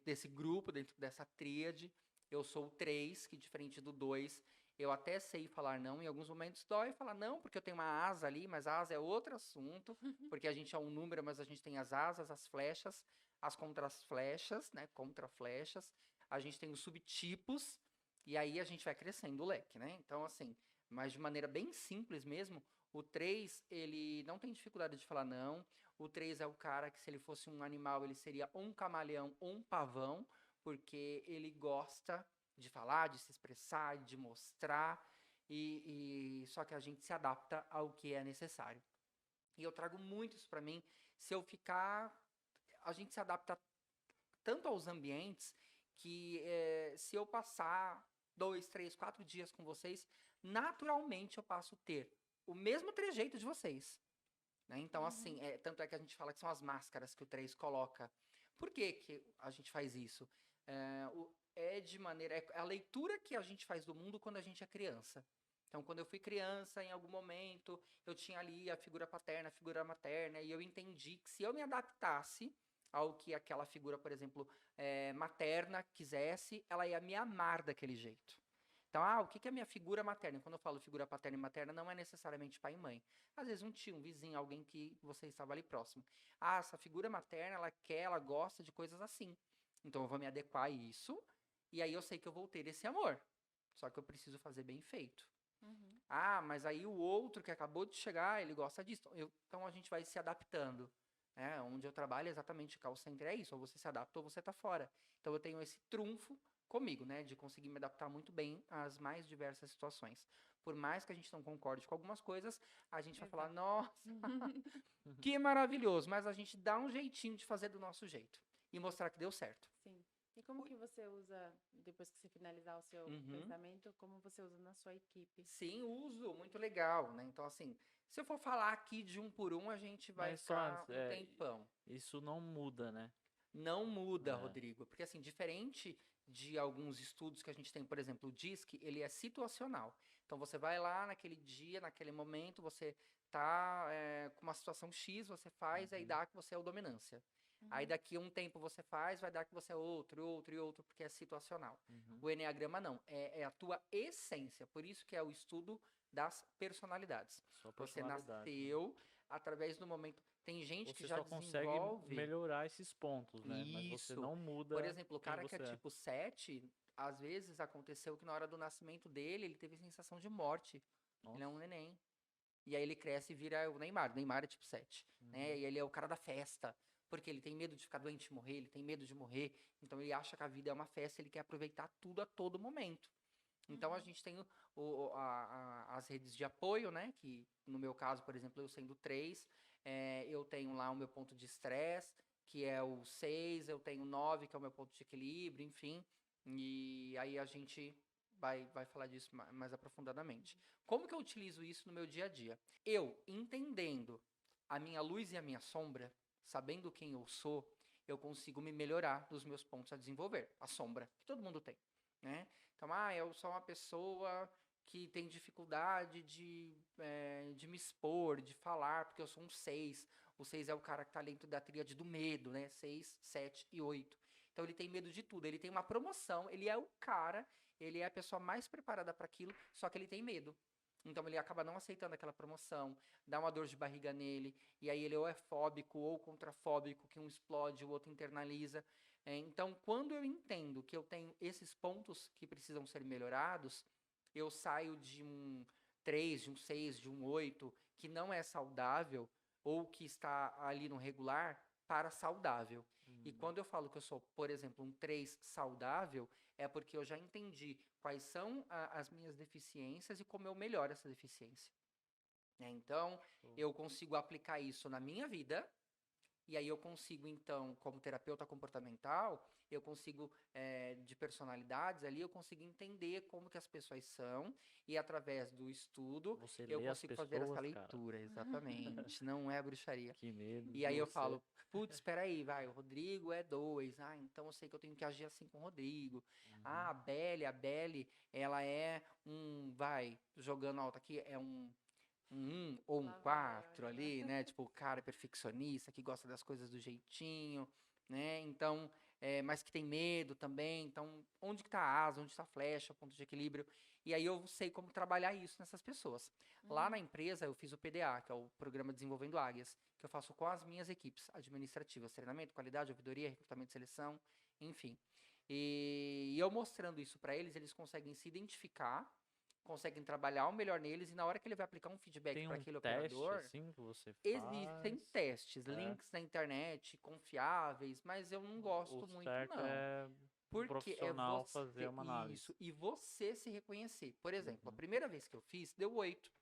desse grupo, dentro dessa tríade. Eu sou o 3, que diferente do 2, eu até sei falar não, em alguns momentos dói falar não, porque eu tenho uma asa ali, mas a asa é outro assunto, porque a gente é um número, mas a gente tem as asas, as flechas, as contra-flechas, né, contra-flechas, a gente tem os subtipos, e aí a gente vai crescendo o leque, né? Então, assim, mas de maneira bem simples mesmo, o 3, ele não tem dificuldade de falar não. O 3 é o cara que, se ele fosse um animal, ele seria ou um camaleão ou um pavão, porque ele gosta de falar, de se expressar, de mostrar, só que a gente se adapta ao que é necessário. E eu trago muito isso para mim. Se eu ficar... A gente se adapta tanto aos ambientes que se eu passar 2, 3, 4 dias com vocês, naturalmente eu passo a ter o mesmo trejeito de vocês. Né? Então, assim, tanto é que a gente fala que são as máscaras que o 3 coloca. Por que a gente faz isso? É a leitura que a gente faz do mundo quando a gente é criança. Então, quando eu fui criança, em algum momento, eu tinha ali a figura paterna, a figura materna, e eu entendi que se eu me adaptasse ao que aquela figura, por exemplo, materna quisesse, ela ia me amar daquele jeito. Então, o que é a minha figura materna? Quando eu falo figura paterna e materna, não é necessariamente pai e mãe. Às vezes um tio, um vizinho, alguém que você estava ali próximo. Essa figura materna, ela gosta de coisas assim. Então, eu vou me adequar a isso, e aí eu sei que eu vou ter esse amor. Só que eu preciso fazer bem feito. Mas aí o outro que acabou de chegar, ele gosta disso. Então, a gente vai se adaptando. Onde eu trabalho, exatamente, call center é isso. Ou você se adapta ou você está fora. Então, eu tenho esse trunfo comigo, né, de conseguir me adaptar muito bem às mais diversas situações. Por mais que a gente não concorde com algumas coisas, a gente vai falar, nossa, que maravilhoso, mas a gente dá um jeitinho de fazer do nosso jeito e mostrar que deu certo. Sim. E como que você usa, depois que você finalizar o seu pensamento, como você usa na sua equipe? Sim, uso, muito legal, né? Então, assim, se eu for falar aqui de um por um, a gente vai ficar um tempão. Isso não muda, né? Não muda, Rodrigo, porque assim, diferente de alguns estudos que a gente tem, por exemplo, o DISC, ele é situacional. Então você vai lá naquele dia, naquele momento, você tá com uma situação X, você faz, aí dá que você é o dominância. Aí daqui a um tempo você faz, vai dar que você é outro, porque é situacional. O Enneagrama não, é a tua essência, por isso que é o estudo das personalidades. Você nasceu através do momento... Tem gente que já desenvolve... Você só consegue melhorar esses pontos, né? Isso. Mas você não muda. Por exemplo, o cara que é tipo 7, às vezes aconteceu que na hora do nascimento dele, ele teve sensação de morte. Nossa. Ele é um neném. E aí ele cresce e vira o Neymar. O Neymar é tipo 7. Né? E ele é o cara da festa. Porque ele tem medo de ficar doente e morrer, ele tem medo de morrer. Então ele acha que a vida é uma festa, ele quer aproveitar tudo a todo momento. Então a gente tem as redes de apoio, né? Que no meu caso, por exemplo, eu sendo 3, eu tenho lá o meu ponto de estresse, que é o 6, eu tenho o 9, que é o meu ponto de equilíbrio, enfim. E aí a gente vai falar disso mais aprofundadamente. Como que eu utilizo isso no meu dia a dia? Eu, entendendo a minha luz e a minha sombra, sabendo quem eu sou, eu consigo me melhorar dos meus pontos a desenvolver. A sombra, que todo mundo tem. né? Então, eu sou uma pessoa que tem dificuldade de me expor, de falar, porque eu sou um 6. O 6 é o cara que tá dentro da tríade do medo, né? 6, 7 e 8. Então ele tem medo de tudo. Ele tem uma promoção, ele é o cara, ele é a pessoa mais preparada para aquilo, só que ele tem medo. Então ele acaba não aceitando aquela promoção, dá uma dor de barriga nele, e aí ele ou é fóbico ou contrafóbico, que um explode, o outro internaliza. Então, quando eu entendo que eu tenho esses pontos que precisam ser melhorados, eu saio de um 3, de um 6, de um 8, que não é saudável, ou que está ali no regular, para saudável. E quando eu falo que eu sou, por exemplo, um 3 saudável, é porque eu já entendi quais são as minhas deficiências e como eu melhoro essa deficiência. Então, eu consigo aplicar isso na minha vida, e aí eu consigo, então, como terapeuta comportamental, eu consigo, de personalidades ali, eu consigo entender como que as pessoas são, e através do estudo, Você eu lê as consigo fazer essa pessoas, cara. leitura, exatamente, não é bruxaria. Que medo E de aí eu você. falo, putz, espera aí, vai, o Rodrigo é 2, então eu sei que eu tenho que agir assim com o Rodrigo. A Belle, ela é jogando alto aqui, é um 1 ou um Lá vai 4 ela. ali, né? Tipo, o cara é perfeccionista, que gosta das coisas do jeitinho, né? Então, mas que tem medo também. Então, onde que tá a asa, onde tá a flecha, o ponto de equilíbrio. E aí eu sei como trabalhar isso nessas pessoas. Lá na empresa, eu fiz o PDA, que é o Programa Desenvolvendo Águias, que eu faço com as minhas equipes administrativas, treinamento, qualidade, ouvidoria, recrutamento e seleção, enfim. E eu mostrando isso para eles, eles conseguem se identificar, conseguem trabalhar o melhor neles, e na hora que ele vai aplicar um feedback Tem para um aquele teste operador, assim que você existem faz. testes, É. links na internet, confiáveis, mas eu não O gosto muito, certo não. é um Porque é profissional fazer você, uma análise. isso, e você se reconhecer. Por exemplo, a Uhum. primeira vez que eu fiz, deu 8.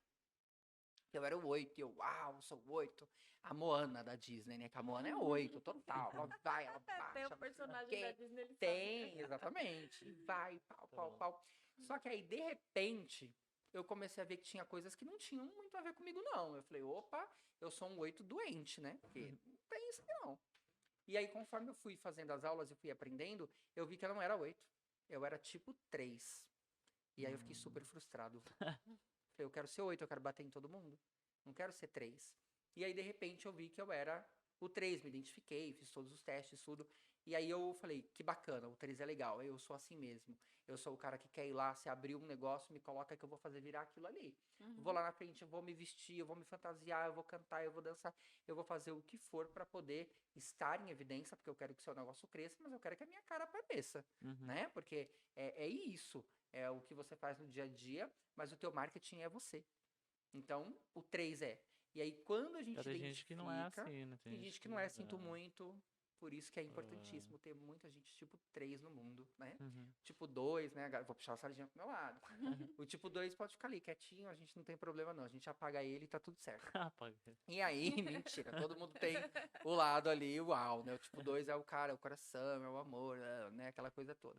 Eu era o 8, e eu, uau, sou o 8. A Moana da Disney, né? Que a Moana é 8, total. Ela vai, ela Tem baixa, o não sei o personagem da quê. Disney, ele sabe. Tem, exatamente. E vai, pau, pau, Então, pau. Só que aí, de repente, eu comecei a ver que tinha coisas que não tinham muito a ver comigo, não. Eu falei, opa, eu sou um 8 doente, né? Porque não tem isso aqui, não. E aí, conforme eu fui fazendo as aulas e fui aprendendo, eu vi que eu não era 8. Eu era tipo 3. E aí eu fiquei super frustrado. Falei, eu quero ser 8, eu quero bater em todo mundo. Não quero ser 3. E aí, de repente, eu vi que eu era o 3, me identifiquei, fiz todos os testes, tudo. E aí eu falei, que bacana, o 3 é legal, eu sou assim mesmo. Eu sou o cara que quer ir lá, se abrir um negócio, me coloca que eu vou fazer virar aquilo ali. Vou lá na frente, eu vou me vestir, eu vou me fantasiar, eu vou cantar, eu vou dançar, eu vou fazer o que for para poder estar em evidência, porque eu quero que o seu negócio cresça, mas eu quero que a minha cara apareça, uhum. né? Porque é isso, é o que você faz no dia a dia, mas o teu marketing é você. Então, o 3 é. E aí, quando a gente Tem gente que não é identifica, assim, né? tem Tem gente gente que que. não é, sinto muito. Por isso que é importantíssimo ter muita gente tipo 3 no mundo, né? Uhum. Tipo 2, né? Vou puxar a sardinha pro meu lado. O tipo 2 pode ficar ali quietinho, a gente não tem problema não. A gente apaga ele e tá tudo certo. Rapaz, E aí, mentira, todo mundo tem o lado ali, uau, né? O tipo 2 é o cara, é o coração, é o amor, né? Aquela coisa toda.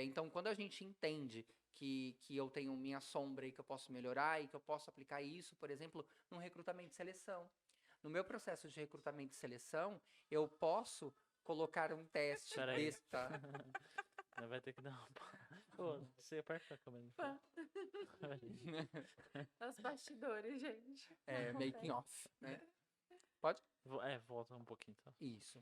Então, quando a gente entende que eu tenho minha sombra e que eu posso melhorar e que eu posso aplicar isso, por exemplo, num recrutamento e seleção. No meu processo de recrutamento e seleção, eu posso colocar um teste pera aí. desse, tá? Vai ter que dar uma. Ô, você aperta a câmera. Pá. Os bastidores, gente. Making off, né? Pode? Volta um pouquinho, tá? Isso.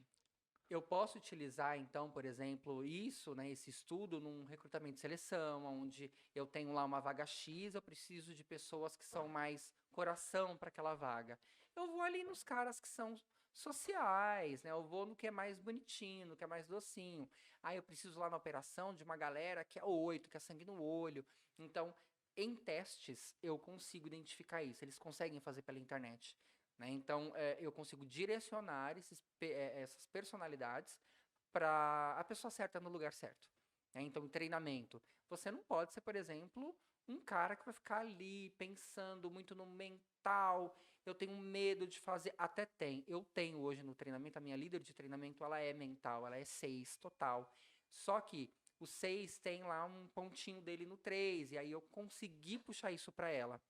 Eu posso utilizar, então, por exemplo, isso, né, esse estudo num recrutamento e seleção, onde eu tenho lá uma vaga X, eu preciso de pessoas que são mais coração para aquela vaga. Eu vou ali nos caras que são sociais, né? Eu vou no que é mais bonitinho, no que é mais docinho. Aí eu preciso lá na operação de uma galera que é 8, que é sangue no olho. Então, em testes, eu consigo identificar isso. Eles conseguem fazer pela internet. Né? Então, eu consigo direcionar essas personalidades para a pessoa certa no lugar certo. Né? Então, em treinamento, você não pode ser, por exemplo, um cara que vai ficar ali pensando muito no mental. Eu tenho medo de fazer. Até tem. Eu tenho hoje no treinamento, a minha líder de treinamento, ela é mental, ela é 6 total. Só que o 6 tem lá um pontinho dele no 3, e aí eu consegui puxar isso para ela,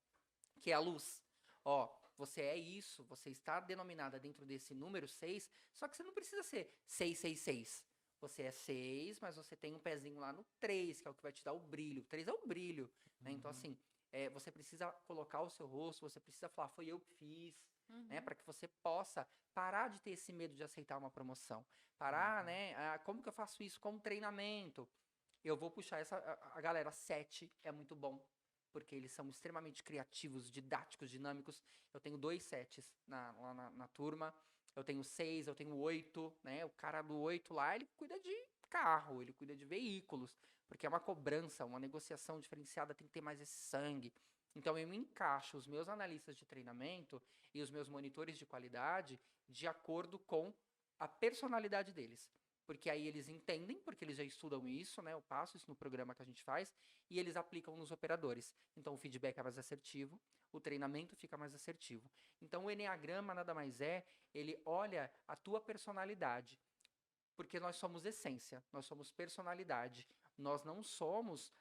que é a luz. Ó, você é isso, você está denominada dentro desse número 6, só que você não precisa ser 666. Você é 6, mas você tem um pezinho lá no 3, que é o que vai te dar o brilho. O 3 é o brilho, né? Então, assim, você precisa colocar o seu rosto, você precisa falar, foi eu que fiz, né? Para que você possa parar de ter esse medo de aceitar uma promoção. Parar, né? Como que eu faço isso? Com treinamento. Eu vou puxar a galera 7 é muito bom, porque eles são extremamente criativos, didáticos, dinâmicos. Eu tenho 2 sets lá na turma. Eu tenho 6, eu tenho 8, né? O cara do 8 lá, ele cuida de carro, ele cuida de veículos, porque é uma cobrança, uma negociação diferenciada, tem que ter mais esse sangue. Então, eu encaixo os meus analistas de treinamento e os meus monitores de qualidade de acordo com a personalidade deles. Porque aí eles entendem, porque eles já estudam isso, né? Eu passo isso no programa que a gente faz, e eles aplicam nos operadores. Então, o feedback é mais assertivo, o treinamento fica mais assertivo. Então, o Enneagrama nada mais ele olha a tua personalidade. Porque nós somos essência, nós somos personalidade. Nós não somos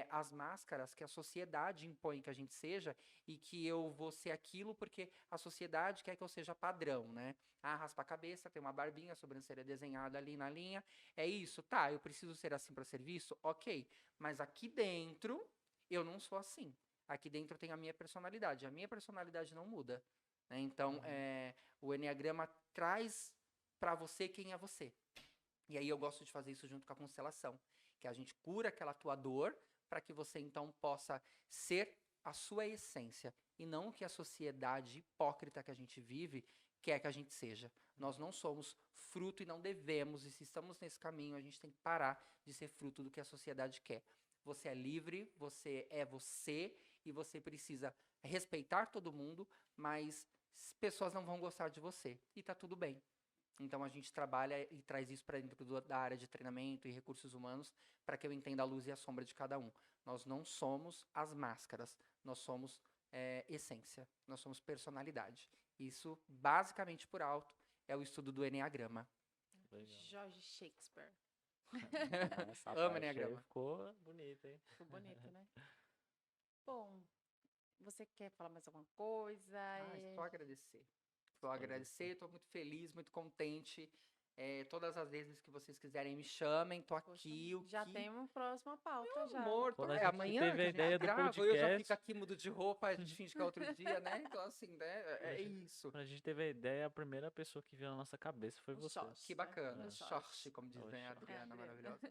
as máscaras que a sociedade impõe que a gente seja e que eu vou ser aquilo porque a sociedade quer que eu seja padrão, né? Raspa a cabeça, tem uma barbinha, a sobrancelha desenhada ali na linha. É isso, tá, eu preciso ser assim para serviço? Ok, mas aqui dentro eu não sou assim. Aqui dentro tem a minha personalidade. A minha personalidade não muda, né? Então, o Enneagrama traz para você quem é você. E aí eu gosto de fazer isso junto com a constelação, que a gente cura aquela tua dor para que você então possa ser a sua essência e não o que a sociedade hipócrita que a gente vive quer que a gente seja. Nós não somos fruto e não devemos, e se estamos nesse caminho, a gente tem que parar de ser fruto do que a sociedade quer. Você é livre, você é você, e você precisa respeitar todo mundo, mas pessoas não vão gostar de você, e tá tudo bem. Então, a gente trabalha e traz isso para dentro da área de treinamento e recursos humanos para que eu entenda a luz e a sombra de cada um. Nós não somos as máscaras, nós somos essência, nós somos personalidade. Isso, basicamente por alto, é o estudo do Enneagrama. Legal. Jorge Shakespeare. Essa Amo parte aí Enneagrama. ficou bonita, hein? Ficou bonito, né? Bom, você quer falar mais alguma coisa? Só agradecer. Só agradecer, estou muito feliz, muito contente. Todas as vezes que vocês quiserem me chamem, tô aqui. Já temos próxima pauta, já. Amor, Quando a gente amanhã teve a que a gente ideia do grava, eu já podcast- fico aqui mudo de roupa, a gente finge que é outro dia, né? Então, assim, né? É isso. Quando a gente teve a ideia, a primeira pessoa que veio na nossa cabeça foi O você. Jorge. Que bacana. É. Short, como diz, né, a Oxe. Adriana, maravilhosa.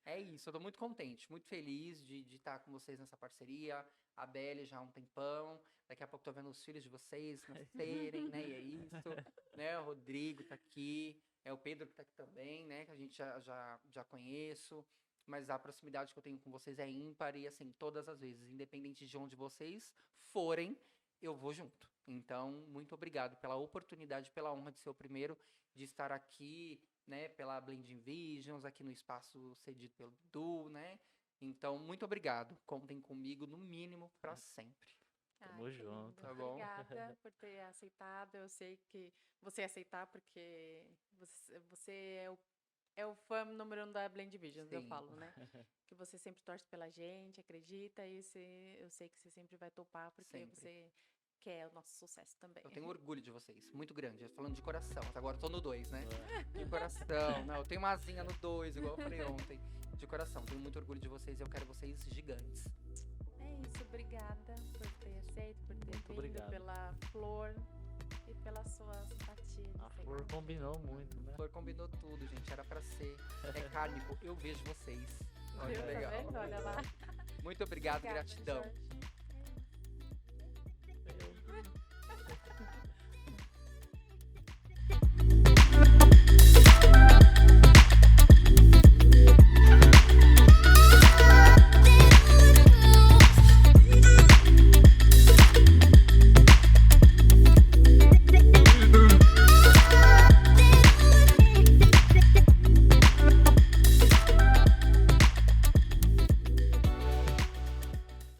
É isso, eu tô muito contente, muito feliz de estar com vocês nessa parceria. A Belle já há um tempão. Daqui a pouco tô vendo os filhos de vocês nascerem, né? E é isso. Né? O Rodrigo tá aqui. O Pedro que tá aqui também, né? Que a gente já conheço. Mas a proximidade que eu tenho com vocês é ímpar e, assim, todas as vezes, independente de onde vocês forem, eu vou junto. Então, muito obrigado pela oportunidade, pela honra de ser o primeiro de estar aqui, né, pela Blending Visions, aqui no espaço cedido pelo Dudu, né? Então, muito obrigado. Contem comigo, no mínimo, para sempre. Tamo que junto. lindo. Tá bom? Obrigada por ter aceitado. Eu sei que você ia aceitar porque você é o fã número 1 da Blend Visions, eu Sim. falo, né? Que você sempre torce pela gente, acredita, e eu sei que você sempre vai topar porque Sempre. você quer o nosso sucesso também. Eu tenho orgulho de vocês, muito grande. Eu tô falando de coração, agora eu tô no 2, né? De coração. Não, eu tenho uma asinha no 2, igual eu falei ontem. De coração, tenho muito orgulho de vocês e eu quero vocês gigantes. É isso, obrigada por ter aceito, por ter Muito vindo, obrigado. pela flor e pela sua simpatia. de A ser flor aqui. combinou muito, né? A flor combinou tudo, gente. Era pra ser. É kármico. Eu vejo vocês. Olha, Viu? Tá legal. vendo? Olha lá. Muito obrigado, Obrigada, gratidão. Jorge.